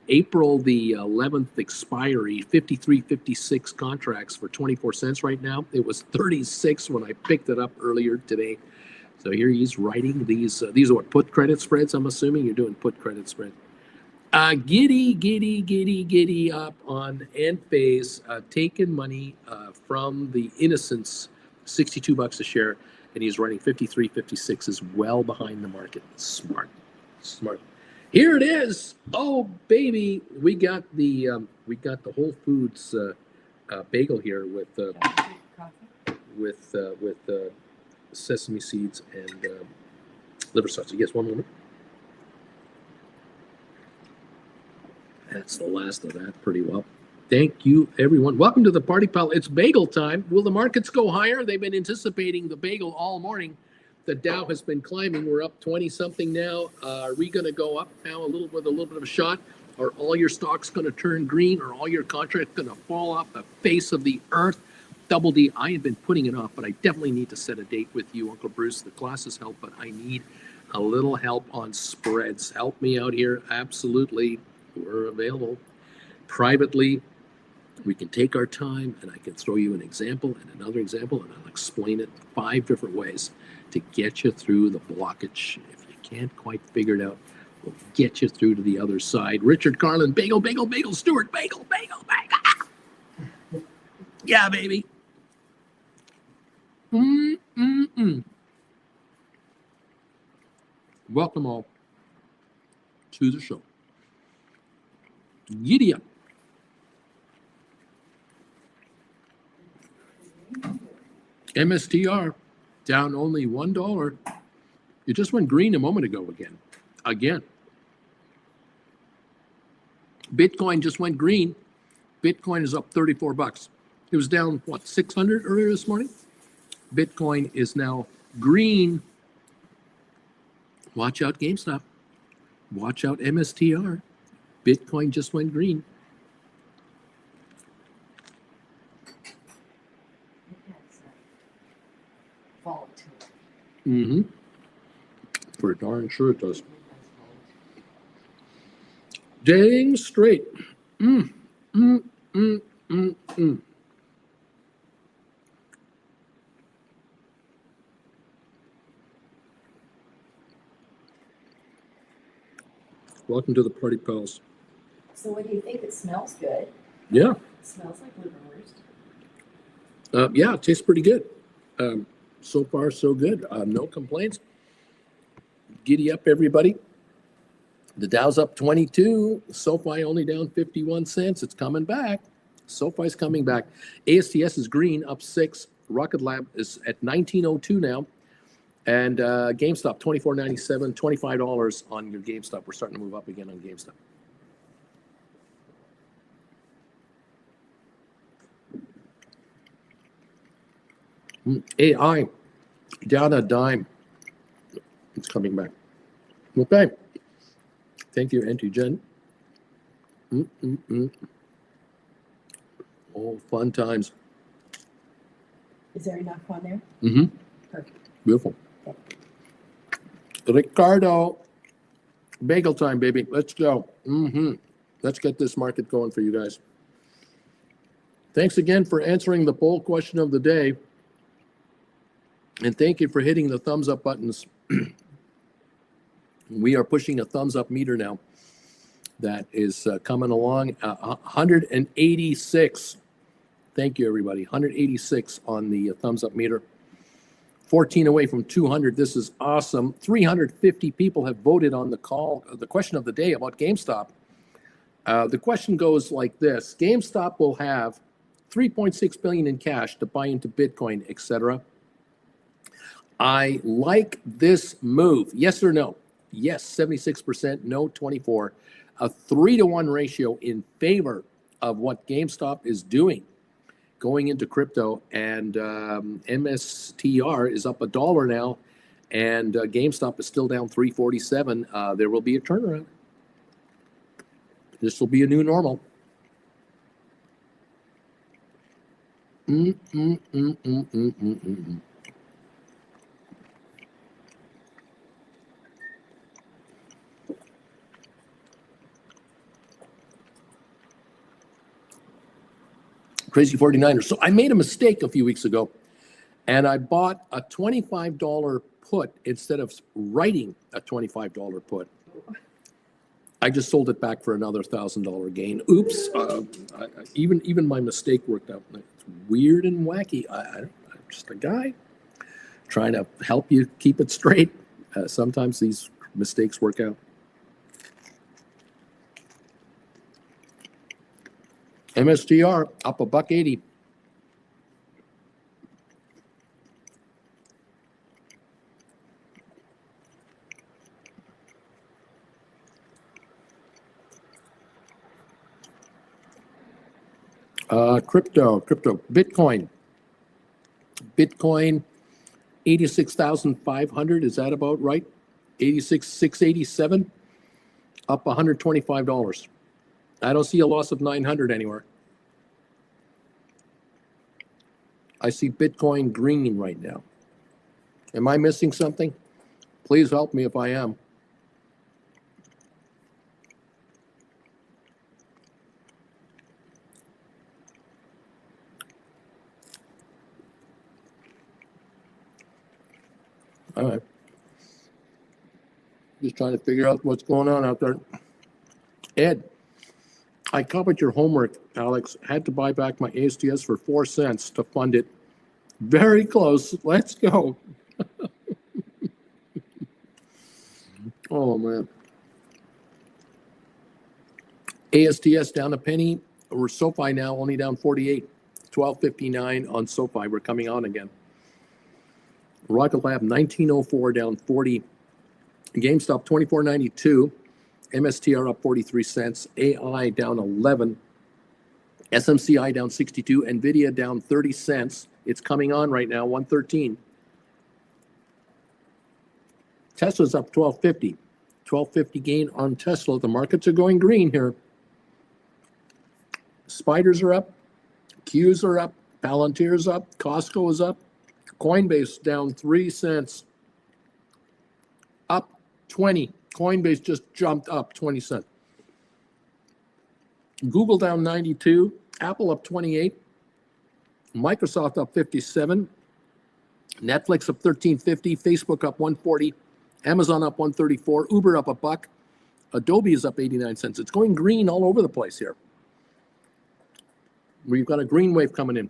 April the 11th expiry, 53.56 contracts for 24 cents right now. It was 36 when I picked it up earlier today. So here he's writing these. These are what, put credit spreads? I'm assuming you're doing put credit spreads. Giddy up on Enphase, taking money from the innocents, 62 bucks a share, and he's running 53.56 is well behind the market. Smart. Here it is. Oh baby, we got the Whole Foods bagel here with sesame seeds and liver sauce. Yes, one moment. That's the last of that pretty well. Thank you, everyone. Welcome to the Party Pal. It's bagel time. Will the markets go higher? They've been anticipating the bagel all morning. The Dow has been climbing. We're up 20-something now. Are we going to go up now with a little bit of a shot? Are all your stocks going to turn green? Are all your contracts going to fall off the face of the earth? Double D, I have been putting it off, but I definitely need to set a date with you, Uncle Bruce. The classes help, but I need a little help on spreads. Help me out here. Absolutely. We're available privately. We can take our time, and I can throw you an example and another example, and I'll explain it 5 different ways to get you through the blockage. If you can't quite figure it out, we'll get you through to the other side. Richard Carlin, bagel, Stewart, bagel. Yeah, baby. Welcome all to the show. Giddy up. MSTR down only $1. It just went green a moment ago again. Bitcoin just went green. Bitcoin is up 34 bucks. It was down, 600 earlier this morning? Bitcoin is now green. Watch out, GameStop. Watch out, MSTR. Bitcoin just went green. Mm-hmm. For darn sure it does. Dang straight. Welcome to the Party Pals. So what do you think? It smells good. Yeah. It smells like liverwurst. Yeah, it tastes pretty good. So far, so good. No complaints. Giddy up, everybody. The Dow's up 22. SoFi only down 51 cents. It's coming back. SoFi's coming back. ASTS is green, up 6. Rocket Lab is at 19.02 now. And GameStop, $24.97, $25 on your GameStop. We're starting to move up again on GameStop. AI down a dime. It's coming back. Okay. Thank you, Auntie Jen. Oh, fun times. Is there enough on there? Mm-hmm. Perfect. Beautiful. Okay. Ricardo, bagel time, baby. Let's go. Let's get this market going for you guys. Thanks again for answering the poll question of the day. And thank you for hitting the thumbs up buttons We are pushing a thumbs up meter now. That is coming along. 186. Thank you, everybody. 186 on the thumbs up meter. 14 away from 200. This is awesome. 350 people have voted on the question of the day about GameStop. The question goes like this: GameStop will have $3.6 billion in cash to buy into Bitcoin, etc. I like this move. Yes or no? Yes, 76%. No, 24%. A 3-to-1 ratio in favor of what GameStop is doing going into crypto. And MSTR is up $1 now, and GameStop is still down 347. There will be a turnaround. This will be a new normal. Crazy 49ers. So I made a mistake a few weeks ago, and I bought a $25 put instead of writing a $25 put. I just sold it back for another $1,000 gain. Oops! Even my mistake worked out. It's weird and wacky. I'm just a guy trying to help you keep it straight. Sometimes these mistakes work out. MSTR up $1.80. Crypto, Bitcoin, 86,500. Is that about right? 86,687, up $125. I don't see a loss of 900 anywhere. I see Bitcoin green right now. Am I missing something? Please help me if I am. All right. Just trying to figure out what's going on out there. Ed, I copied your homework, Alex. Had to buy back my ASTS for 4 cents to fund it. Very close. Let's go. Oh, man. ASTS down a penny. We're SoFi now, only down 48. 12.59 on SoFi. We're coming on again. Rocket Lab 1904 down 40. GameStop 24.92. MSTR up 43 cents. AI down 11. SMCI down 62. NVIDIA down 30 cents. It's coming on right now, 113. Tesla's up 12.50. 12.50 gain on Tesla. The markets are going green here. Spiders are up. Qs are up. Palantir's up. Costco is up. Coinbase down 3 cents. Up 20. Coinbase just jumped up 20 cents. Google down 92. Apple up 28. Microsoft up 57. Netflix up 13.50. Facebook up 140. Amazon up 134. Uber up $1. Adobe is up 89 cents. It's going green all over the place here. We've got a green wave coming in.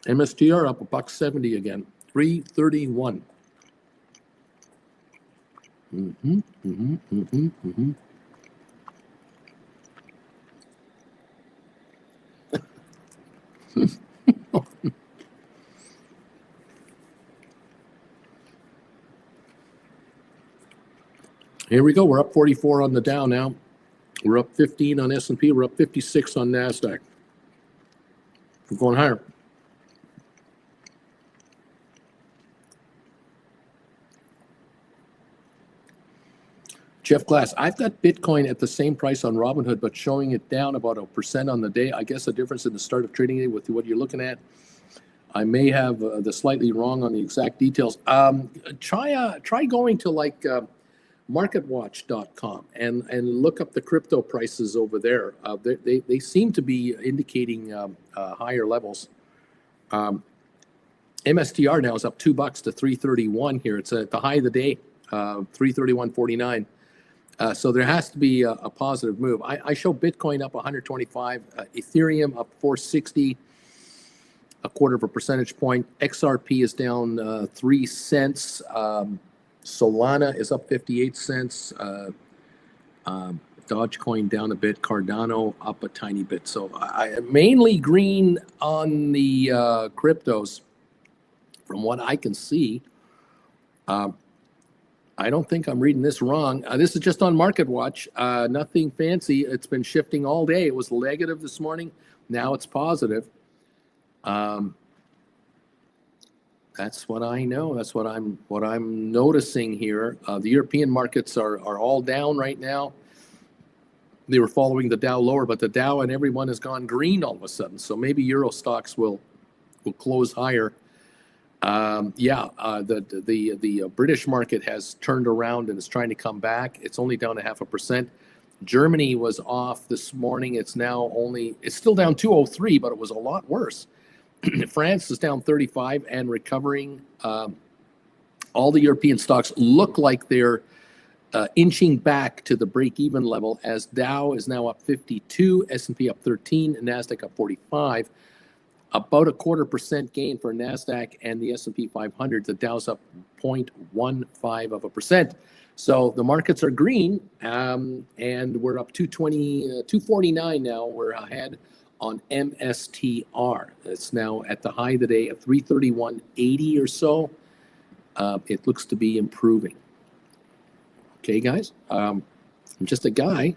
MSTR up $1.70 again. 331. Here we go. We're up 44 on the Dow now. We're up 15 on S&P. We're up 56 on NASDAQ. We're going higher. Jeff Glass, I've got Bitcoin at the same price on Robinhood, but showing it down about 1% on the day. I guess the difference in the start of trading day with what you're looking at. I may have the slightly wrong on the exact details. Try going to like marketwatch.com and look up the crypto prices over there. They seem to be indicating higher levels. MSTR now is up $2 to 331 here. It's at the high of the day, 331.49. So there has to be a positive move. I show Bitcoin up 125, Ethereum up 460, a quarter of a percentage point. XRP is down 3 cents. Solana is up 58 cents. Dogecoin down a bit. Cardano up a tiny bit. So I mainly green on the cryptos. From what I can see, I don't think I'm reading this wrong. This is just on Market Watch. Nothing fancy. It's been shifting all day. It was negative this morning. Now it's positive. That's what I know. That's what I'm noticing here. The European markets are all down right now. They were following the Dow lower, but the Dow and everyone has gone green all of a sudden. So maybe Euro stocks will close higher. The British market has turned around and is trying to come back. It's only down 0.5%. Germany was off this morning. It's still down 203, but it was a lot worse. France is down 35 and recovering. All the European stocks look like they're inching back to the break-even level, as Dow is now up 52, S&P up 13, and NASDAQ up 45. About a 0.25% gain for NASDAQ and the S&P 500. The Dow's up 0.15%. So the markets are green, and we're up 249 now. We're ahead on MSTR. It's now at the high of the day of 331.80 or so. It looks to be improving. Okay, guys. I'm just a guy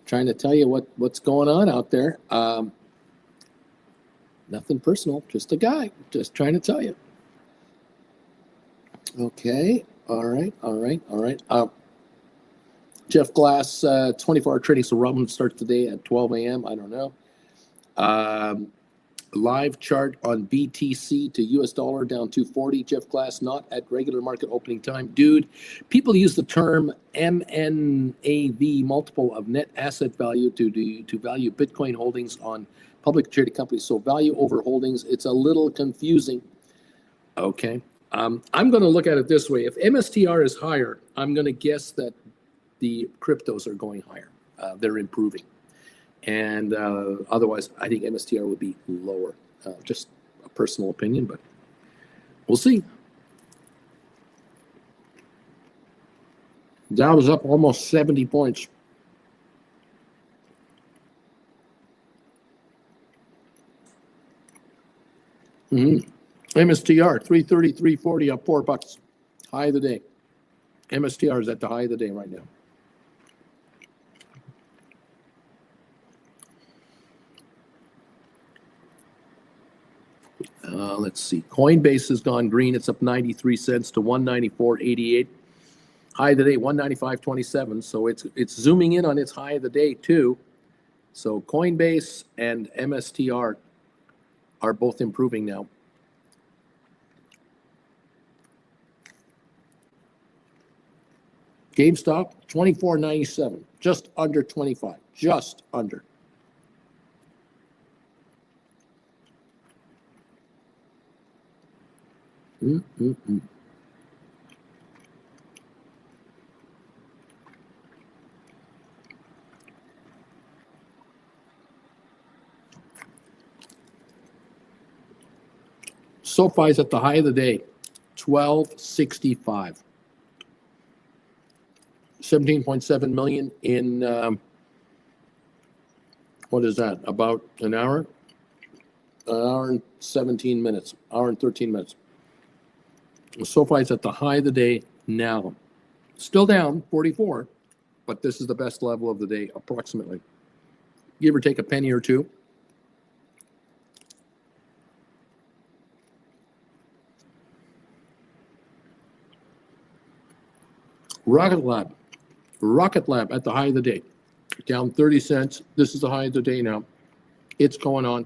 trying to tell you what's going on out there. Nothing personal, just a guy, just trying to tell you. Okay, all right. Jeff Glass, 24-hour trading, so Robin starts today at 12 a.m. I don't know. Live chart on BTC to US dollar down 240. Jeff Glass, not at regular market opening time. Dude, people use the term MNAV, multiple of net asset value, to value Bitcoin holdings on public traded companies. So value over holdings, it's a little confusing. Okay. I'm going to look at it this way. If MSTR is higher, I'm going to guess that the cryptos are going higher. They're improving. And otherwise, I think MSTR would be lower. Just a personal opinion, but we'll see. Dow was up almost 70 points. MSTR 333.40 up $4. High of the day. MSTR is at the high of the day right now. Let's see. Coinbase has gone green. It's up 93 cents to 194.88. High of the day 195.27. So it's zooming in on its high of the day too. So Coinbase and MSTR are both improving now. GameStop 24.97, just under 25, just under. SoFi's at the high of the day, 12.65. 17.7 million in, what is that, about an hour? An hour and 17 minutes, hour and 13 minutes. SoFi's at the high of the day now. Still down, 44, but this is the best level of the day, approximately. Give or take a penny or two. Rocket Lab at the high of the day, down 30 cents. This is the high of the day now. It's coming on.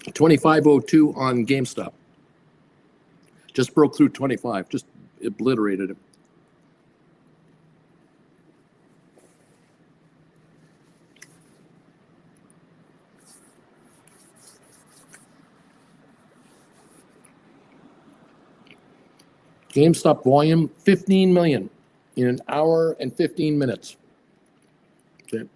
25.02 on GameStop. Just broke through 25, just obliterated it. GameStop volume 15 million in an hour and 15 minutes. Okay.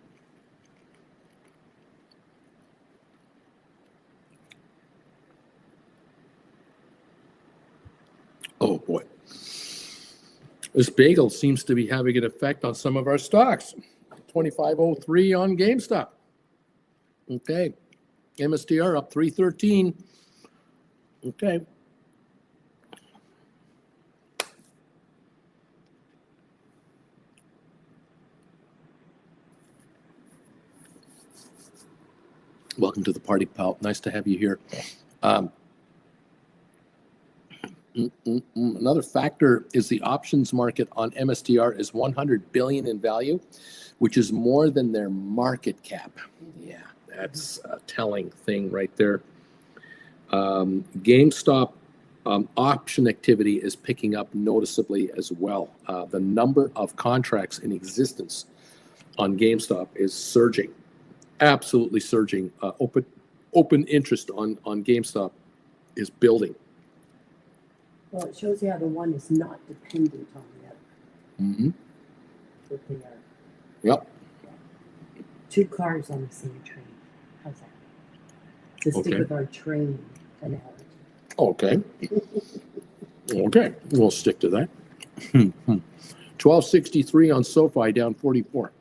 Oh boy. This bagel seems to be having an effect on some of our stocks. 2503 on GameStop. Okay. MSTR up 313. Okay. Welcome to the party, pal. Nice to have you here. Another factor is the options market on MSTR is 100 billion in value, which is more than their market cap. Yeah, that's a telling thing right there. GameStop option activity is picking up noticeably as well. The number of contracts in existence on GameStop is surging, absolutely surging. Open interest on GameStop is building. Well, it shows you how the one is not dependent on the other. Mm-hmm. That they are Yep. two cars on the same train. How's that? To stick Okay. with our train analogy. Okay. Okay. We'll stick to that. 1263 on SoFi, down 44.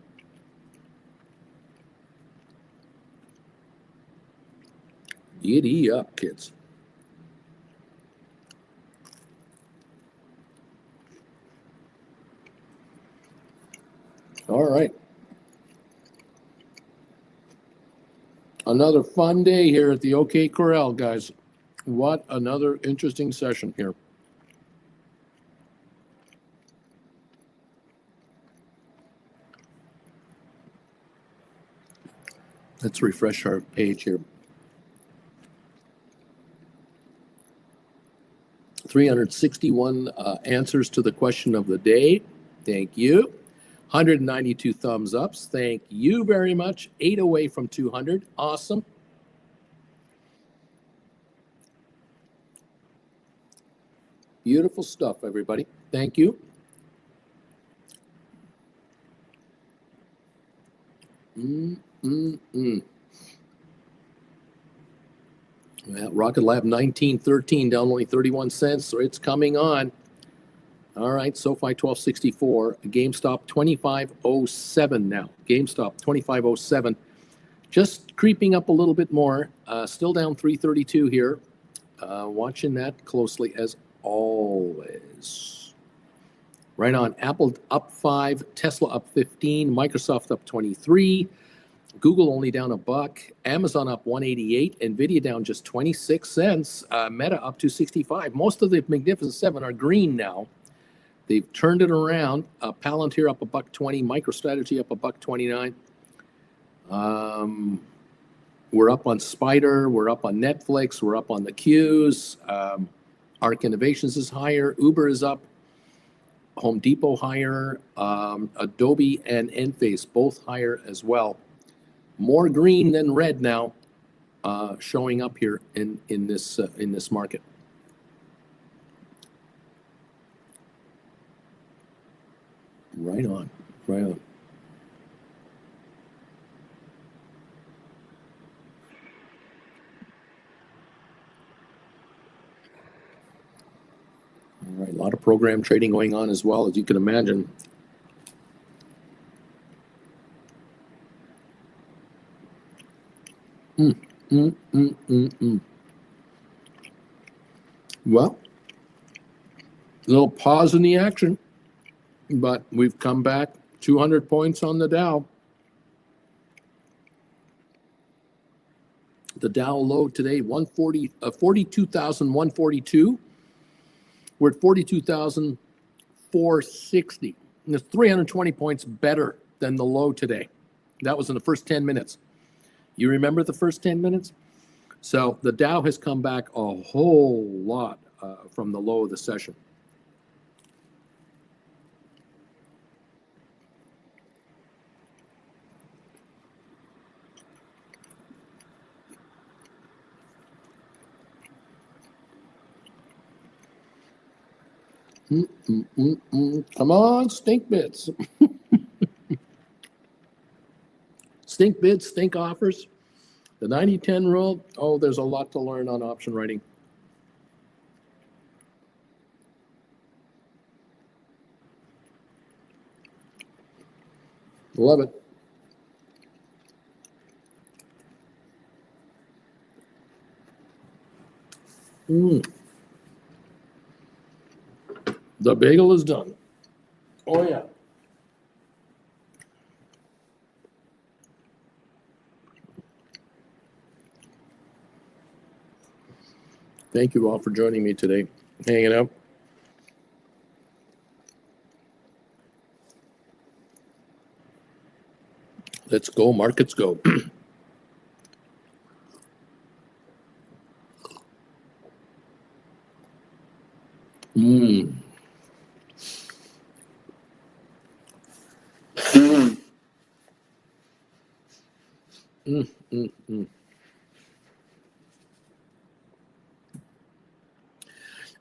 Giddy up, kids. All right. Another fun day here at the OK Corral, guys. What another interesting session here. Let's refresh our page here. 361 answers to the question of the day. Thank you. 192 thumbs ups. Thank you very much. 8 away from 200. Awesome. Beautiful stuff, everybody. Thank you. Well, Rocket Lab 1913 down only 31 cents, so it's coming on. All right, SoFi 1264, GameStop 2507 now. GameStop 2507, just creeping up a little bit more. Still down 332 here. Watching that closely as always. Right on. Apple up 5, Tesla up 15, Microsoft up 23, Google only down $1, Amazon up 188, Nvidia down just 26 cents, Meta up 265. Most of the Magnificent Seven are green now. They've turned it around. Palantir up $1.20, MicroStrategy up $1.29. We're up on Spider. We're up on Netflix. We're up on the Qs. Arc Innovations is higher. Uber is up. Home Depot higher. Adobe and Enphase both higher as well. More green than red now, showing up here in this market. Right on, right on. All right, a lot of program trading going on as well, as you can imagine. Well, a little pause in the action, but we've come back 200 points on the Dow. The Dow low today, 42,142. We're at 42,460. And it's 320 points better than the low today. That was in the first 10 minutes. You remember the first 10 minutes? So the Dow has come back a whole lot from the low of the session. Come on, stink bits. Stink bids, stink offers. The 90-10 rule. Oh, there's a lot to learn on option writing. Love it. The bagel is done. Oh, yeah. Thank you all for joining me today, hanging out. Let's go, markets go.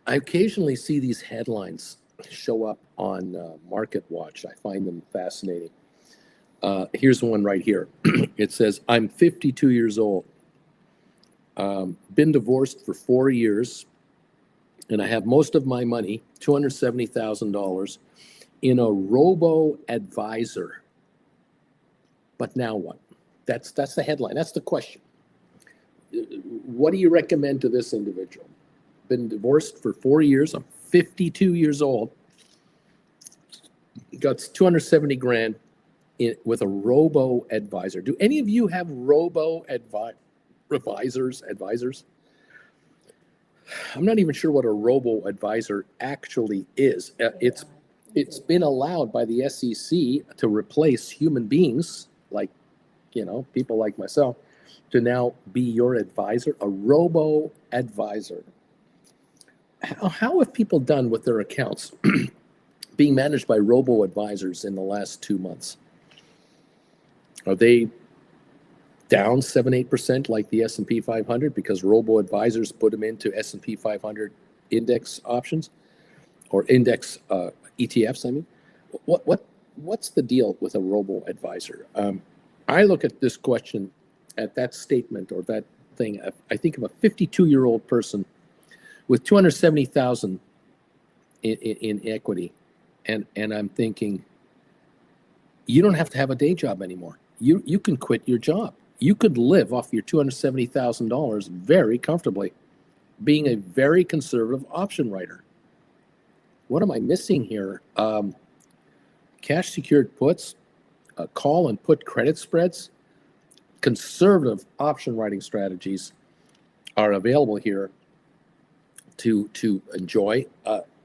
I occasionally see these headlines show up on Market Watch. I find them fascinating. Here's one right here. It says, I'm 52 years old, been divorced for 4 years, and I have most of my money, $270,000, in a robo-advisor. But now what? That's the headline. That's the question. What do you recommend to this individual? Been divorced for 4 years. I'm 52 years old. Got 270 grand with a robo advisor. Do any of you have robo advisors? I'm not even sure what a robo advisor actually is. It's been allowed by the SEC to replace human beings, like people like myself, to now be your advisor, a robo advisor. How have people done with their accounts being managed by robo advisors in the last 2 months? Are they down 7-8% like the S&P 500 because robo advisors put them into S&P 500 index options or index ETFs? I mean, what's the deal with a robo advisor? I look at this question, at that statement or that thing. I think of a 52-year-old person with 270,000 in equity, and I'm thinking, you don't have to have a day job anymore. You can quit your job. You could live off your $270,000 very comfortably, being a very conservative option writer. What am I missing here? Cash secured puts, call and put credit spreads, conservative option writing strategies are available here to enjoy.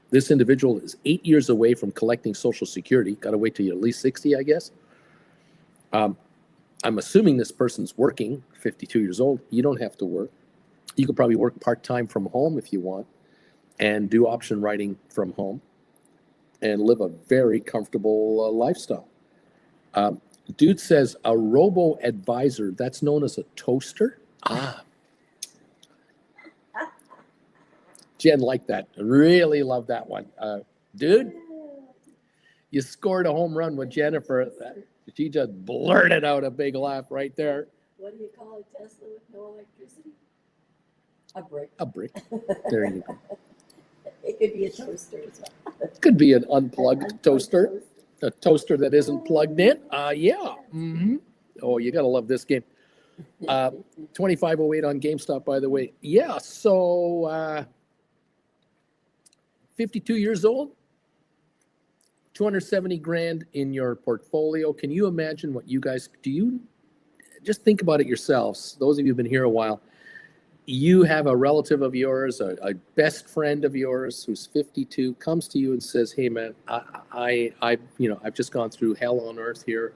This individual is 8 years away from collecting Social Security. Got to wait till you're at least 60, I guess. I'm assuming this person's working, 52 years old. You don't have to work. You could probably work part-time from home if you want and do option writing from home and live a very comfortable lifestyle. Dude says a robo-advisor, that's known as a toaster. Jen liked that. Really love that one. Dude, you scored a home run with Jennifer. She just blurted out a big laugh right there. What do you call a Tesla with no electricity? A brick. A brick. There you go. It could be a toaster as well. Could be an unplugged toaster. A toaster that isn't plugged in. Yeah. Mm-hmm. Oh, you got to love this game. 2508 on GameStop, by the way. Yeah, so 52 years old, 270 grand in your portfolio. Can you imagine what you guys, just think about it yourselves. Those of you who've been here a while, you have a relative of yours, a best friend of yours who's 52, comes to you and says, hey man, I've just gone through hell on earth here.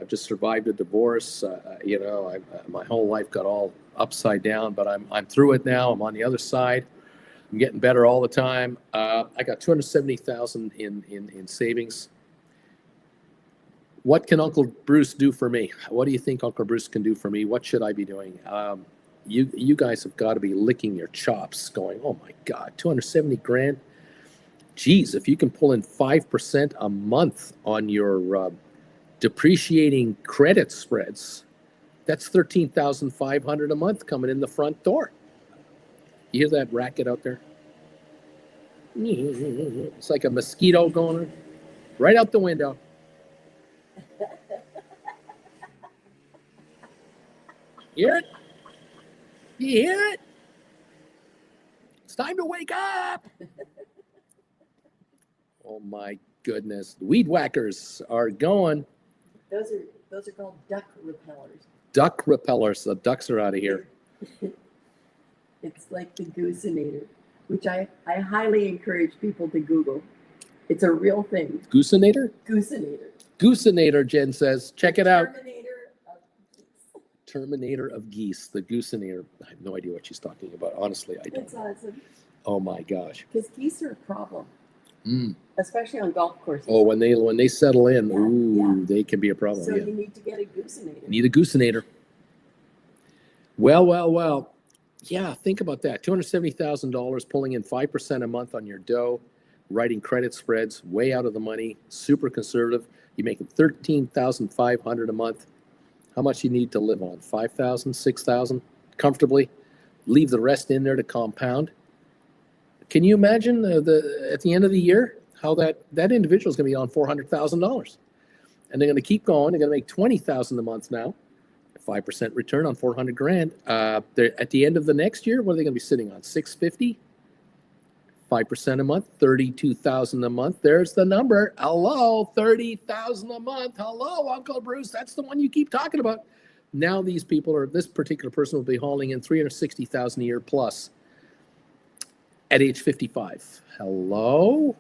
I've just survived a divorce. My whole life got all upside down, but I'm through it now. I'm on the other side. I'm getting better all the time. I got 270,000 in savings. What can Uncle Bruce do for me? What do you think Uncle Bruce can do for me? What should I be doing? You guys have got to be licking your chops going, oh my God, 270 grand. Geez, if you can pull in 5% a month on your depreciating credit spreads, that's $13,500 a month coming in the front door. You hear that racket out there? It's like a mosquito going right out the window. You hear it? You hear it? It's time to wake up. Oh my goodness. Weed whackers are going. Those are called duck repellers. Duck repellers. The ducks are out of here. It's like the Goosinator, which I highly encourage people to Google. It's a real thing. Goosinator? Goosinator. Goosinator, Jen says. Check it out. Terminator of geese. Terminator of geese. The Goosinator. I have no idea what she's talking about. Honestly, I don't. That's awesome. Oh my gosh. Because geese are a problem, Mm. especially on golf courses. Oh, when they settle in, Yeah, ooh, yeah. they can be a problem. So Yeah. you need to get a Goosinator. Need a Goosinator. Well. Yeah, think about that. $270,000 pulling in 5% a month on your dough, writing credit spreads, way out of the money, super conservative. You're making $13,500 a month. How much you need to live on? $5,000, $6,000 comfortably. Leave the rest in there to compound. Can you imagine at the end of the year how that individual is going to be on $400,000, and they're going to keep going. They're going to make $20,000 a month now. 5% return on $400,000. They're at the end of the next year. What are they going to be sitting on? $650. 5% a month, $32,000 a month. There's the number. Hello, $30,000 a month. Hello, Uncle Bruce. That's the one you keep talking about. Now these people, or this particular person, will be hauling in $360,000 a year plus at age 55. Hello.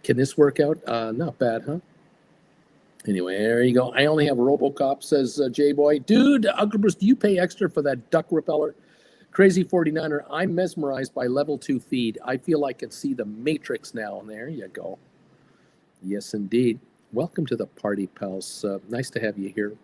Can this work out? Not bad, huh? Anyway, there you go. I only have RoboCop, says J-Boy. Dude, Uncle Bruce, do you pay extra for that duck repeller? Crazy 49er, I'm mesmerized by level 2 feed. I feel I can see the Matrix now. And there you go. Yes, indeed. Welcome to the party, pals. Nice to have you here.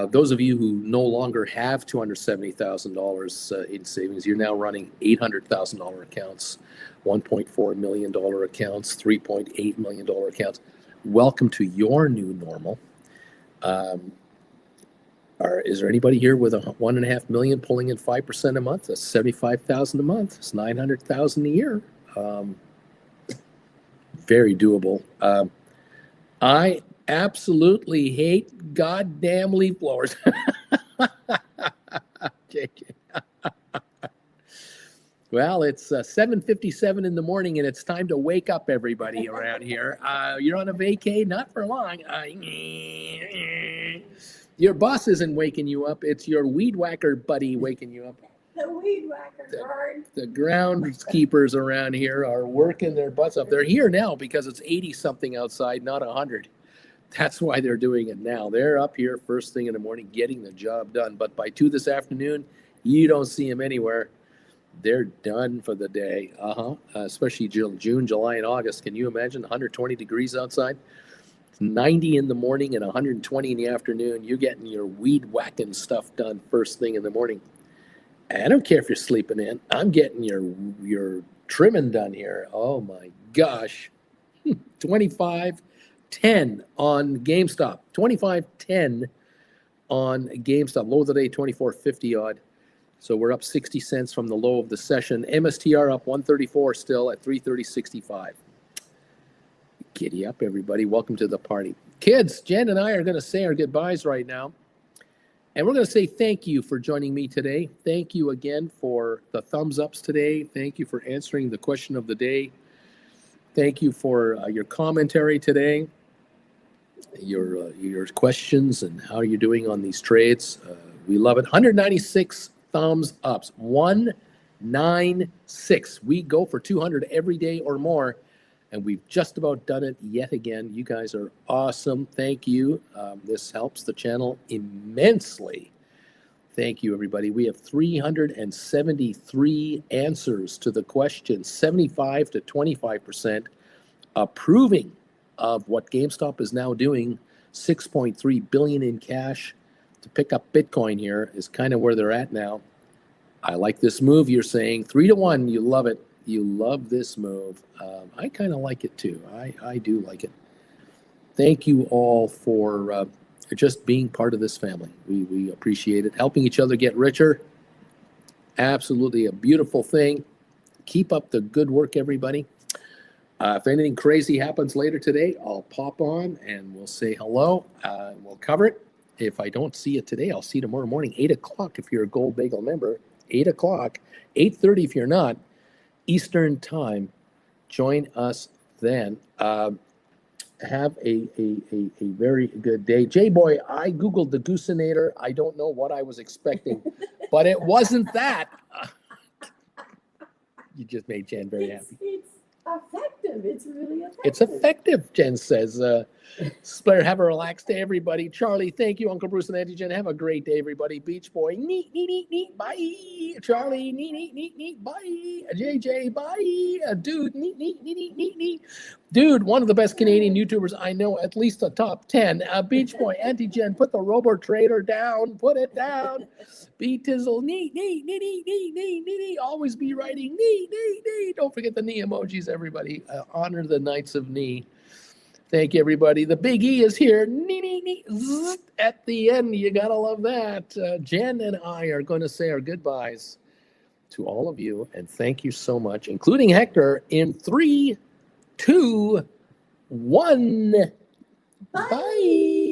Those of you who no longer have $270,000 in savings, you're now running $800,000 accounts, $1.4 million accounts, $3.8 million accounts. Welcome to your new normal. Is there anybody here with a 1.5 million pulling in 5% a month? That's 75,000 a month. It's 900,000 a year. Very doable. I absolutely hate goddamn leaf blowers. JJ. Well, it's 7:57 in the morning, and it's time to wake up, everybody around here. You're on a vacay, not for long. Your boss isn't waking you up. It's your weed whacker buddy waking you up. The weed whacker guard. The groundskeepers around here are working their butts up. They're here now because it's 80-something outside, not 100. That's why they're doing it now. They're up here first thing in the morning getting the job done. But by 2 this afternoon, you don't see them anywhere. They're done for the day. Especially June, July, and August. Can you imagine 120 degrees outside? It's 90 in the morning and 120 in the afternoon. You're getting your weed whacking stuff done first thing in the morning. I don't care if you're sleeping in. I'm getting your trimming done here. Oh my gosh. 25.10 on Gamestop. 25.10 on Gamestop. Low of the day, 24.50 odd. So we're up 60 cents from the low of the session. MSTR up 134 still at 330.65. Giddy up, everybody. Welcome to the party. Kids, Jen and I are going to say our goodbyes right now. And we're going to say thank you for joining me today. Thank you again for the thumbs ups today. Thank you for answering the question of the day. Thank you for your commentary today, your questions, and how you're doing on these trades. We love it. 196 thumbs ups. 196. We go for 200 every day or more, and we've just about done it yet again. You guys are awesome. Thank you. This helps the channel immensely. Thank you, everybody. We have 373 answers to the question, 75 to 25% approving of what GameStop is now doing. 6.3 billion in cash to pick up Bitcoin here is kind of where they're at now. I like this move. You're saying 3 to 1. You love it. You love this move. I kind of like it too. I do like it. Thank you all for just being part of this family. We appreciate it. Helping each other get richer. Absolutely a beautiful thing. Keep up the good work, everybody. If anything crazy happens later today, I'll pop on and we'll say hello. We'll cover it. If I don't see you today, I'll see you tomorrow morning, 8 o'clock if you're a Gold Bagel member. 8 o'clock, 8:30 if you're not, Eastern Time. Join us then. Have a very good day. J-Boy, I Googled the Goosinator. I don't know what I was expecting, but it wasn't that. You just made Jen very happy. It's effective. It's really effective. It's effective, Jen says. Blair, have a relaxed day, everybody. Charlie, thank you, Uncle Bruce and Auntie Jen. Have a great day, everybody. Beach Boy, neat, neat, neat, neat, bye. Charlie, neat, neat, neat, neat, bye. JJ, bye. Dude, neat, neat, neat, neat, neat, neat. Dude, one of the best Canadian YouTubers I know, at least a top 10. Beach Boy, Auntie Jen, put the Robo Trader down. Put it down. Be Tizzle, neat, neat, neat, neat, neat, neat, neat. Always be writing, neat, neat, neat. Don't forget the knee emojis, everybody. Honor the Knights of Knee. Thank you, everybody. The Big E is here. Nee, nee, nee. Zzz, at the end, you got to love that. Jen and I are going to say our goodbyes to all of you. And thank you so much, including Hector, in 3, 2, 1. Bye. Bye.